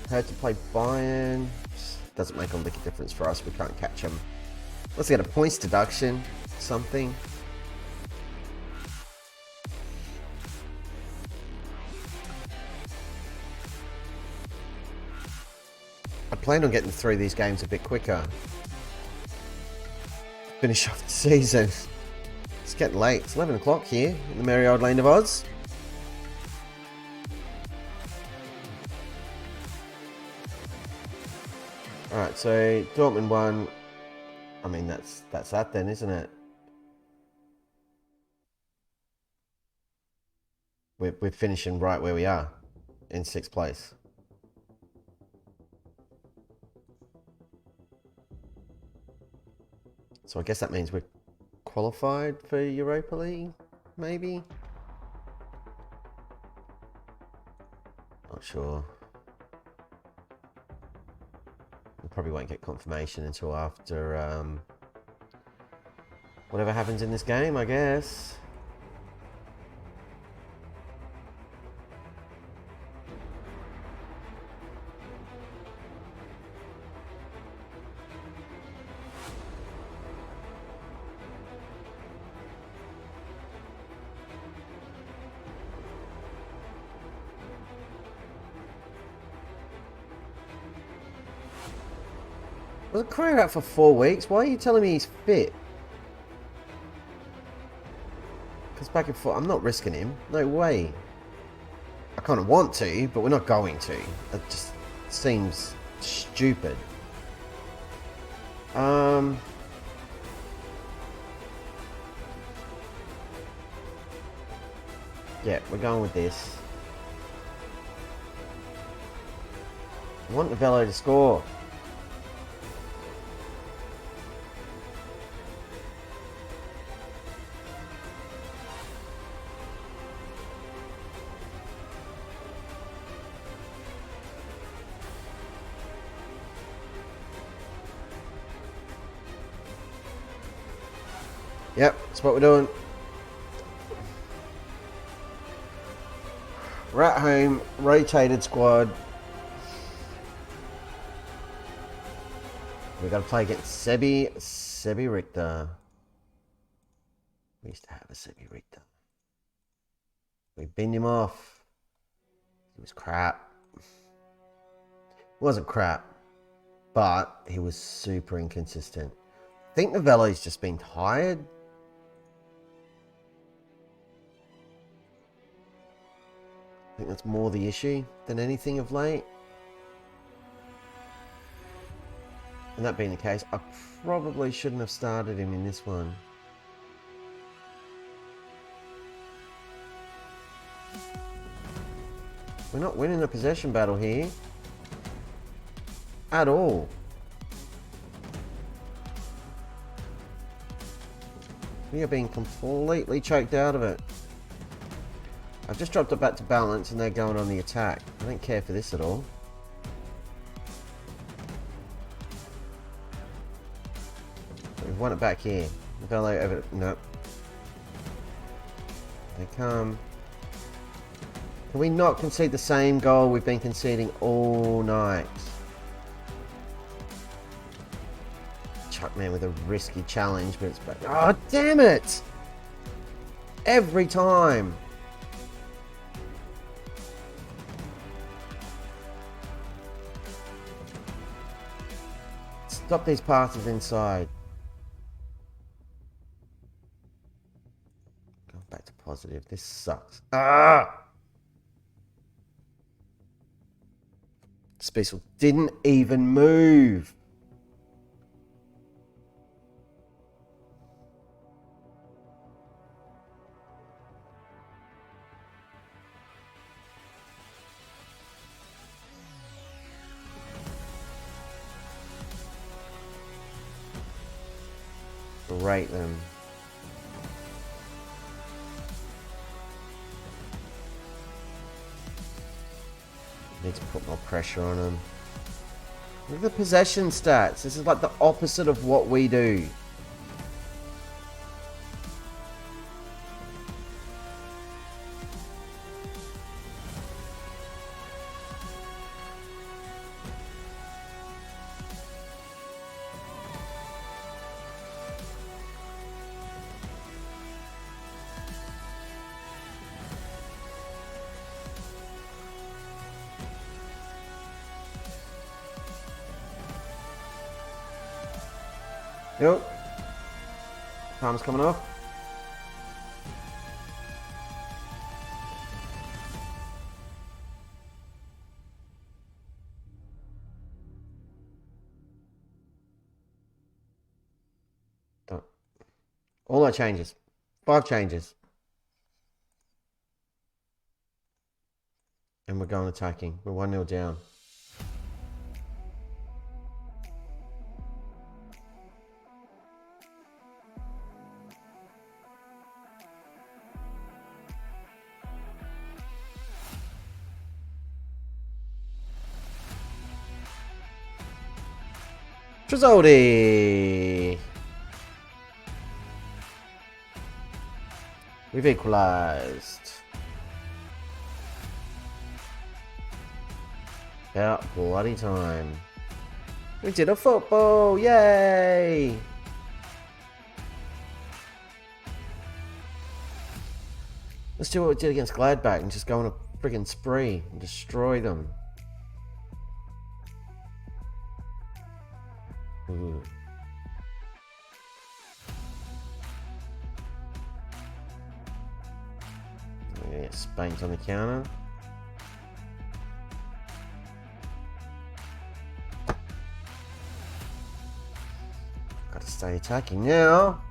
Had to play Bayern. Doesn't make a lick of difference for us. We can't catch them. Let's get a points deduction. Something. I planned on getting through these games a bit quicker. Finish off the season. It's getting late. It's 11 o'clock here in the merry old land of Oz. Alright, so Dortmund won. I mean, that's that then, isn't it? We're finishing right where we are, in 6th place. So I guess that means we're qualified for Europa League, maybe? Not sure. We probably won't get confirmation until after whatever happens in this game, I guess. Was Cryer out for 4 weeks? Why are you telling me he's fit? Because back and forth, I'm not risking him. No way. I kind of want to, but we're not going to. It just seems stupid. Yeah, we're going with this. I want Novello to score. Yep, that's what we're doing. We're at home, rotated squad. We got to play against Sebi Richter. We used to have a Sebi Richter. We binned him off. He was crap. He wasn't crap, but he was super inconsistent. I think Novello's just been tired. I think that's more the issue than anything of late. And that being the case, I probably shouldn't have started him in this one. We're not winning a possession battle here. At all. We are being completely choked out of it. I've just dropped it back to balance and they're going on the attack. I don't care for this at all. We've won it back here. Novello over... Nope. They come. Can we not concede the same goal we've been conceding all night? Chuckman with a risky challenge, but it's back. Oh, damn it! Every time. Stop these passes inside. Go back to positive. This sucks. Ah! Special didn't even move. Rate them. Need to put more pressure on them. Look at the possession stats. This is like the opposite of what we do. Yep. Time's coming off. Done. All our changes. 5 changes. And we're going attacking. We're 1-0 down. Trizoldi. We've equalised. About bloody time. We did a football! Yay! Let's do what we did against Gladbach and just go on a friggin' spree and destroy them. Ooh. Yeah, Spain's on the counter. Got to stay attacking now.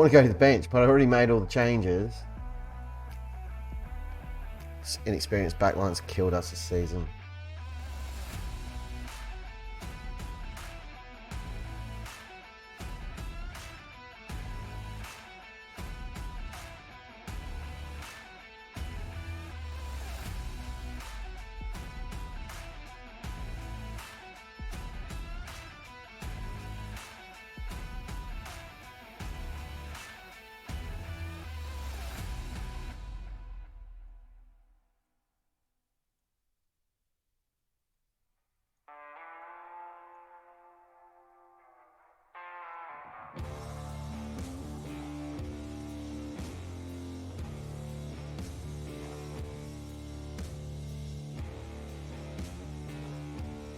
want to go to the bench, but I already made all the changes. This inexperienced backline's killed us this season.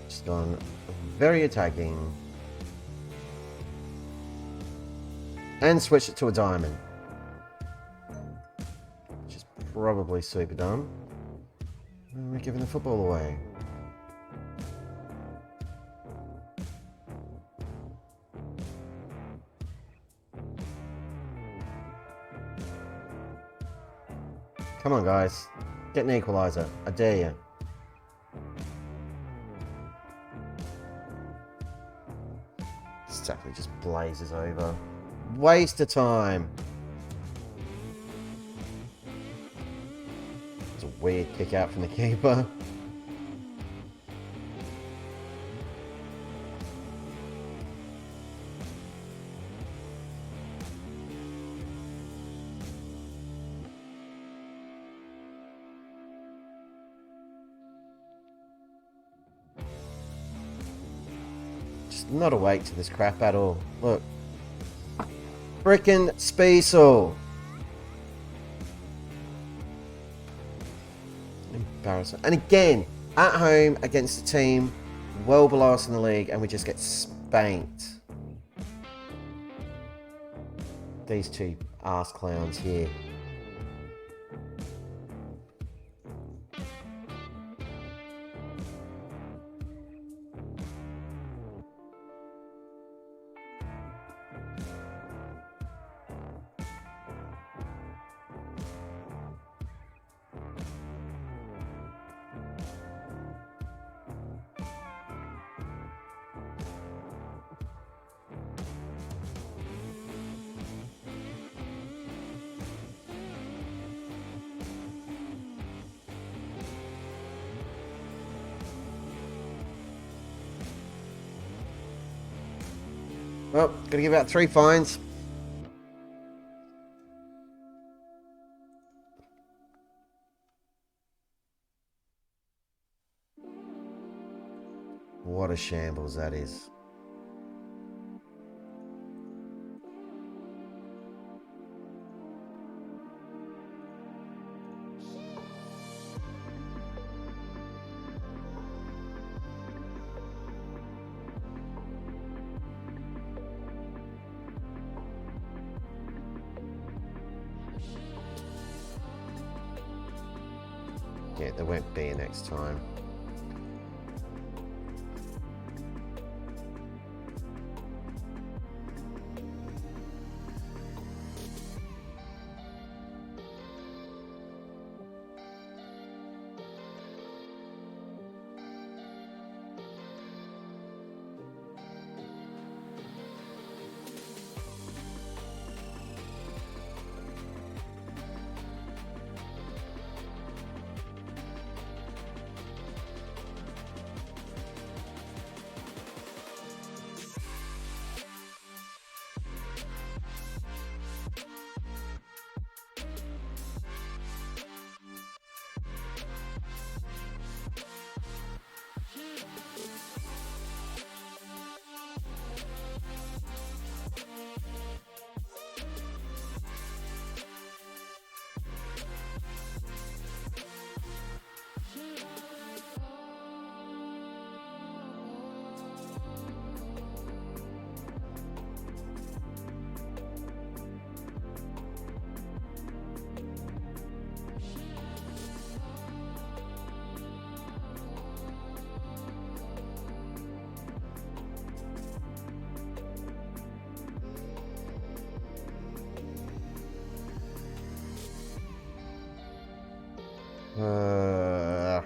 Just gone very attacking. And switch it to a diamond. Which is probably super dumb. We're giving the football away. Come on, guys. Get an equaliser. I dare you. Exactly, just blazes over. Waste of time. It's a weird kick out from the keeper. Not awake to this crap at all. Look. Frickin' Speisel. Embarrassing. And again, at home against a team well below us in the league, and we just get spanked. These two arse clowns here. Well, gonna give out 3 fines. What a shambles that is. Yeah, there won't be next time. Uh,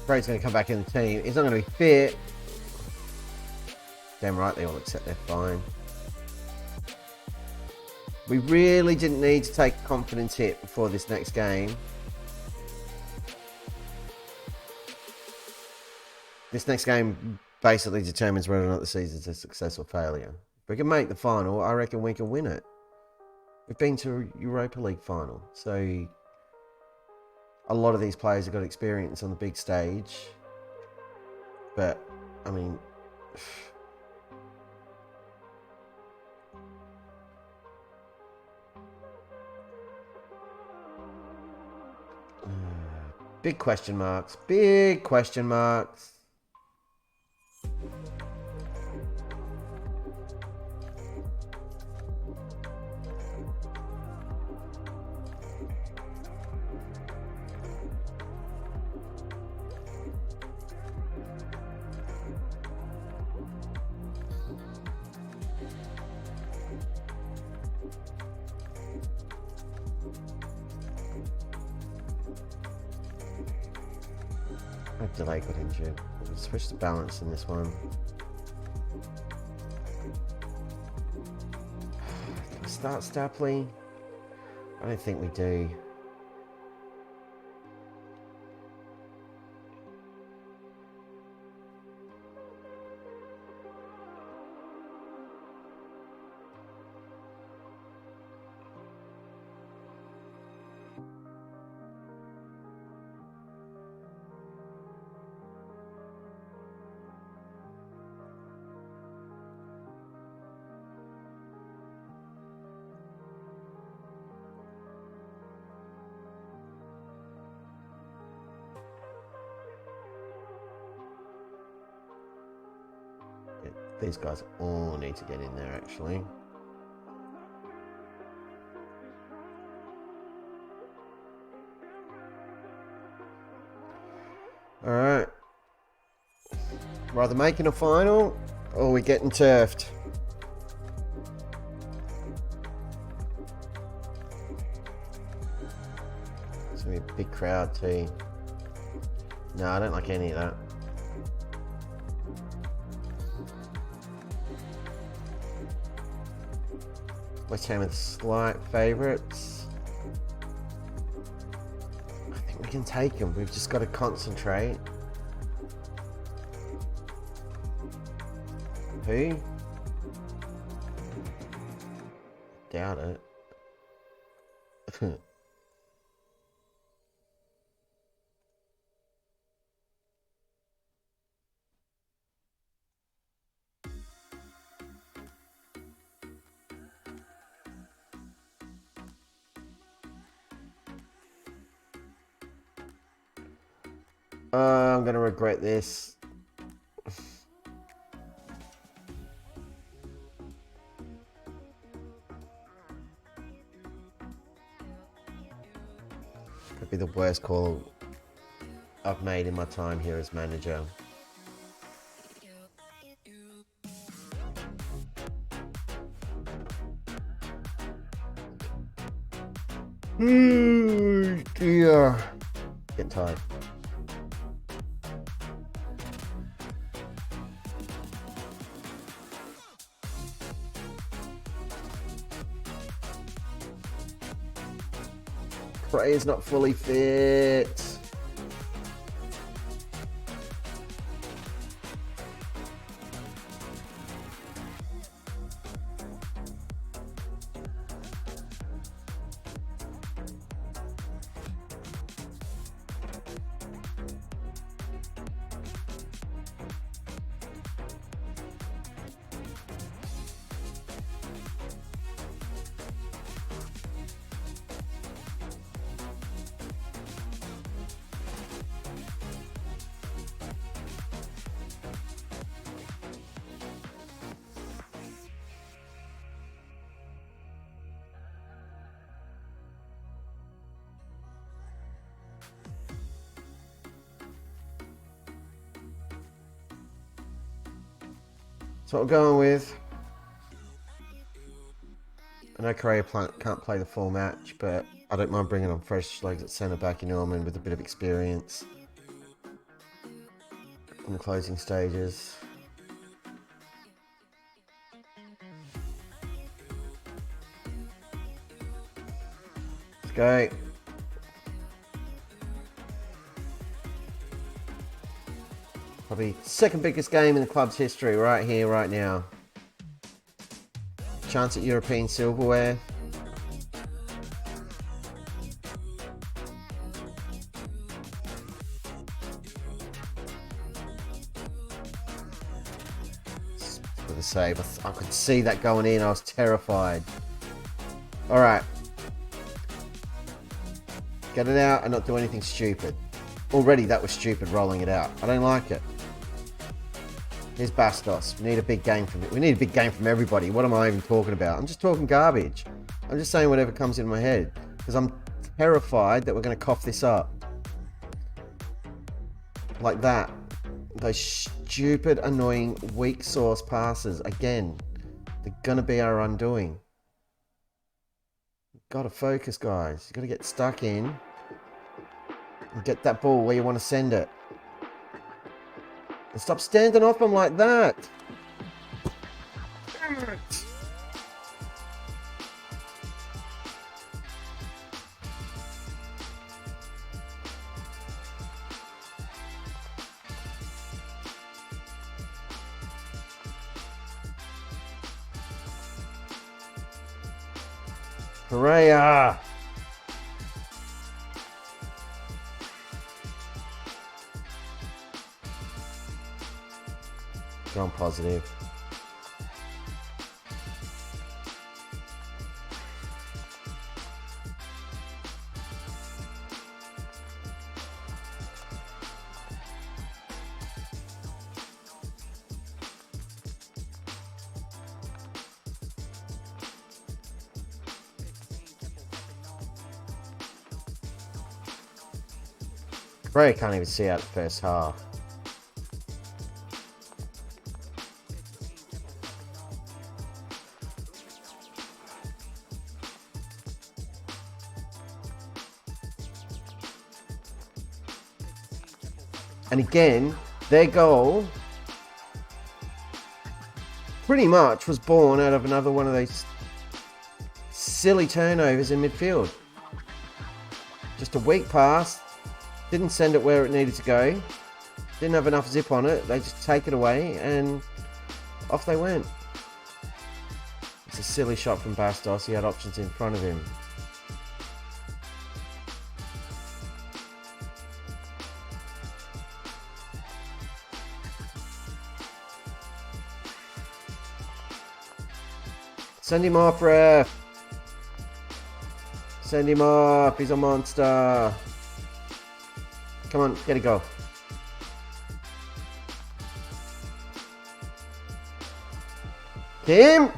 Brady's going to come back in the team. He's not going to be fit. Damn right, they all accept they're fine. We really didn't need to take a confidence hit before this next game. This next game basically determines whether or not the season's a success or failure. If we can make the final, I reckon we can win it. We've been to a Europa League final, so a lot of these players have got experience on the big stage. But, I mean, big question marks, big question marks. Delay got injured. We'll switch the balance in this one. Can we start Stapley? I don't think we do. These guys all need to get in there, actually. All right. We're either making a final or we're getting turfed. It's going to be a big crowd too. No, I don't like any of that. West Ham are the slight favourites. I think we can take them. We've just got to concentrate. Who? Doubt it. I'm going to regret this. Could be the worst call I've made in my time here as manager. Dear. Getting tired. Prey is not fully fit. That's what we're going with. I know Correa can't play the full match, but I don't mind bringing on fresh legs at centre back in Norman with a bit of experience in the closing stages. Let's go. Probably second biggest game in the club's history right here, right now. Chance at European silverware. For the save. I could see that going in. I was terrified. All right. Get it out and not do anything stupid. Already that was stupid rolling it out. I don't like it. Here's Bastos. We need a big game from it. We need a big game from everybody. What am I even talking about? I'm just talking garbage. I'm just saying whatever comes in my head. Because I'm terrified that we're going to cough this up. Like that. Those stupid, annoying, weak sauce passes. Again, they're going to be our undoing. Got to focus, guys. You've got to get stuck in. And get that ball where you want to send it. And stop standing off them like that. Damn it. Hooray! Gone positive. Ray can't even see out the first half. And again, their goal pretty much was born out of another one of those silly turnovers in midfield. Just a weak pass, didn't send it where it needed to go, didn't have enough zip on it, they just take it away and off they went. It's a silly shot from Bastos, he had options in front of him. Send him off, ref. Send him off. He's a monster. Come on, get a go. Kim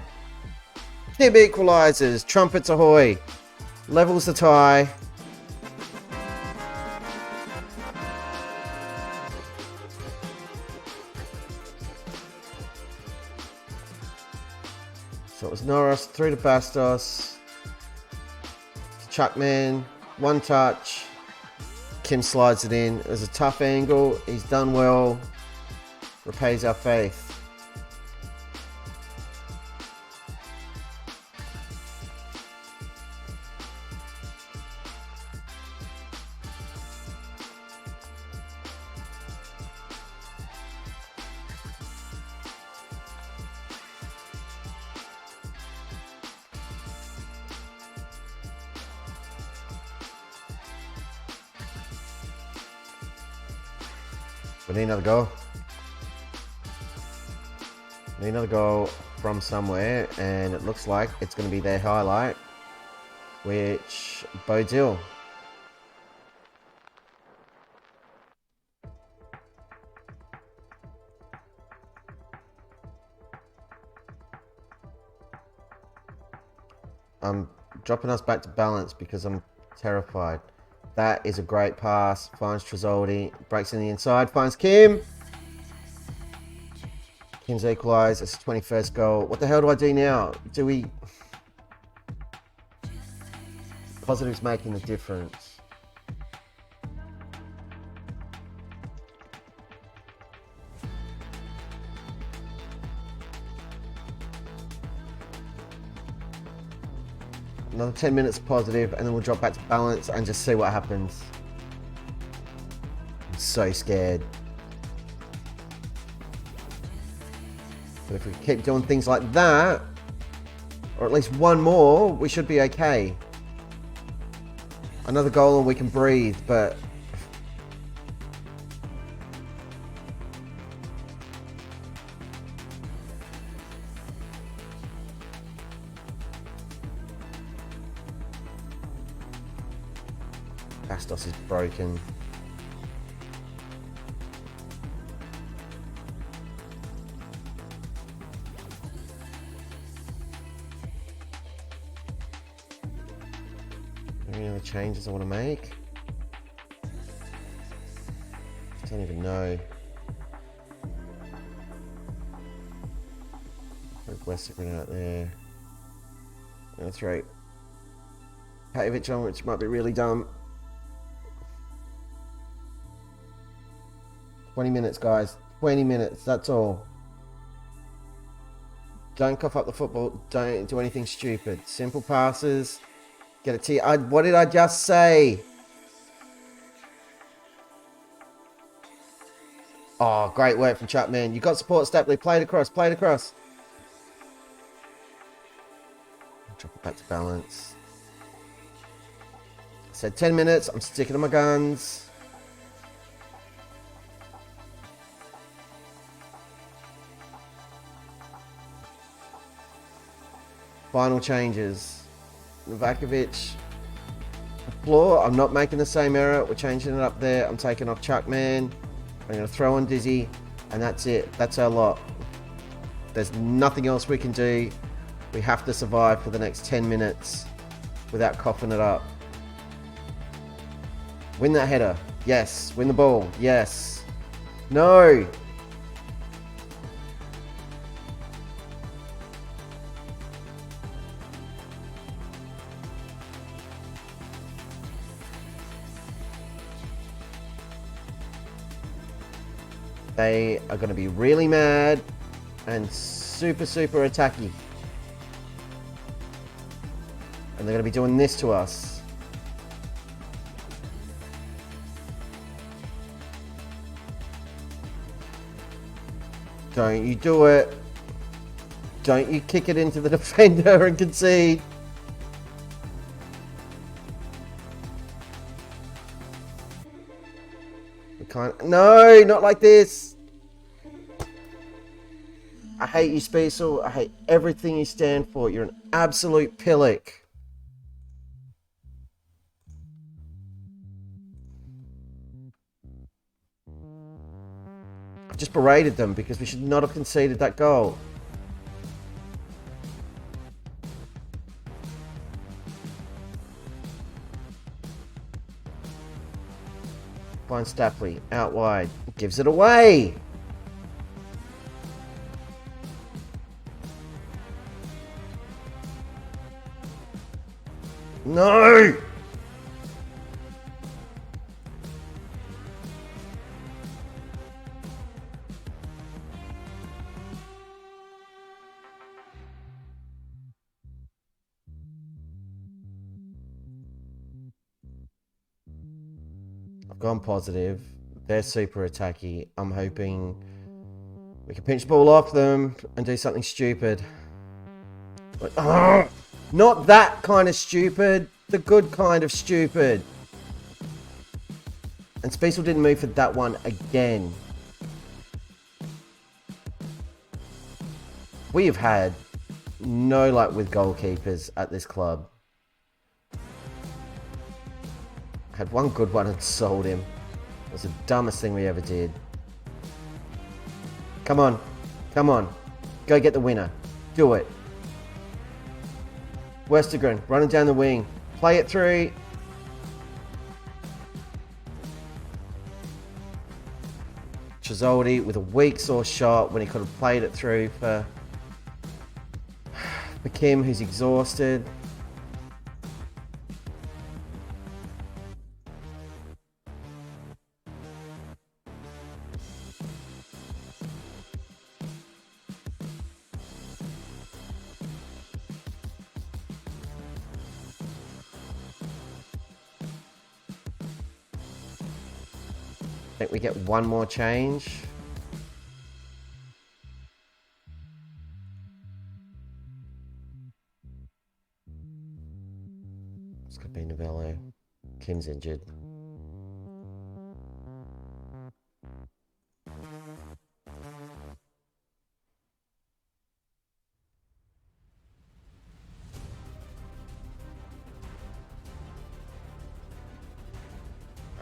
equalises. Trumpets ahoy. Levels the tie. So it was Norris through to Bastos. Chuckman, one touch. Kim slides it in. It was a tough angle. He's done well. Repays our faith. We need another goal. Need another goal from somewhere, and it looks like it's going to be their highlight, which bodes ill. I'm dropping us back to balance because I'm terrified. That is a great pass. Finds Tresoldi. Breaks in the inside. Finds Kim. Kings equalise. It's the 21st goal. What the hell do I do now? Do we... Positive's making the difference. Another 10 minutes positive, and then we'll drop back to balance and just see what happens. I'm so scared. But if we keep doing things like that, or at least one more, we should be okay. Another goal and we can breathe, but... Bastos is broken. Any other changes I want to make? I don't even know. Put Westergren out there. That's right. Patovic on, which might be really dumb. 20 minutes, guys. 20 minutes, that's all. Don't cough up the football. Don't do anything stupid. Simple passes. Get it to you. What did I just say? Oh, great work from Chapman. You got support, Stapley. Play it across. Play it across. Drop it back to balance. I said 10 minutes. I'm sticking to my guns. Final changes. Novakovic. Floor. I'm not making the same error. We're changing it up there. I'm taking off Chuckman. I'm going to throw on Dizzy. And that's it. That's our lot. There's nothing else we can do. We have to survive for the next 10 minutes without coughing it up. Win that header. Yes. Win the ball. Yes. No. They are going to be really mad and super attacky. And they're going to be doing this to us. Don't you do it. Don't you kick it into the defender and concede. We can't. No, not like this. I hate you, Speisel. I hate everything you stand for. You're an absolute pillock. I just berated them because we should not have conceded that goal. Find Stapley out wide. Gives it away. No! I've gone positive. They're super attacky. I'm hoping we can pinch the ball off them and do something stupid. But, not that kind of stupid. The good kind of stupid. And Speisel didn't move for that one again. We have had no luck with goalkeepers at this club. Had one good one and sold him. It was the dumbest thing we ever did. Come on. Come on. Go get the winner. Do it. Westergren running down the wing. Play it through. Trizoldi with a weak sauce shot when he could have played it through for Kim, who's exhausted. I think we get one more change. It's going to be Novello. Kim's injured.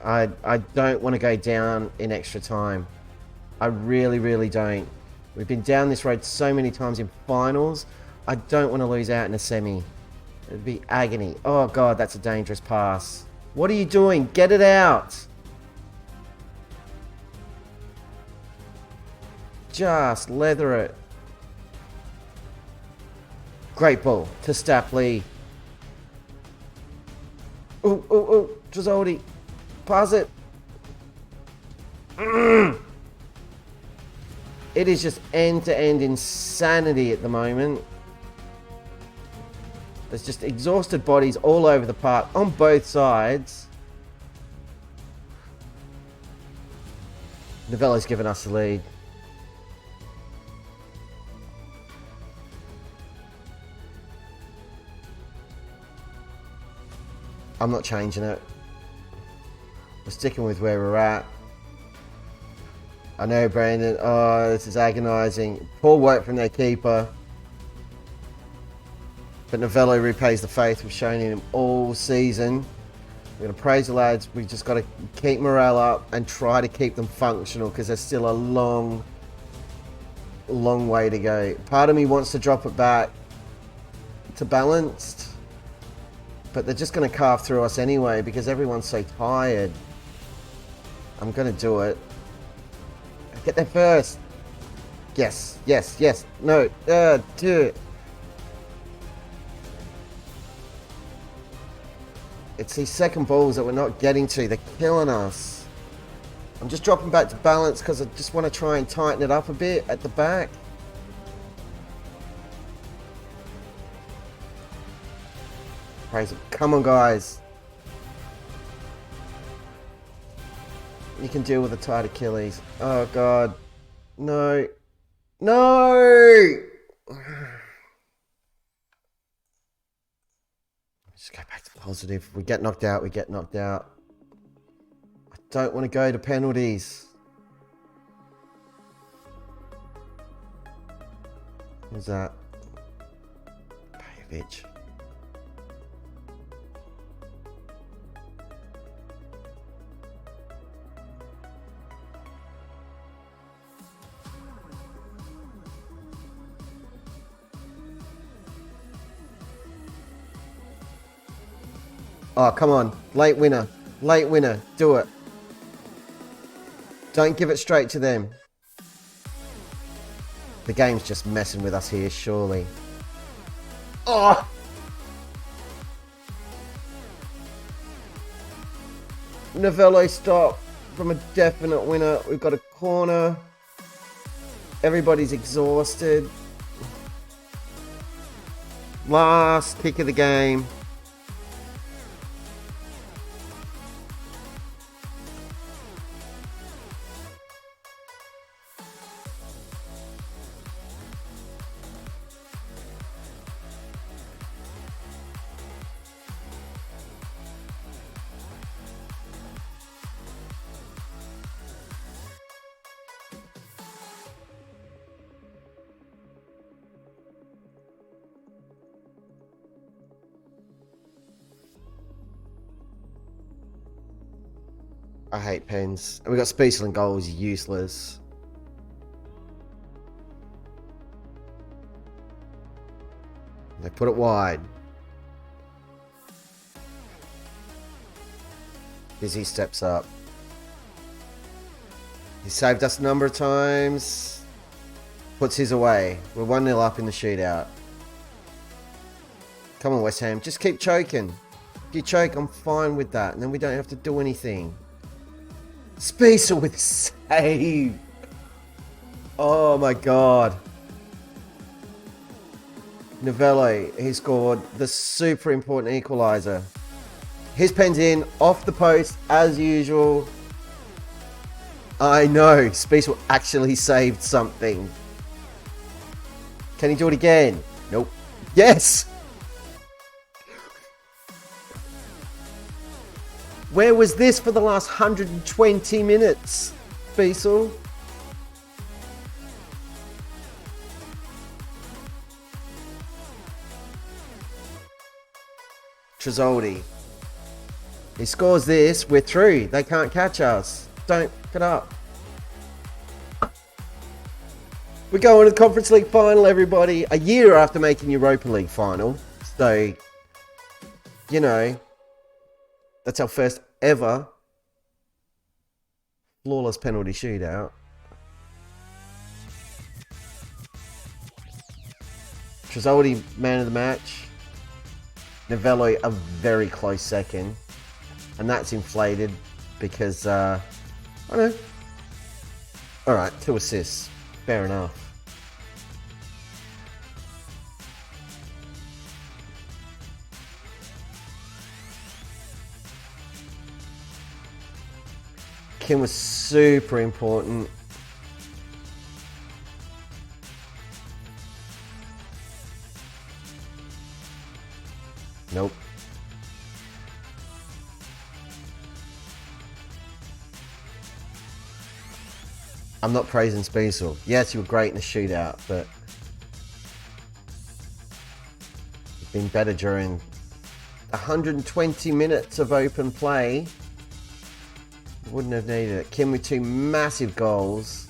I don't want to go down in extra time. I really, really don't. We've been down this road so many times in finals. I don't want to lose out in a semi. It'd be agony. Oh, God, that's a dangerous pass. What are you doing? Get it out. Just leather it. Great ball to Stapley. Ooh, ooh, ooh. Trizoldi. Pass it. It is just end-to-end insanity at the moment. There's just exhausted bodies all over the park on both sides. Novello's given us the lead. I'm not changing it. We're sticking with where we're at. I know, Brandon. Oh, this is agonising. Poor work from their keeper. But Novello repays the faith we've shown him all season. We're going to praise the lads. We've just got to keep morale up and try to keep them functional because there's still a long way to go. Part of me wants to drop it back to balanced. But they're just going to carve through us anyway because everyone's so tired. I'm going to do it. Get there first. Yes, yes, yes. No, do it. It's these second balls that we're not getting to. They're killing us. I'm just dropping back to balance because I just want to try and tighten it up a bit at the back. Praise it. Come on, guys. You can deal with a tight Achilles. Oh, God. No. No! Just go back to positive. If we get knocked out, we get knocked out. I don't want to go to penalties. Who's that? Pajovic. Oh, come on. Late winner. Late winner. Do it. Don't give it straight to them. The game's just messing with us here, surely. Oh! Novello stop from a definite winner. We've got a corner. Everybody's exhausted. Last kick of the game. I hate pens. And we got Spiesel and goals, useless. They put it wide. Busy steps up. He saved us a number of times. Puts his away. We're 1-0 up in the shootout. Come on, West Ham. Just keep choking. If you choke, I'm fine with that. And then we don't have to do anything. Spiesel with save. Oh my god. Novello, he scored the super important equaliser. His pen's in, off the post, as usual. I know, Spiesel actually saved something. Can he do it again? Nope. Yes! Where was this for the last 120 minutes, Spiesel? Tresoldi. He scores this, we're through. They can't catch us. Don't get up. We're going to the Conference League final, everybody. A year after making Europa League final. So, you know, that's our first ever flawless penalty shootout. Tresoldi, man of the match. Novello, a very close second. And that's inflated because, I don't know. Alright, 2 assists. Fair enough. Kim was super important. Nope. I'm not praising Spiesel. Yes, you were great in the shootout, but you've been better during 120 minutes of open play. Wouldn't have needed it. Kim with 2 massive goals.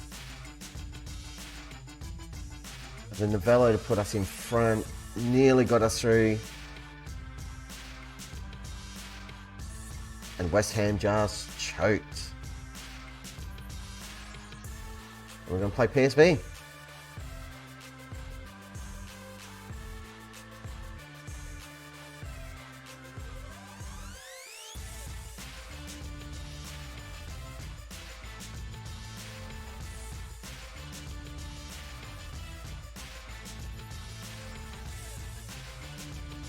The Novello to put us in front. Nearly got us through. And West Ham just choked. We're going to play PSV.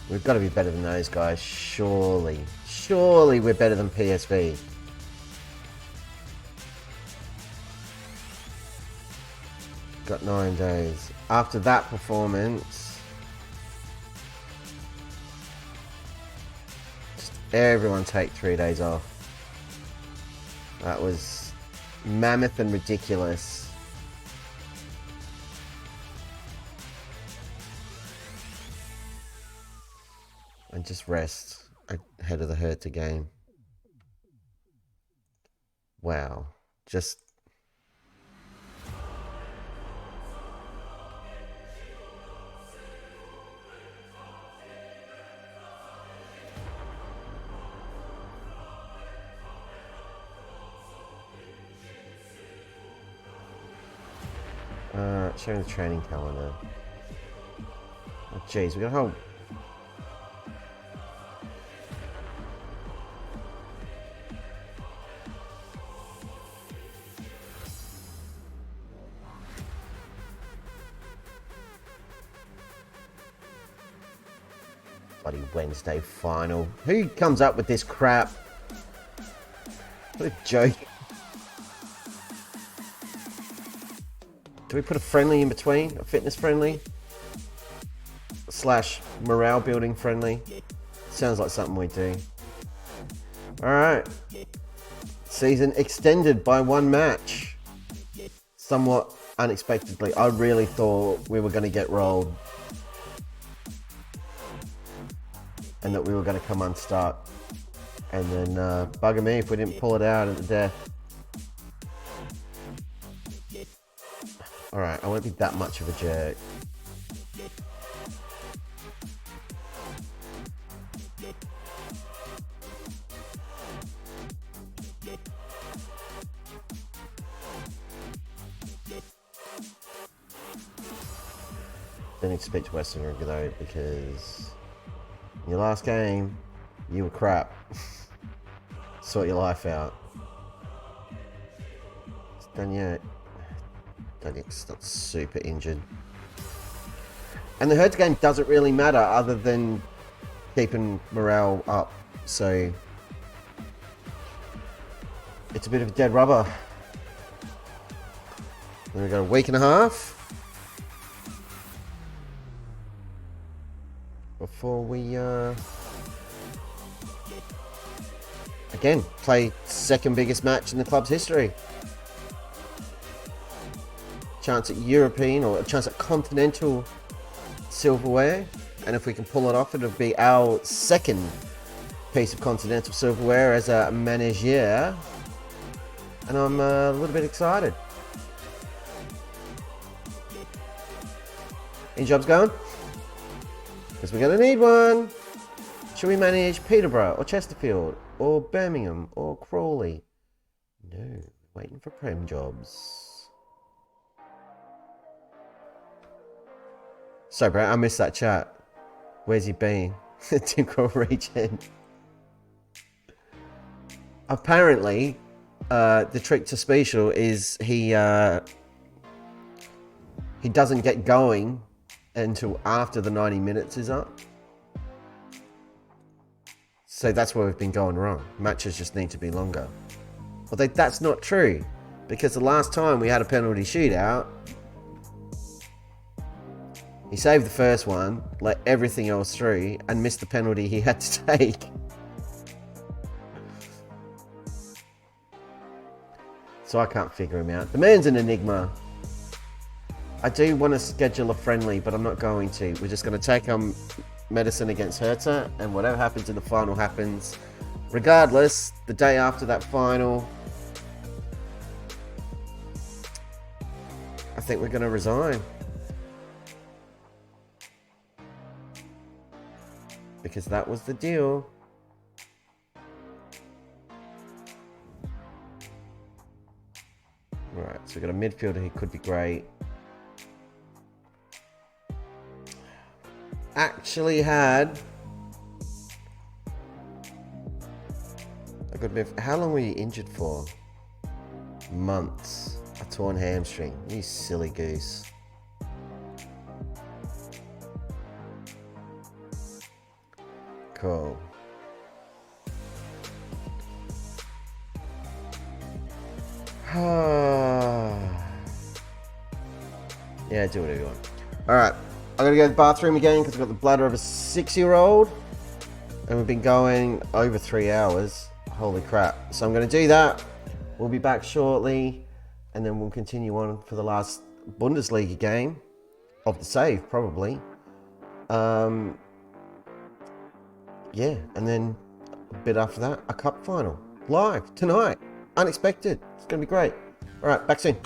We've got to be better than those guys, surely. Surely we're better than PSV. Got 9 days. After that performance, just everyone take 3 days off. That was mammoth and ridiculous. And just rest ahead of the Hertha game. Wow. Just showing the training calendar. Oh jeez, we got a whole bloody Wednesday final. Who comes up with this crap? What a joke. Do we put a friendly in between? A fitness friendly? / morale building friendly? Sounds like something we do. Alright. Season extended by 1 match. Somewhat unexpectedly. I really thought we were going to get rolled. And that we were going to come unstuck. And then bugger me if we didn't pull it out at the death. Alright, I won't be that much of a jerk. Don't need to speak to Western Europe though, because in your last game, you were crap. Sort your life out. Daniel's not super injured. And the Hertz game doesn't really matter other than keeping morale up. So it's a bit of a dead rubber. Then we've got a week and a half before we again play second biggest match in the club's history. Chance at European or a chance at continental silverware, and if we can pull it off, it'll be our second piece of continental silverware as a manager, and I'm a little bit excited. Any jobs going? Because we're going to need one. Should we manage Peterborough or Chesterfield or Birmingham or Crawley? No, waiting for Prem jobs. Sorry, bro, I missed that chat. Where's he been? Timcrow region. Apparently, the trick to Special is he doesn't get going until after the 90 minutes is up. So that's where we've been going wrong. Matches just need to be longer. Although that's not true, because the last time we had a penalty shootout, he saved the first one, let everything else through, and missed the penalty he had to take. So I can't figure him out. The man's an enigma. I do want to schedule a friendly, but I'm not going to. We're just going to take medicine against Hertha, and whatever happens in the final happens. Regardless, the day after that final, I think we're going to resign. Because that was the deal. Right, so we've got a midfielder who could be great. Actually had a good move. How long were you injured for? Months. A torn hamstring. You silly goose. Cool. Yeah, do whatever you want. Alright, I'm going to go to the bathroom again because I've got the bladder of a 6-year-old. And we've been going over 3 hours. Holy crap. So I'm going to do that. We'll be back shortly. And then we'll continue on for the last Bundesliga game. Of the save, probably. Yeah, and then a bit after that, a cup final. Live, tonight. Unexpected. It's going to be great. Alright, back soon.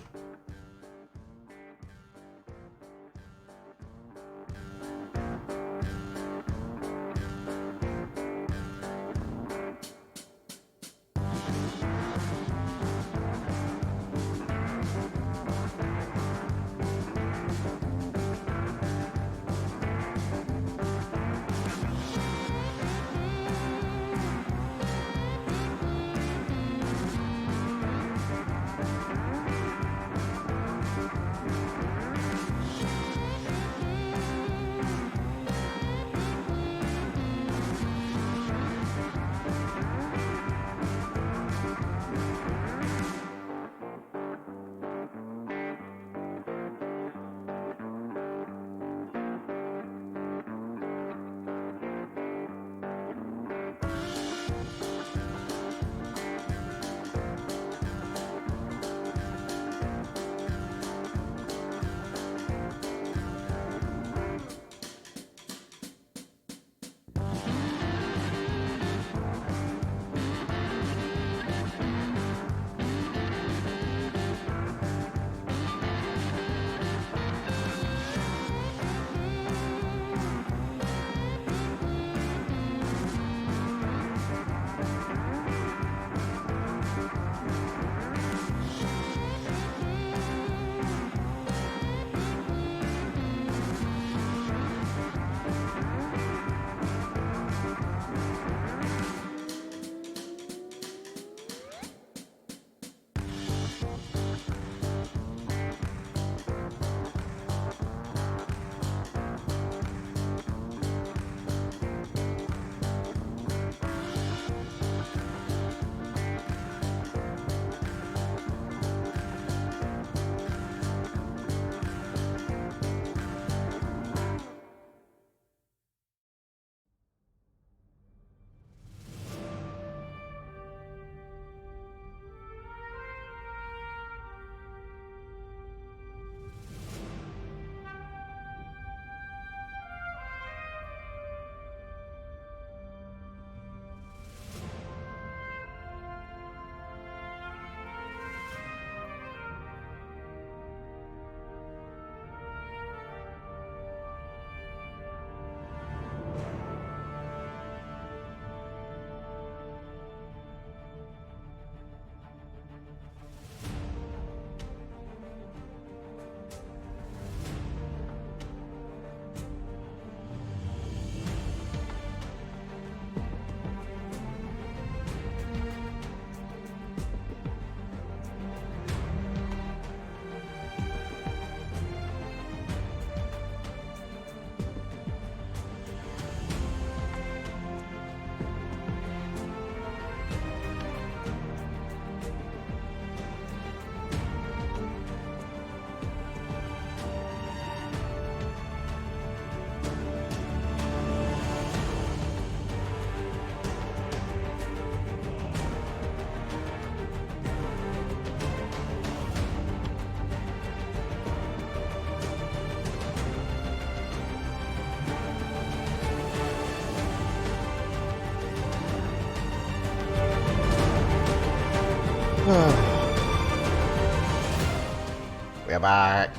We're back.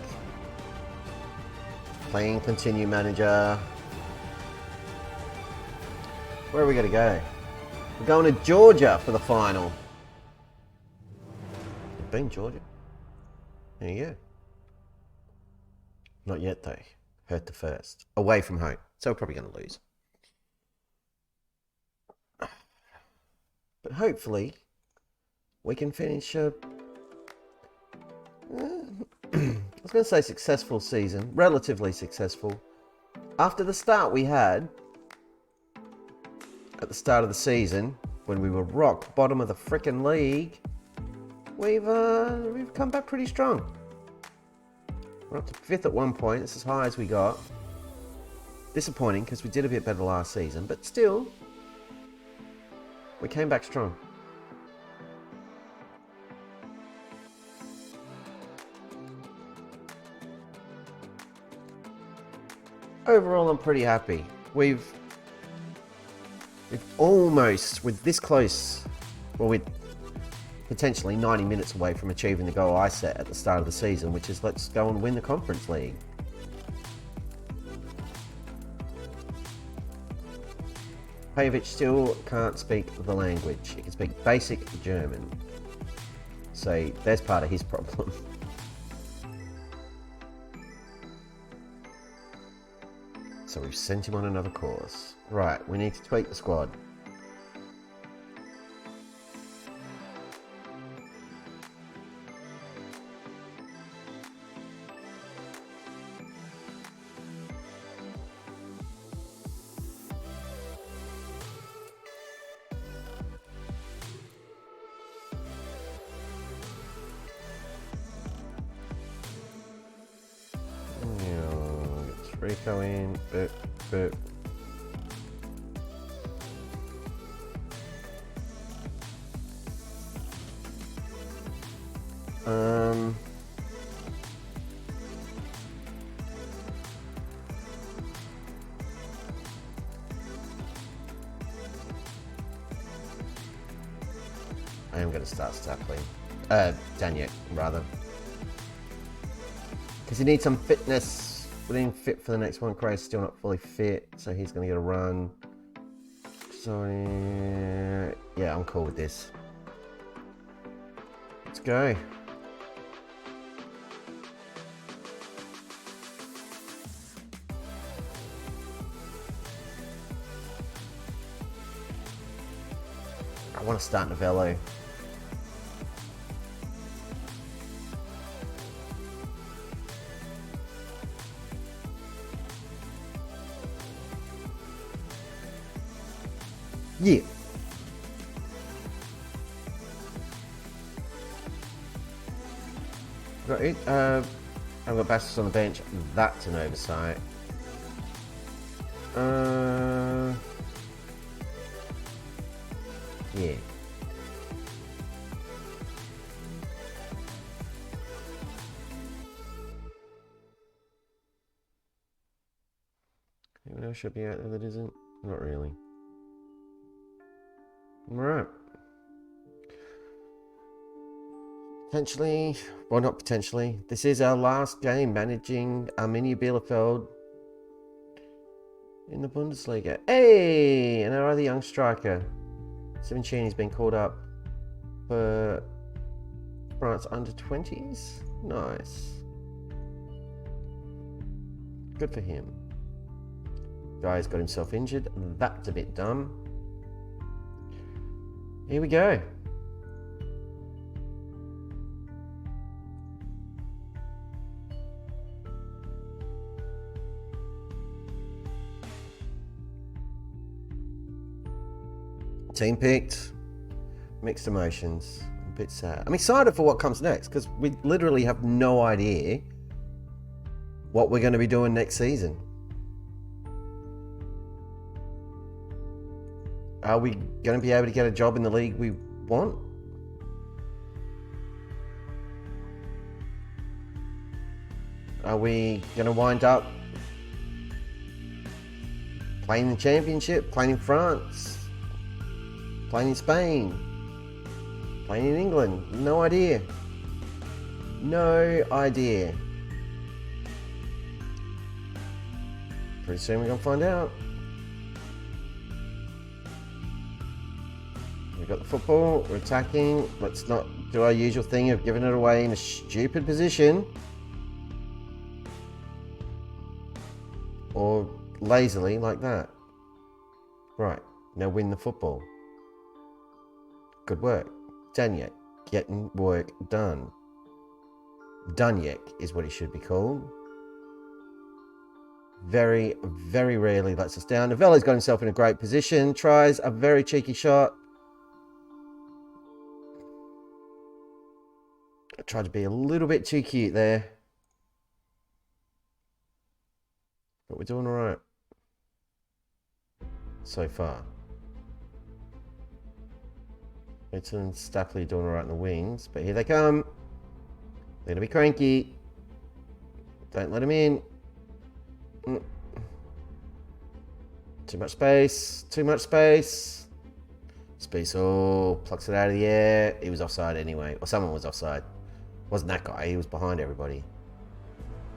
Playing continue manager. Where are we going to go? We're going to Georgia for the final. You've been Georgia. There you go. Not yet though. Hurt the first. Away from home. So we're probably going to lose. But hopefully we can finish I was going to say successful season. Relatively successful. After the start we had at the start of the season, when we were rock bottom of the frickin' league, we've come back pretty strong. We're up to 5th at one point. It's as high as we got. Disappointing because we did a bit better last season, but still, we came back strong. Overall, I'm pretty happy. We've almost, with this close, well, we're potentially 90 minutes away from achieving the goal I set at the start of the season, which is let's go and win the Conference League. Pajovic still can't speak the language. He can speak basic German. So there's part of his problem. So we've sent him on another course. Right, we need to tweak the squad. Rico in, boop. I am going to start Stackley. Daniel, rather. Because he needs some fitness. But ain't fit for the next one. Cray's still not fully fit, so he's going to get a run. So, yeah, I'm cool with this. Let's go. I want to start Novello. Yeah. Got it. I've got Bastos on the bench. That's an oversight. Yeah. Anyone else should be out there that isn't? Not really. Alright. Potentially, well, not potentially. This is our last game managing Arminia Bielefeld in the Bundesliga. Hey! And our other young striker, Simoncini's been called up for France under 20s. Nice. Good for him. Guy's got himself injured. That's a bit dumb. Here we go. Team picked. Mixed emotions. A bit sad. I'm excited for what comes next because we literally have no idea what we're going to be doing next season. Are we going to be able to get a job in the league we want? Are we going to wind up playing the championship, playing in France, playing in Spain, playing in England? No idea. No idea. Pretty soon we're going to find out. We've got the football, we're attacking. Let's not do our usual thing of giving it away in a stupid position. Or lazily like that. Right, now win the football. Good work. Danyek, getting work done. Danyek is what he should be called. Very, very rarely lets us down. Novello's got himself in a great position. Tries a very cheeky shot. I tried to be a little bit too cute there. But we're doing all right. So far. It's and Stapley doing all right in the wings. But here they come. They're going to be cranky. Don't let them in. Too much space. Too much space. Space plucks it out of the air. He was offside anyway. Or someone was offside. Wasn't that guy. He was behind everybody.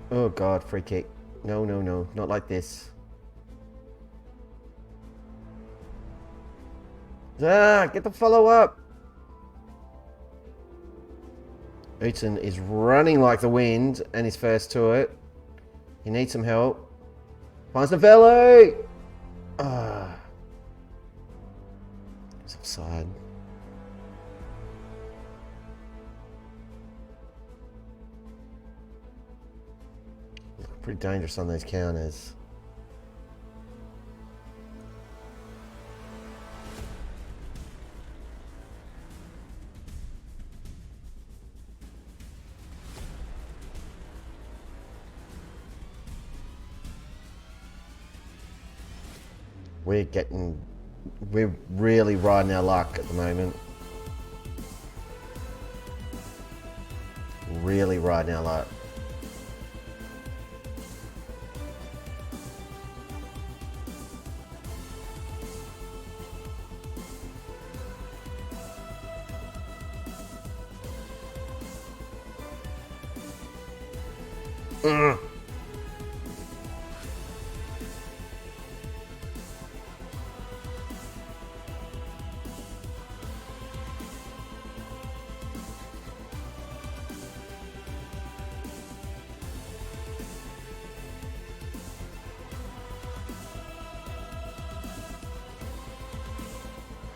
Oh, God. Free kick. No, no, no. Not like this. Ah, get the follow up. Uton is running like the wind and his first to it. He needs some help. Finds Novello. Ah. He's offside. Pretty dangerous on those counters. We're really riding our luck at the moment. Really riding our luck.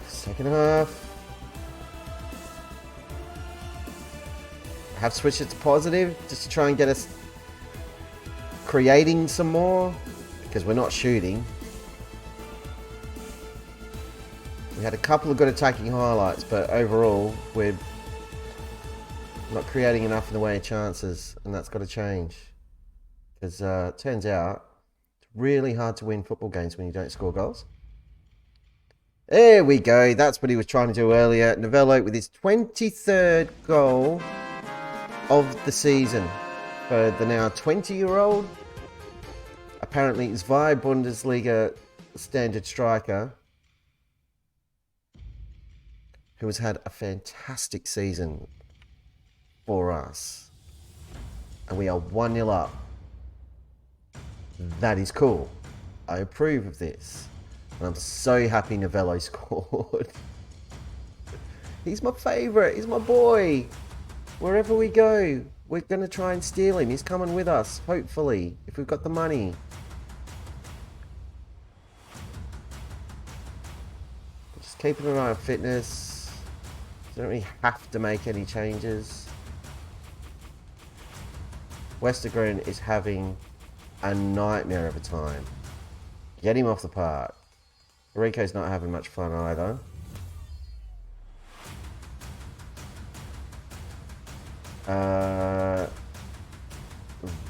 Second half. Have switched it to positive just to try and get us creating some more because we're not shooting. We had a couple of good attacking highlights, but overall we're not creating enough in the way of chances, and that's got to change because it turns out it's really hard to win football games when you don't score goals. There we go. That's what he was trying to do earlier. Novello with his 23rd goal of the season for the now 20-year-old. Apparently, he's via Bundesliga standard striker who has had a fantastic season for us. And we are 1-0 up. That is cool. I approve of this. And I'm so happy Novello scored. He's my favourite. He's my boy. Wherever we go, we're going to try and steal him. He's coming with us, hopefully, if we've got the money. Just keeping an eye on fitness. Don't really have to make any changes. Westergren is having a nightmare of a time. Get him off the park. Rico's not having much fun either.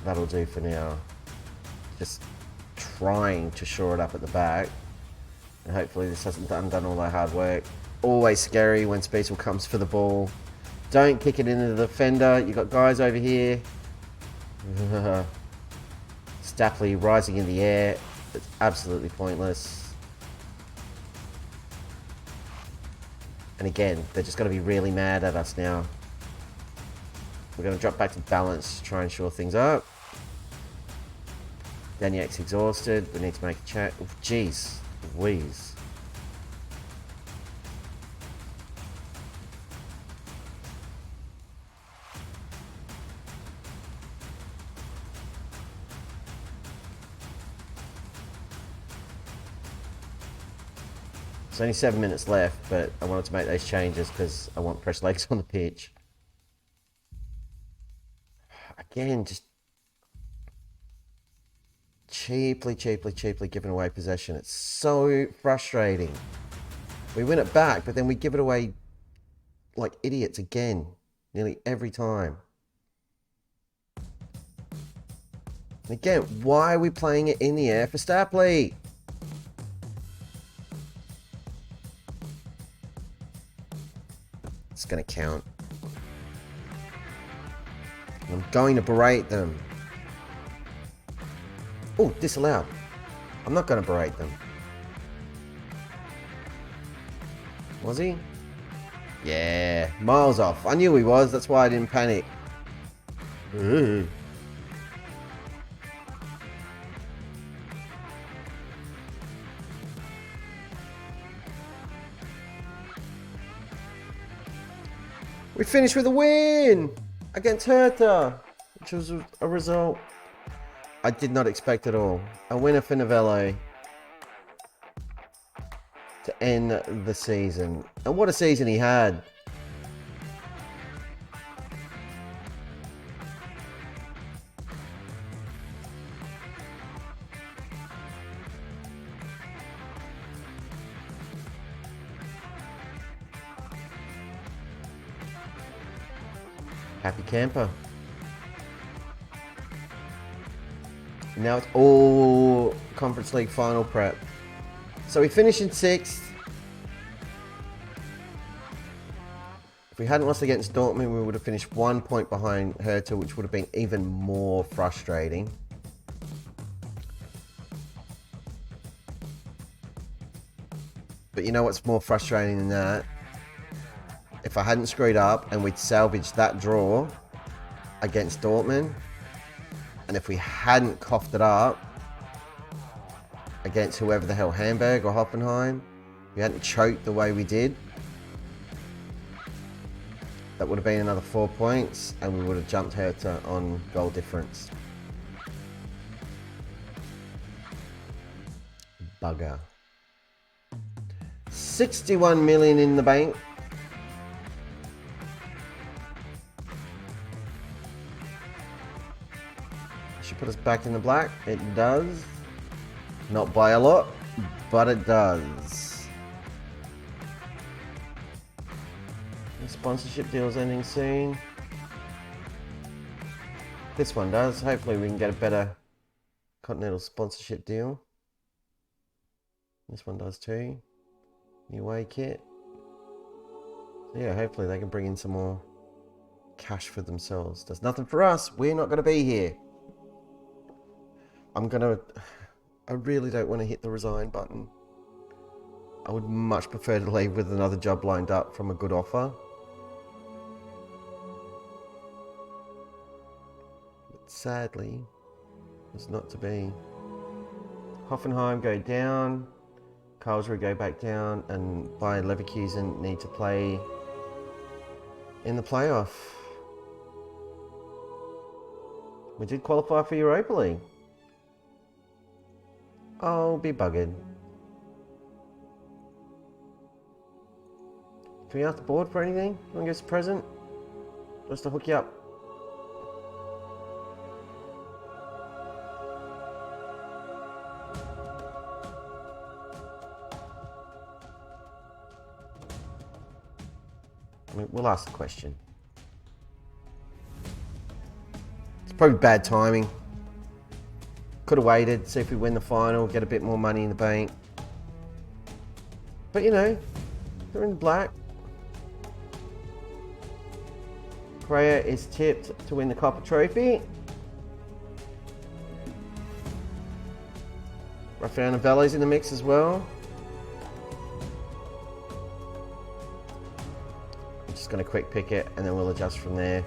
That'll do for now. Just trying to shore it up at the back. And hopefully this hasn't undone all that hard work. Always scary when Speezel comes for the ball. Don't kick it into the defender. You've got guys over here. Stapley rising in the air. It's absolutely pointless. And again, they're just going to be really mad at us now. we're going to drop back to balance to try and shore things up. Daniak's exhausted. We need to make a check. Oh, jeez. Louise. There's only 7 minutes left, but I wanted to make those changes because I want fresh legs on the pitch. Again, just cheaply giving away possession. It's so frustrating. We win it back, but then we give it away like idiots again, nearly every time. And again, why are we playing it in the air for Stapley? It's going to count. I'm going to berate them. Oh, disallowed. I'm not going to berate them. Was he? Yeah, miles off. I knew he was. That's why I didn't panic. Ooh. We finished with a win against Hertha, which was a result I did not expect at all. A winner for Novello to end the season. And what a season he had. Happy camper. Now it's all Conference League final prep. So we finished in 6th. If we hadn't lost against Dortmund, we would have finished 1 point behind Hertha, which would have been even more frustrating. But you know what's more frustrating than that? If I hadn't screwed up and we'd salvaged that draw against Dortmund, and if we hadn't coughed it up against whoever the hell, Hamburg or Hoffenheim, we hadn't choked the way we did, that would have been another 4 points and we would have jumped Hertha on goal difference. Bugger. 61 million in the bank. Put us back in the black. It does. Not by a lot, but it does. The sponsorship deal's ending soon. This one does. Hopefully we can get a better Continental sponsorship deal. This one does too. New away kit. So yeah, hopefully they can bring in some more cash for themselves. Does nothing for us. We're not going to be here. I really don't want to hit the resign button. I would much prefer to leave with another job lined up from a good offer. But sadly, it's not to be. Hoffenheim go down, Karlsruhe go back down, and Bayer Leverkusen need to play in the playoff. We did qualify for Europa League. Oh, be buggered. Can we ask the board for anything? You want to give us a present? Just to hook you up. I mean, we'll ask the question. It's probably bad timing. Could have waited, see if we win the final, get a bit more money in the bank. But you know, they're in the black. Correa is tipped to win the Copper Trophy. Rafael Novello's in the mix as well. I'm just going to quick pick it and then we'll adjust from there.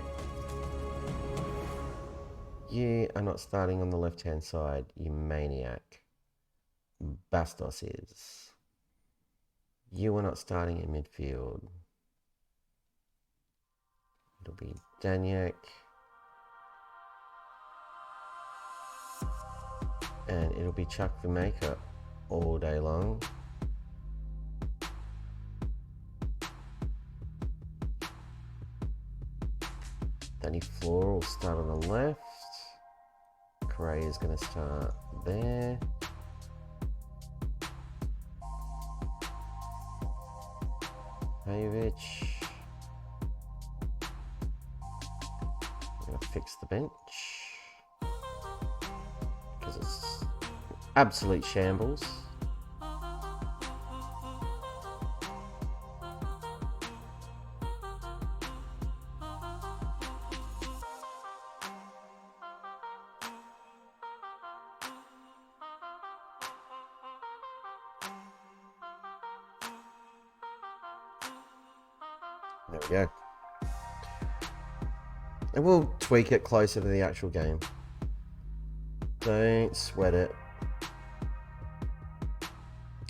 You are not starting on the left-hand side, you maniac. Bastos is. You are not starting in midfield. It'll be Danyak. And it'll be Chuck the Maker all day long. Danny Floor will start on the left. Correa is going to start there. Pajovic. I'm going to fix the bench because it's absolute shambles. There we go. And we'll tweak it closer to the actual game. Don't sweat it.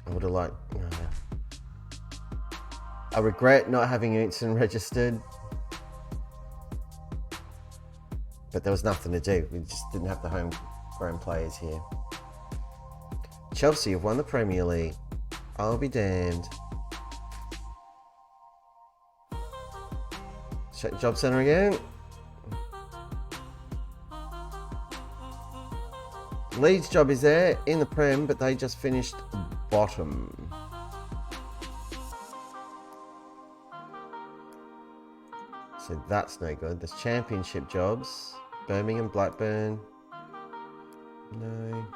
I would have liked... I regret not having Unson registered. But there was nothing to do. We just didn't have the homegrown players here. Chelsea have won the Premier League. I'll be damned. Check the job centre again. Leeds' job is there in the Prem, but they just finished bottom. So that's no good. There's championship jobs. Birmingham, Blackburn. No.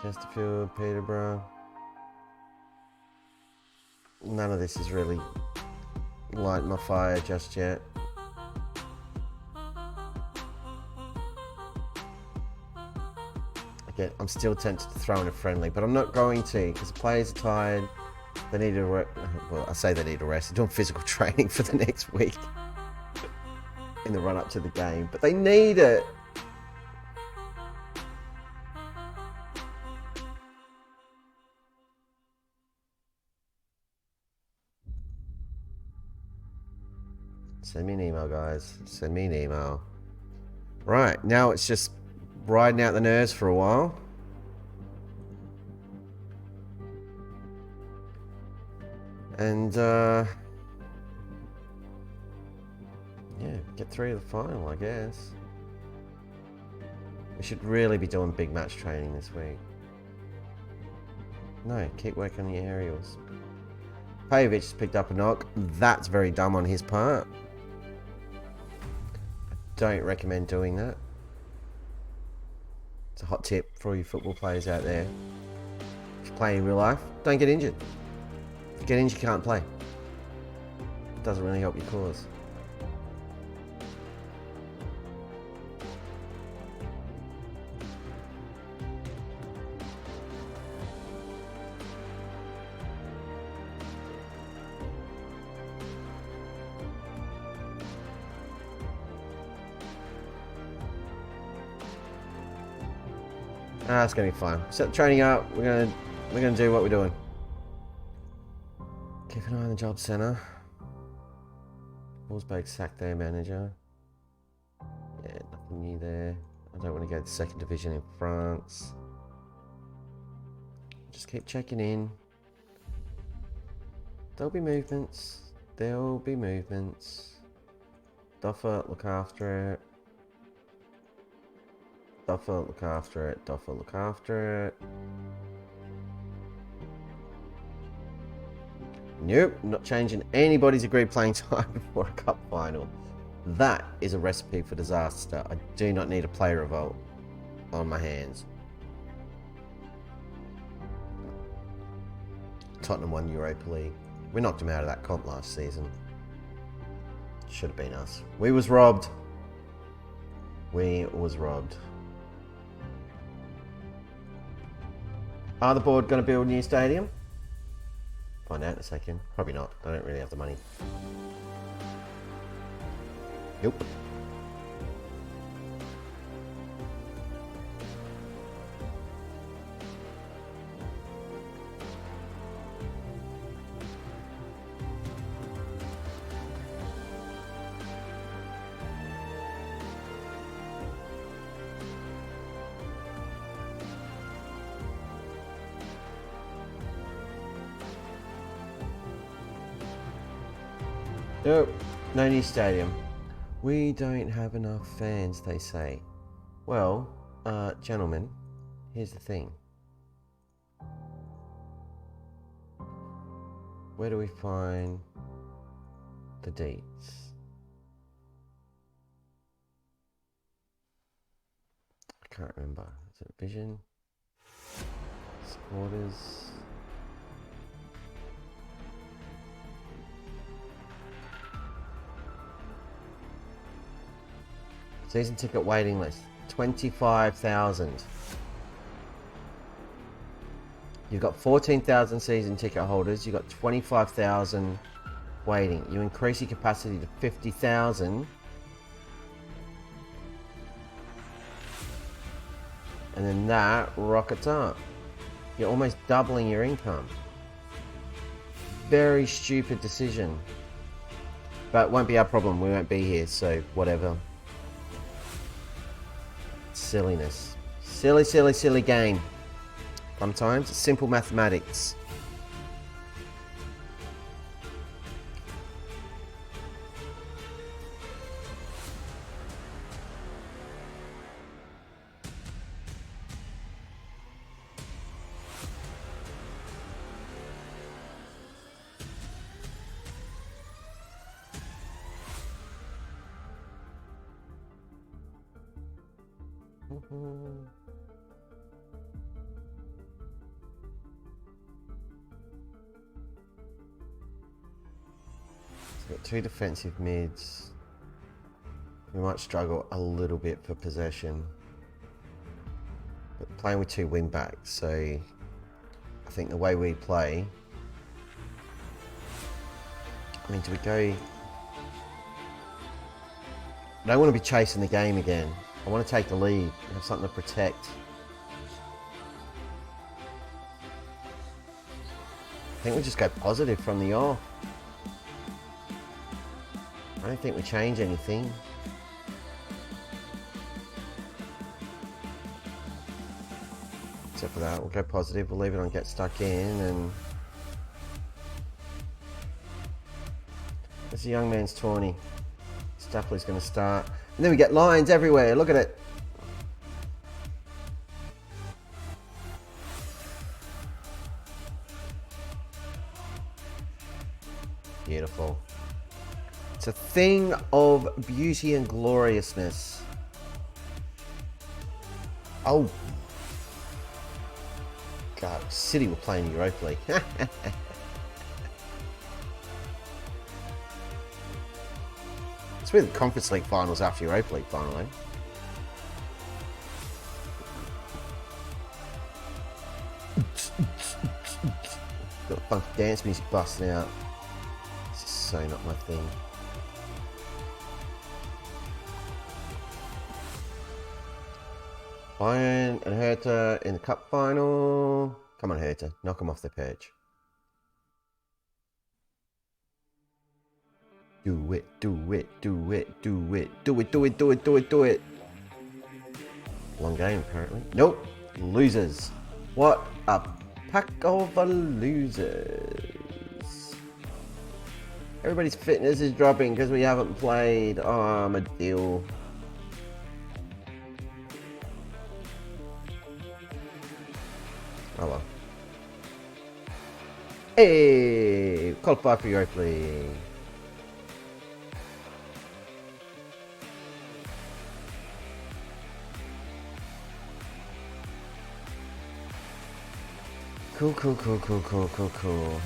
Chesterfield, Peterborough. None of this is really lighting my fire just yet. Again, I'm still tempted to throw in a friendly, but I'm not going to because the players are tired. They need a well, I say they need a rest. They're doing physical training for the next week in the run-up to the game, but they need it. Send me an email, guys. Send me an email. Right, now it's just riding out the nerves for a while. And, yeah, get through the final, I guess. We should really be doing big match training this week. No, keep working on your aerials. Pajovic has picked up a knock. That's very dumb on his part. Don't recommend doing that. It's a hot tip for all you football players out there. If you play in real life, don't get injured. If you get injured, you can't play. It doesn't really help your cause. It's gonna be fine. Set the training up. We're gonna do what we're doing. Keep an eye on the job centre. Wolfsburg sacked their manager. Yeah, nothing new there. I don't want to go to the second division in France. Just keep checking in. There'll be movements. There'll be movements. Duffer, look after it. Duffer, look after it. Duffer, look after it. Nope, not changing anybody's agreed playing time before a cup final. That is a recipe for disaster. I do not need a player revolt on my hands. Tottenham won Europa League. We knocked them out of that comp last season. Should have been us. We was robbed. We was robbed. Are the board going to build a new stadium? Find out in a second. Probably not. I don't really have the money. Nope. Nope, no new stadium. We don't have enough fans, they say. Well, gentlemen, here's the thing. Where do we find the deets? I can't remember. Is it Vision? Supporters? Season ticket waiting list, 25,000. You've got 14,000 season ticket holders. You've got 25,000 waiting. You increase your capacity to 50,000. And then that rockets up. You're almost doubling your income. Very stupid decision. But it won't be our problem. We won't be here, so whatever. Silliness. Silly, silly, silly game. Sometimes it's simple mathematics. Got two defensive mids. We might struggle a little bit for possession. But playing with two wing backs, so I think the way we play, I mean, do we go? I don't want to be chasing the game again. I want to take the lead, have something to protect. I think we just go positive from the off. I don't think we change anything. Except for that, we'll go positive, we'll leave it on get stuck in, and there's a young man's tourney. Stapley's going to start. And then we get lines everywhere, look at it. Beautiful. It's a thing of beauty and gloriousness. Oh. God, City were playing Europa League. It's with the Conference League finals after Europa League final, eh? Got a bunch of dance music busting out. This is so not my thing. Bayern and Hertha in the cup final. Come on, Hertha, knock them off the perch. Do it, do it, do it, do it, do it, do it, do it, do it, do it. Long game, apparently. Nope, losers. What a pack of losers. Everybody's fitness is dropping because we haven't played. Oh, I'm a deal. Oh well. Hey, qualify for Europa League. Cool, cool, cool, cool, cool, cool, cool.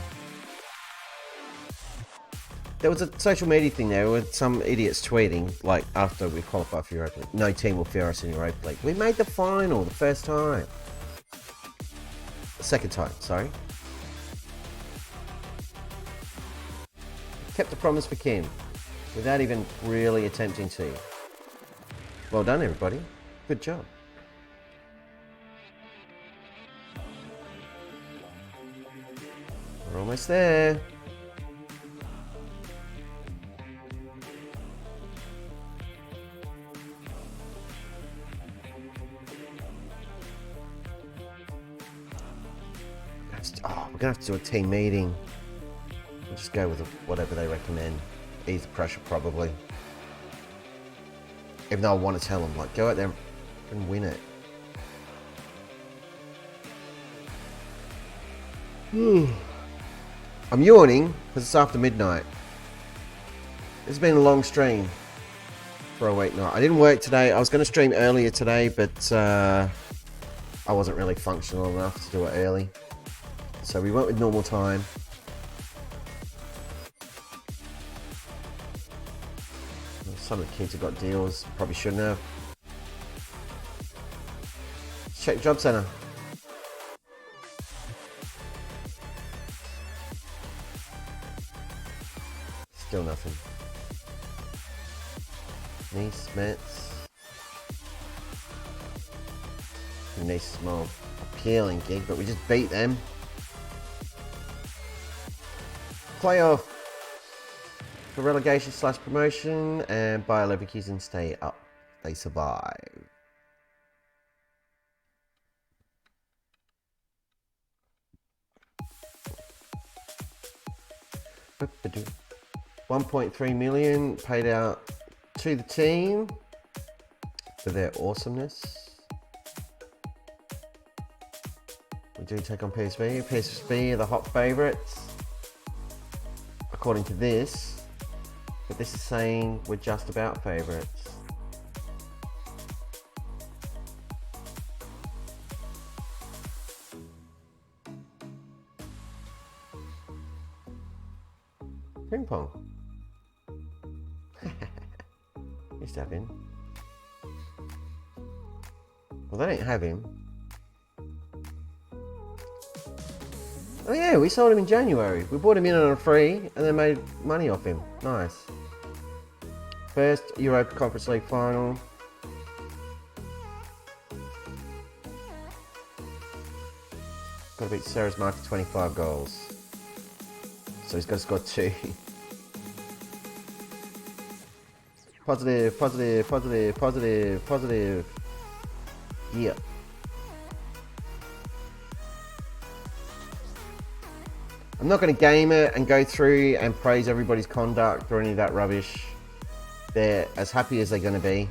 There was a social media thing there with some idiots tweeting, like, after we qualify for Europa League, no team will fear us in Europa League. We made the final the first time. The second time, sorry. Kept the promise for Kim, without even really attempting to. Well done, everybody. Good job. We're almost there. Oh, we're gonna have to do a team meeting. We'll just go with whatever they recommend. ease the pressure probably. Even though I want to tell them, like, go out there and win it. I'm yawning because it's after midnight. It's been a long stream for a weeknight. I didn't work today. I was going to stream earlier today, but I wasn't really functional enough to do it early. So we went with normal time. Some of the kids have got deals. Probably shouldn't have. Check job center. Still nothing. Nice, Mets. Nice, small appealing gig, but we just beat them. Playoff for relegation / promotion, and Bayer Leverkusen stay up. They survive. $1.3 million paid out to the team for their awesomeness. We do take on PSV. PSV are the hot favourites, according to this. But this is saying we're just about favourites. Ping pong. Used to have him. Well, they don't have him. Oh yeah, we sold him in January. We bought him in on a free and then made money off him. Nice. First Europa Conference League final. Got to beat Sarah's mark to 25 goals. So he's got to score 2. Positive, positive, positive, positive, positive. Yeah. I'm not going to game it and go through and praise everybody's conduct or any of that rubbish. They're as happy as they're going to be.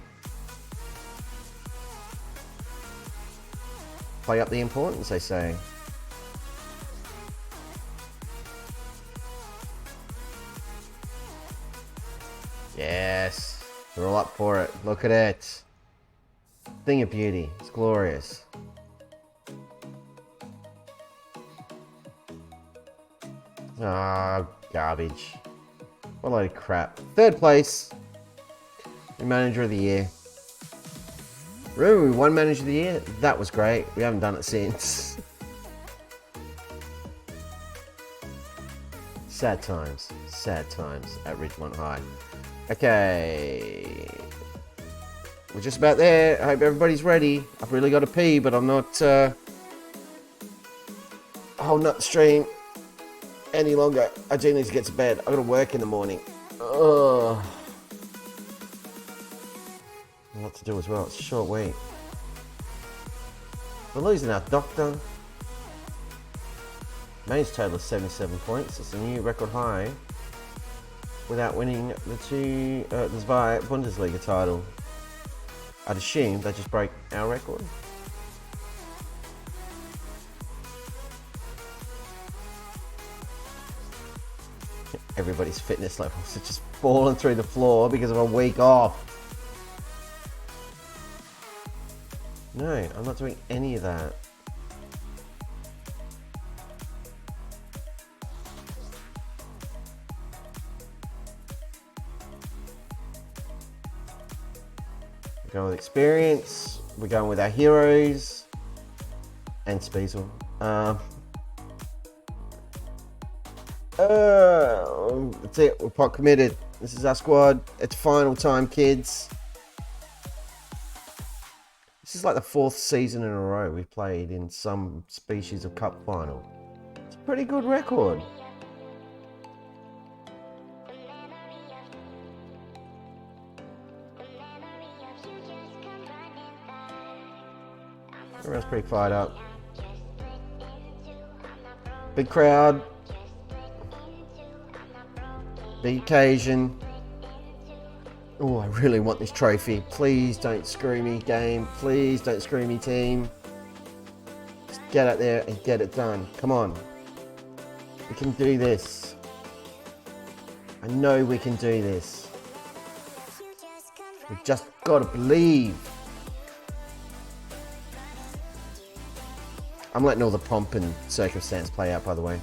Play up the importance, they say. Yes, they're all up for it. Look at it. Thing of beauty. It's glorious. Ah, garbage. What a load of crap. Third place. Manager of the year. Remember we won Manager of the Year? That was great. We haven't done it since. Sad times. Sad times at Ridgemont High. Okay. We're just about there. I hope everybody's ready. I've really got to pee, but I'm not holding up the stream any longer. I do need to get to bed. I've got to work in the morning. Ugh. A lot to do as well. It's a short week. We're losing our doctor. Main's total is 77 points. It's a new record high without winning the Zwei Bundesliga title. I'd assume they just break our record. Everybody's fitness levels are just falling through the floor because of a week off. No, I'm not doing any of that. We're going with experience. We're going with our heroes and Speezel. That's it. We're pot committed. This is our squad. It's final time, kids. This is like the 4th season in a row we've played in some species of cup final. It's a pretty good record. Everyone's pretty fired up. Big crowd. Big occasion. Oh, I really want this trophy. Please don't screw me, game. Please don't screw me, team. Just get out there and get it done. Come on. We can do this. I know we can do this. We've just got to believe. I'm letting all the pomp and circumstance play out, by the way.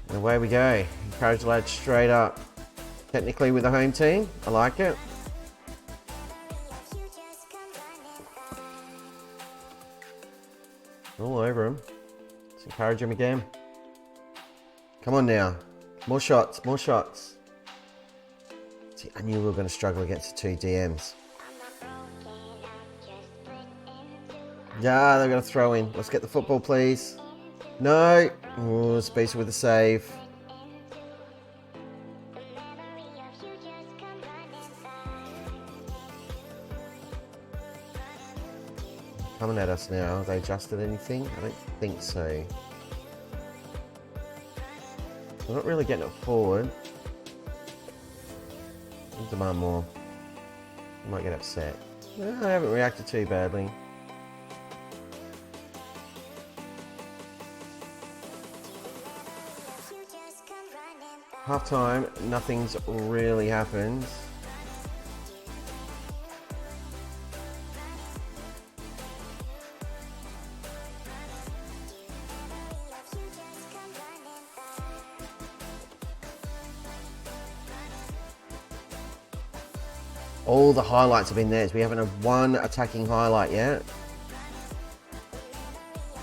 And away we go. Encourage the lads straight up. Technically with the home team. I like it. All over him. Let's encourage him again. Come on now. More shots, more shots. See, I knew we were going to struggle against the two DMs. Yeah, they're going to throw in. Let's get the football, please. No. Oh, Spacer with a save. Coming at us now. Have they adjusted anything? I don't think so. We're not really getting it forward. We'll demand more. I might get upset. No, I haven't reacted too badly. Half time, nothing's really happened. All the highlights have been theirs. We haven't had one attacking highlight yet.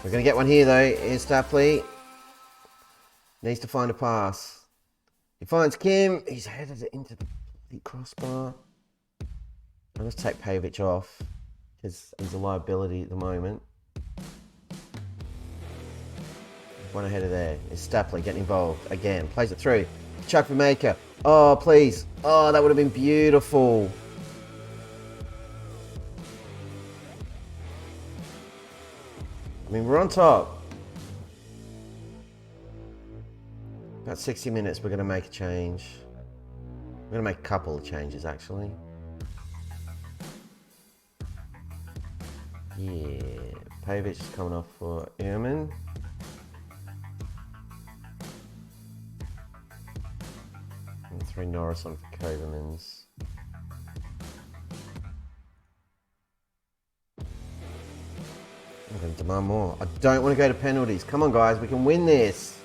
We're going to get one here though. Here's Stapley. Needs to find a pass. He finds Kim. He's headed it into the crossbar. I'll just take Pavic off because he's a liability at the moment. One ahead of there. Is Stapley getting involved again? Plays it through. Chuck for Maker. Oh, please. Oh, that would have been beautiful. I mean, we're on top. About 60 minutes, we're going to make a change. We're going to make a couple of changes, actually. Yeah. Pavic is coming off for Ehrman. And 3 Norris on for Kovermans. I'm going to demand more. I don't want to go to penalties. Come on, guys. We can win this.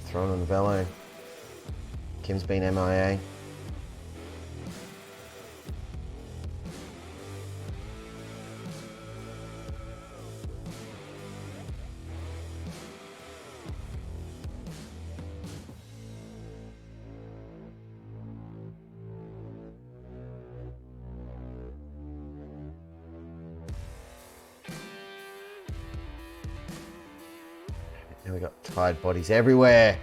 Thrown on the velo. Kim's been MIA. Now we got tired bodies everywhere.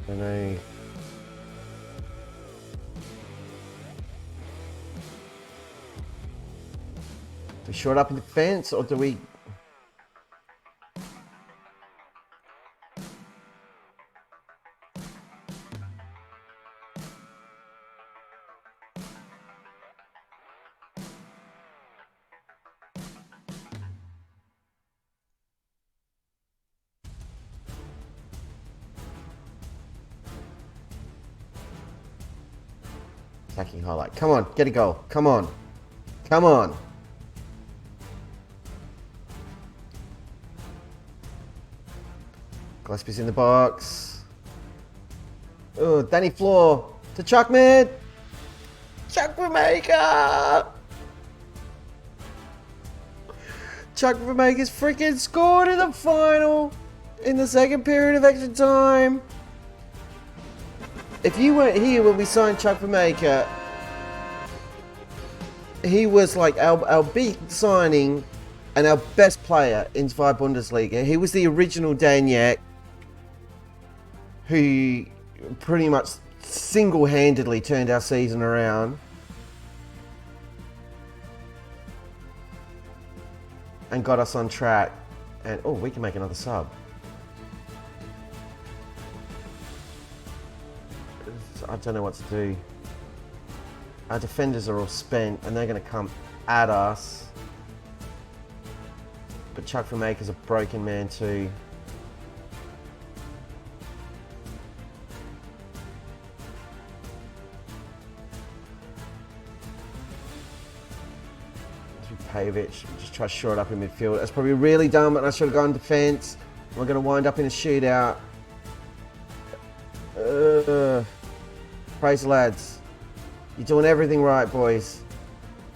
I know. Do we short up in defense or do we? Attacking highlight. Come on, get a goal. Come on. Come on. Gillespie's in the box. Oh, Danny Floor to Chuckman. Chuckmaker. Chuck Vermakers freaking scored in the final in the second period of extra time. If you weren't here when we signed Chuck Vermaker, he was like our big signing and our best player in Zwei Bundesliga. He was the original NIGH, who pretty much single-handedly turned our season around. And got us on track. And, oh, we can make another sub. I don't know what to do. Our defenders are all spent and they're going to come at us. But Chuck Vermaker's a broken man too. Pajovic, just try to shore it up in midfield. That's probably really dumb, and I should have gone defence. We're going to wind up in a shootout. Praise the lads. You're doing everything right, boys.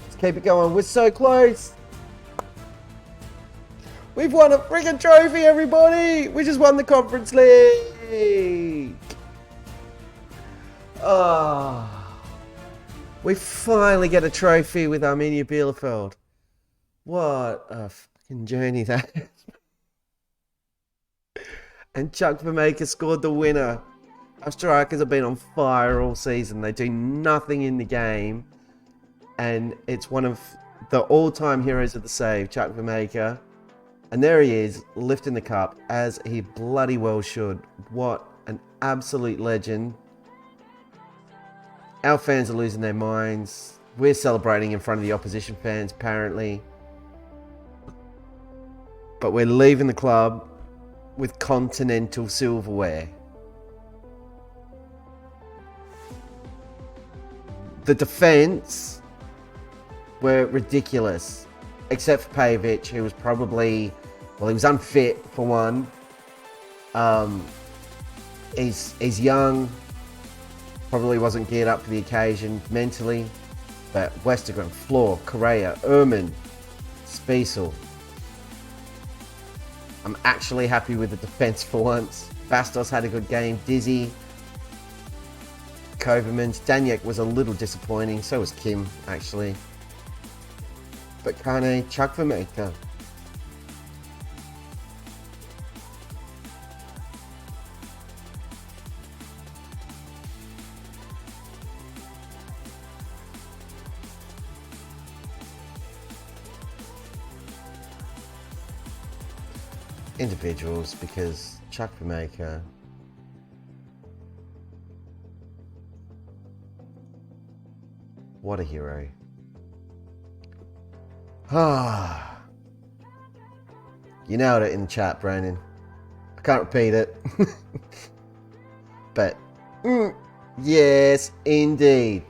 Let's keep it going. We're so close. We've won a freaking trophy, everybody. We just won the Conference League. Oh, we finally get a trophy with Arminia Bielefeld. What a fucking journey that is. And Chuck Vermaker scored the winner. Our strikers have been on fire all season. They do nothing in the game. And it's one of the all-time heroes of the save, Chuck Vermaker. And there he is, lifting the cup, as he bloody well should. What an absolute legend. Our fans are losing their minds. We're celebrating in front of the opposition fans, apparently. But we're leaving the club with continental silverware. The defence were ridiculous, except for Pajovic, who was probably, well, he was unfit for one. He's young, probably wasn't geared up for the occasion mentally. But Westergren, Floor, Correa, Ehrman, Spiesel. I'm actually happy with the defence for once. Bastos had a good game. Dizzy. Kovermans. Daniek was a little disappointing. So was Kim, actually. But Kane, Chuck Vermaker. Individuals, because Chuck Vermaker, what a hero. Ah, you nailed it in the chat, Brandon. I can't repeat it. But yes, indeed.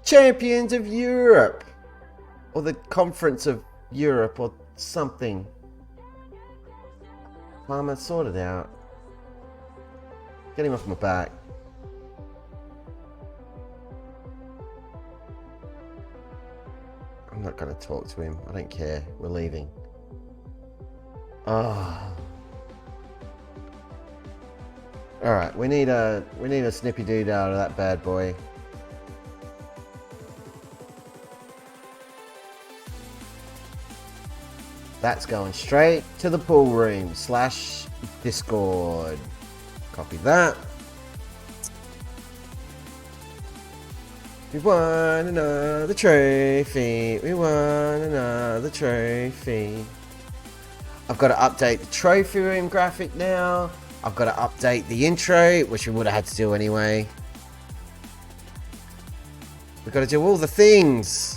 Champions of Europe, or the Conference of Europe, or something. Palmer, sort it out. Get him off my back. I'm not going to talk to him. I don't care. We're leaving. Ah. Oh. Alright, we need a snippy dude out of that bad boy. That's going straight to the pool room / Discord. Copy that. We won another trophy. We won another trophy. I've got to update the trophy room graphic now. I've got to update the intro, which we would have had to do anyway. We've got to do all the things.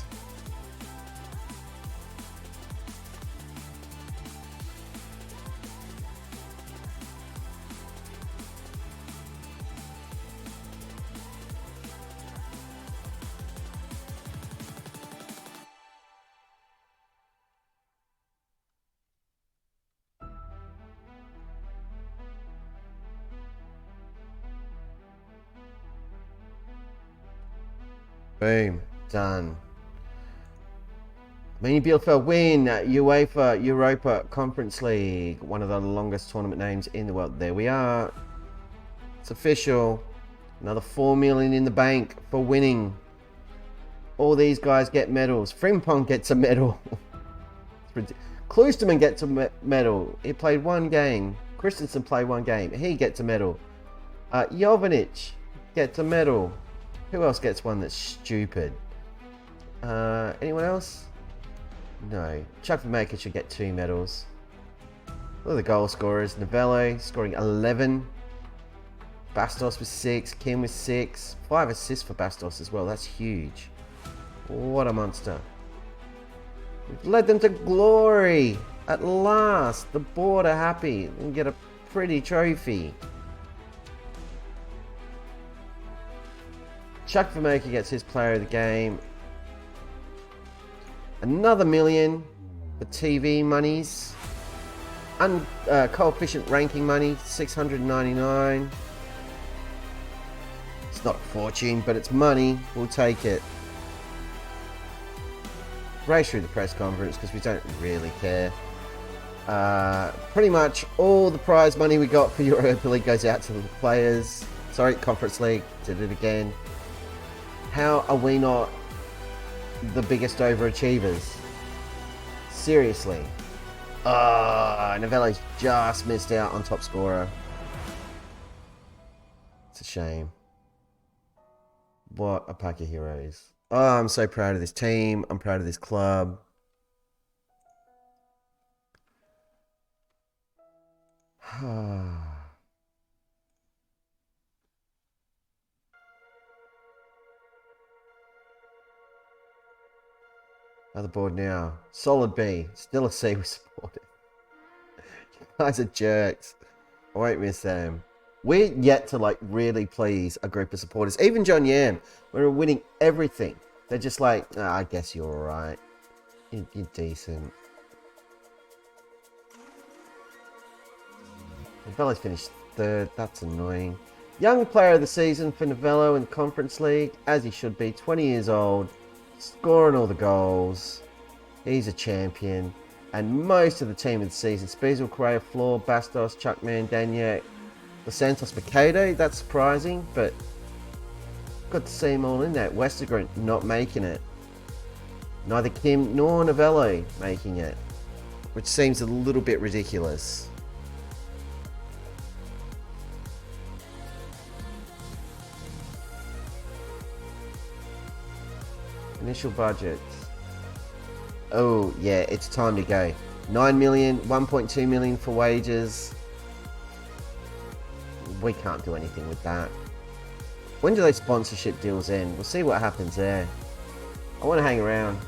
Boom. Done. Arminia Bielefeld win UEFA Europa Conference League, one of the longest tournament names in the world. There we are. It's official. Another 4 million in the bank for winning. All these guys get medals. Frimpong gets a medal. Klosterman gets a medal. He played one game. Christensen played one game. He gets a medal. Jovanic gets a medal. Who else gets one that's stupid? Anyone else? No. Chuck Maker should get 2 medals. Look at the goal scorers. Novello scoring 11. Bastos with 6. Kim with 6. 5 assists for Bastos as well. That's huge. What a monster. We've led them to glory. At last. The board are happy. They can get a pretty trophy. Chuck Vermaker gets his player of the game. Another million for TV monies. Coefficient ranking money, 699. It's not a fortune, but it's money. We'll take it. Race through the press conference because we don't really care. Pretty much all the prize money we got for Europa League goes out to the players. Sorry, Conference League. Did it again. How are we not the biggest overachievers? Seriously. Novello's just missed out on top scorer. It's a shame. What a pack of heroes. Oh, I'm so proud of this team. I'm proud of this club. Other board now. Solid B. Still a C we supported. You guys are jerks. I won't miss them. We're yet to like really please a group of supporters. Even John Yam, we're winning everything. They're just like, oh, I guess you're alright. You're decent. Novello's finished 3rd. That's annoying. Young player of the season for Novello in the Conference League, as he should be. 20 years old. Scoring all the goals. He's a champion. And most of the team of the season. Spiesel, Correa, Floor, Bastos, Chuckman, Danyak, Los Santos, Mercado. That's surprising, but good to see them all in that. Westergren not making it. Neither Kim nor Novello making it. Which seems a little bit ridiculous. Initial budget. Oh, yeah, it's time to go. 9 million, 1.2 million for wages. We can't do anything with that. When do those sponsorship deals end? We'll see what happens there. I want to hang around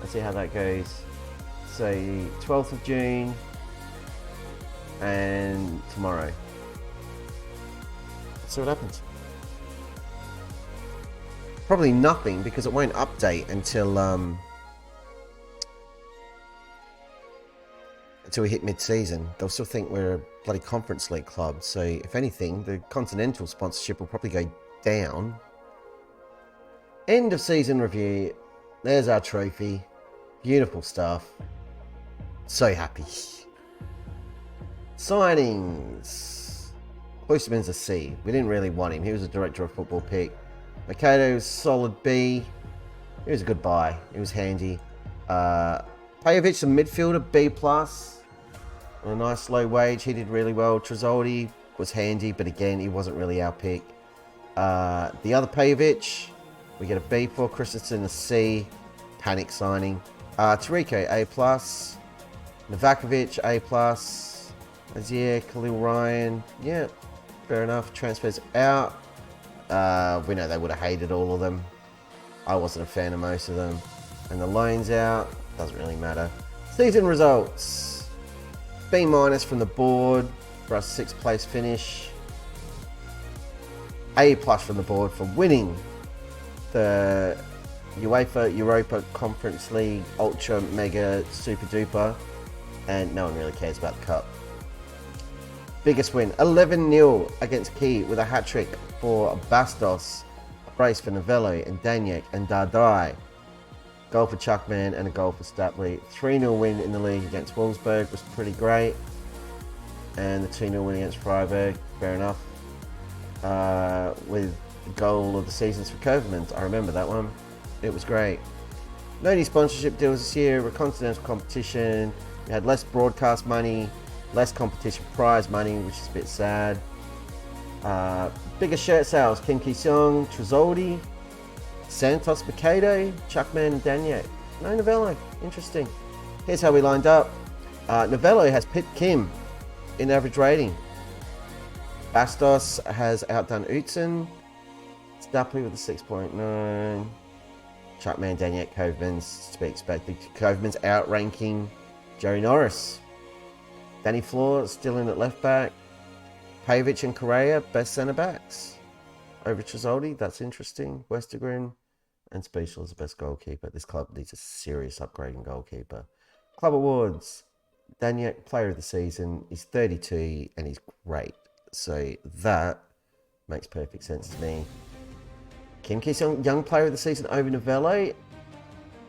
and see how that goes. So, 12th of June and tomorrow. Let's see what happens. Probably nothing because it won't update until we hit mid-season. They'll still think we're a bloody Conference League club. So if anything, the Continental sponsorship will probably go down. End of season review. There's our trophy. Beautiful stuff. So happy. Signings. Klosterman's a C. We didn't really want him. He was a director of football pick. Mercado was solid B. He was a good buy. He was handy. Pajovic, the midfielder, B+. On a nice low wage. He did really well. Tresoldi was handy, but again, he wasn't really our pick. The other Pajovic, we get a B for. Christensen, a C. Panic signing. Tariko, A+. Novakovic, A+. Azier, Khalil Ryan. Yeah, fair enough. Transfers out. We know they would have hated all of them. I wasn't a fan of most of them. And the loans out. Doesn't really matter. Season results. B- from the board for our 6th place finish. A+ from the board for winning the UEFA Europa Conference League Ultra Mega Super Duper. And no one really cares about the cup. Biggest win, 11-0 against Key with a hat-trick for Bastos, a brace for Novello and Danyak and Dardai. Goal for Chuckman and a goal for Stapley. 3-0 win in the league against Wolfsburg was pretty great. And the 2-0 win against Freiburg, fair enough. With the goal of the seasons for Kovermans. I remember that one. It was great. No new sponsorship deals this year. We're a continental competition. We had less broadcast money, less competition prize money, which is a bit sad. Bigger shirt sales. Kim Ki-seong, Tresoldi, Santos Mikado, Chuckman and Daniel. No Novello. Interesting. Here's how we lined up. Novello has pipped Kim in average rating. Bastos has outdone Utzon. Stapley with a 6.9. Chuckman, Daniel, Kovermans to be expected. Kovermans outranking Jerry Norris. Danny Floor still in at left back. Pajovic and Correa, best centre backs. Over Tresoldi, that's interesting. Westergren and Special is the best goalkeeper. This club needs a serious upgrade in goalkeeper. Club awards. Daniel, player of the season. He's 32 and he's great. So that makes perfect sense to me. Kim Ki-seong, young player of the season over Novello.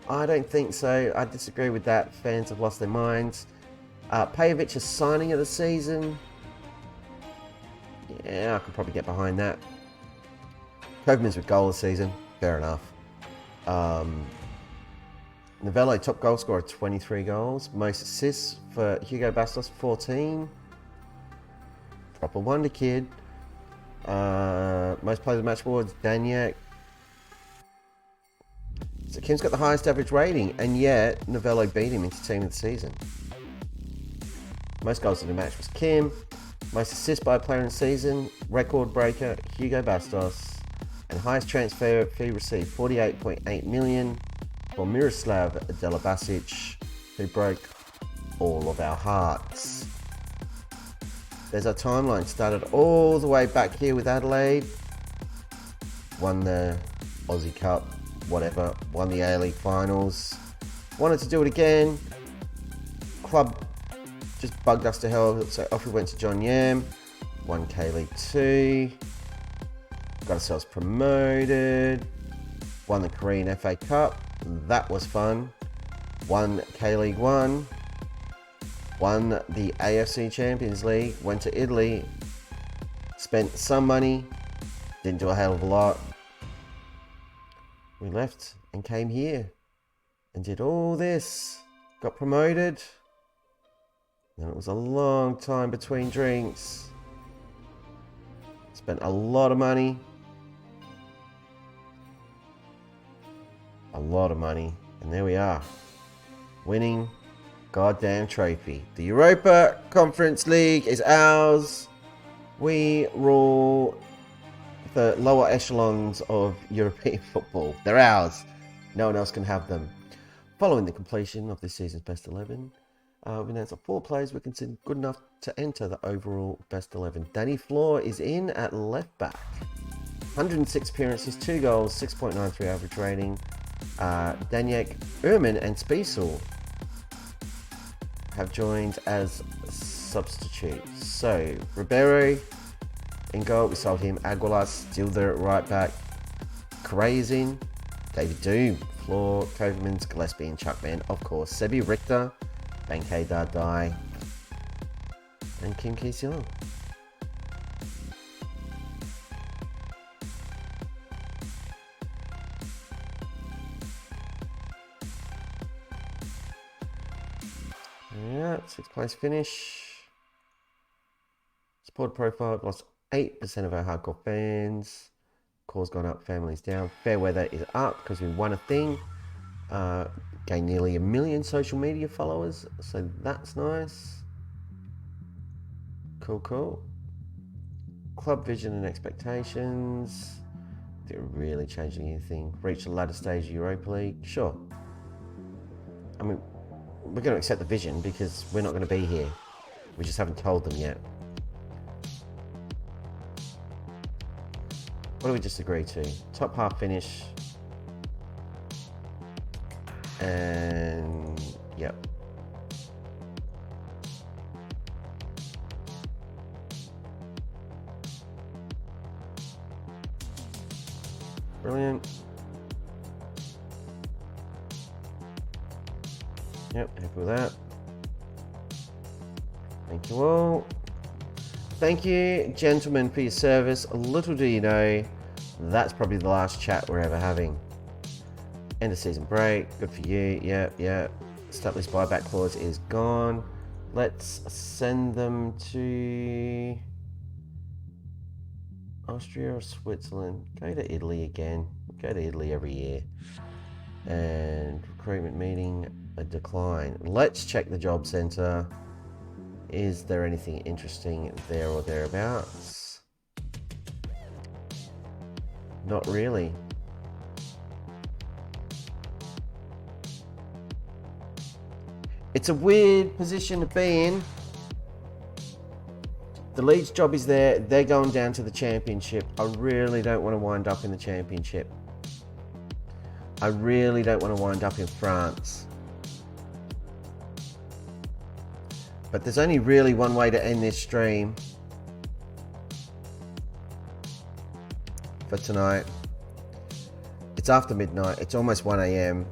I don't think so. I disagree with that. Fans have lost their minds. Pajovic is signing of the season. Yeah, I could probably get behind that. Kovermans with goal of the season. Fair enough. Novello, top goal scorer, 23 goals. Most assists for Hugo Bastos, 14. Proper wonder kid. Most players of the match awards, Danyak. So Kim's got the highest average rating, and yet Novello beat him into team of the season. Most goals in the match was Kim. Most assists by a player in the season, record breaker, Hugo Bastos. And highest transfer fee received, 48.8 million for Miroslav Delabasic, who broke all of our hearts. There's our timeline. Started all the way back here with Adelaide. Won the Aussie Cup, whatever. Won the A-League finals. Wanted to do it again. Club just bugged us to hell, so off we went to John Yam. Won K-League 2. Got ourselves promoted. Won the Korean FA Cup. That was fun. Won K-League 1. Won the AFC Champions League. Went to Italy. Spent some money. Didn't do a hell of a lot. We left and came here. And did all this. Got promoted. And it was a long time between drinks. Spent a lot of money. A lot of money. And there we are. Winning goddamn trophy. The Europa Conference League is ours. We rule the lower echelons of European football. They're ours. No one else can have them. Following the completion of this season's best 11, we announced that 4 players were considered good enough to enter the overall best 11. Danny Floor is in at left back. 106 appearances, 2 goals, 6.93 average rating. Danyak, Erman and Spiesel have joined as substitutes. So, Ribeiro in goal, we sold him. Aguilar still there at right back. Correa is in. David Doom, Floor, Kovermans, Gillespie and Chuckman, of course. Sebi Richter, Bankei Dardai, and Kim Ki-seong. Yeah, 6th place finish. Supporter profile, lost 8% of our hardcore fans. Calls gone up, families down. Fair weather is up because we won a thing. Gained nearly 1 million social media followers, so that's nice. Cool. Club vision and expectations. They're really changing anything. Reach the latter stage of Europa League. Sure. I mean, we're going to accept the vision because we're not going to be here. We just haven't told them yet. What do we just agree to? Top half finish. And yep. Brilliant. Yep, happy with that. Thank you all. Thank you, gentlemen, for your service. Little do you know, that's probably the last chat we're ever having. End of season break. Good for you. Yep. Start list buyback clause is gone. Let's send them to Austria or Switzerland. Go to Italy again. Go to Italy every year. And recruitment meeting, a decline. Let's check the job centre. Is there anything interesting there or thereabouts? Not really. It's a weird position to be in. The Leeds job is there. They're going down to the championship. I really don't want to wind up in the championship. I really don't want to wind up in France. But there's only really one way to end this stream for tonight. It's after midnight. It's almost 1 a.m.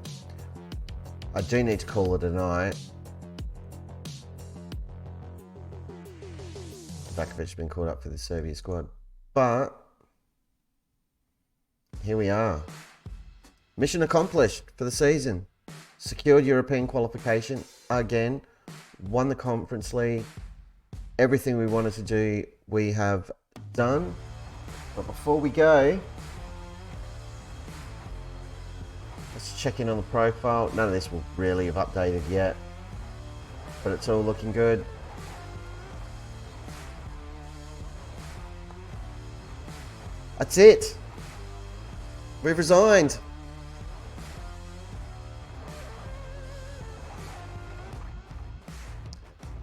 I do need to call it a night. Bakovic's been called up for the Serbia squad. But here we are. Mission accomplished for the season. Secured European qualification again. Won the Conference League. Everything we wanted to do, we have done. But before we go, let's check in on the profile. None of this will really have updated yet, but it's all looking good. That's it. We've resigned.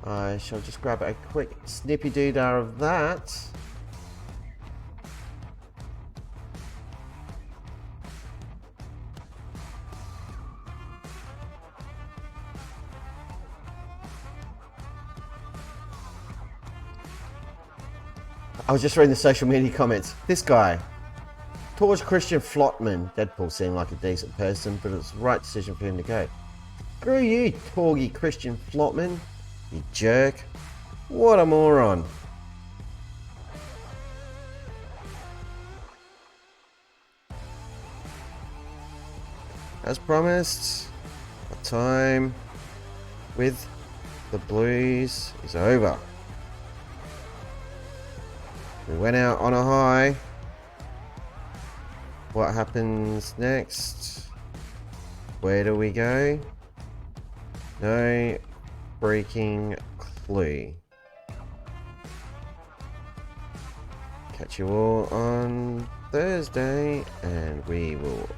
I shall just grab a quick snippy doodah of that. I was just reading the social media comments. This guy, Torch Christian Flotman, Deadpool seemed like a decent person, but it was the right decision for him to go. Screw you, Torgy Christian Flotman, you jerk. What a moron. As promised, the time with the Blues is over. We went out on a high. What happens next? Where do we go? No freaking clue. Catch you all on Thursday, and we will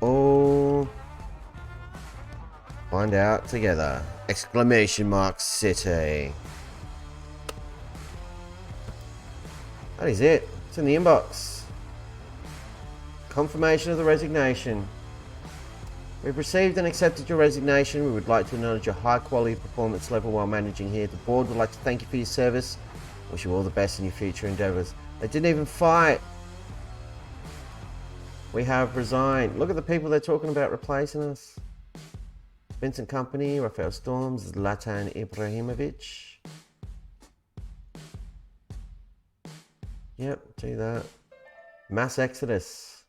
all find out together. Exclamation mark City. That is it. It's in the inbox. Confirmation of the resignation. We've received and accepted your resignation. We would like to acknowledge your high quality performance level while managing here. The board would like to thank you for your service. Wish you all the best in your future endeavours. They didn't even fight. We have resigned. Look at the people they're talking about replacing us. Vincent Kompany, Rafael Storms, Zlatan Ibrahimovic. Yep, do that. Mass exodus.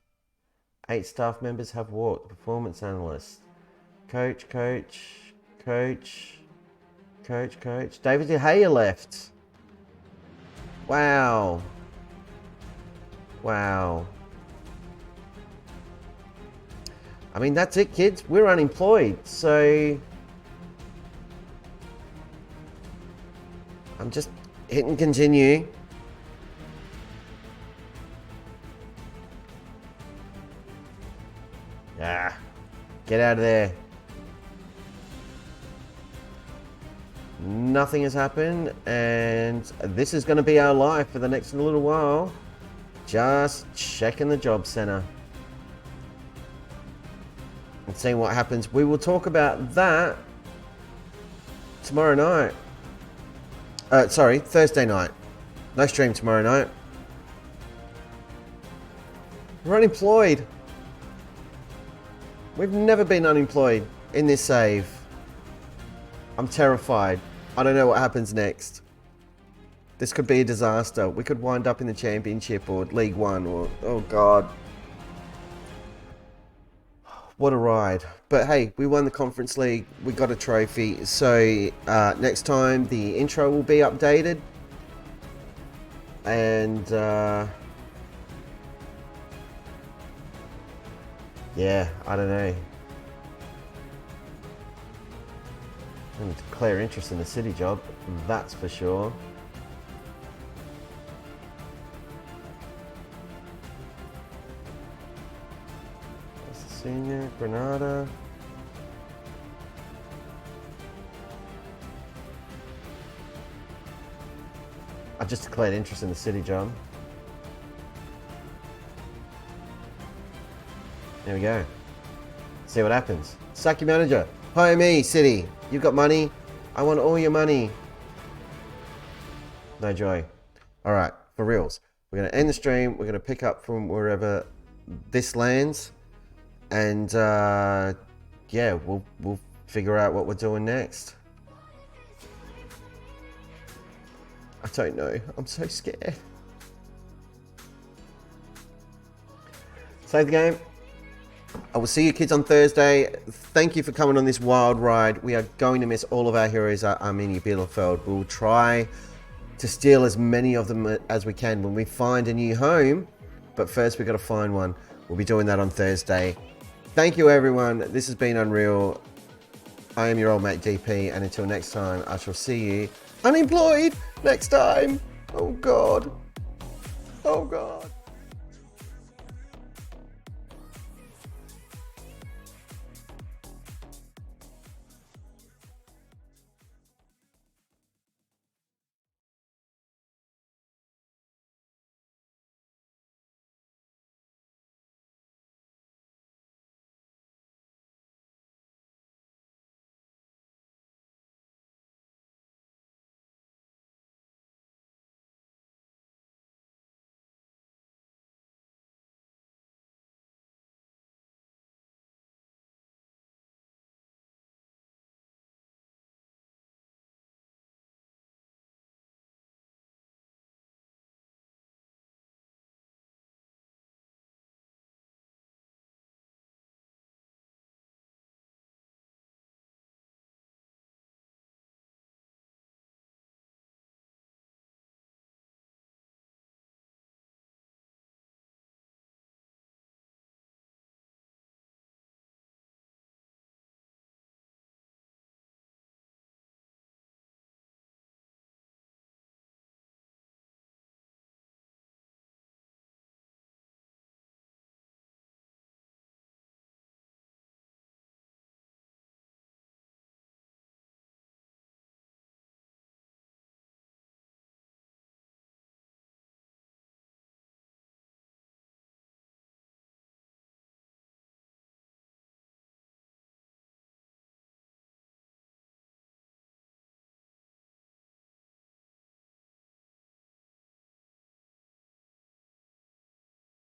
8 staff members have walked. Performance analyst. Coach. David De Gea left. Wow. I mean, that's it, kids. We're unemployed, so I'm just hitting continue. Get out of there. Nothing has happened, and this is going to be our life for the next little while. Just checking the job centre and seeing what happens. We will talk about that tomorrow night. Thursday night. No stream tomorrow night. We're unemployed. We've never been unemployed in this save. I'm terrified. I don't know what happens next. This could be a disaster. We could wind up in the Championship or League One or... Oh, God. What a ride. But hey, we won the Conference League. We got a trophy. So next time the intro will be updated. And yeah, I don't know. I'm going to declare interest in the city job. That's for sure. Senior, Granada. I just declared interest in the city job. There we go. See what happens. Sack your manager. Hire me, City. You've got money. I want all your money. No joy. All right, for reals. We're going to end the stream. We're going to pick up from wherever this lands. And yeah, we'll figure out what we're doing next. I don't know. I'm so scared. Save the game. I will see you kids on Thursday. Thank you for coming on this wild ride. We are going to miss all of our heroes at Arminia Bielefeld. We'll try to steal as many of them as we can when we find a new home. But first, we've got to find one. We'll be doing that on Thursday. Thank you, everyone. This has been Unreal. I am your old mate, DP. And until next time, I shall see you unemployed next time. Oh, God. Oh, God.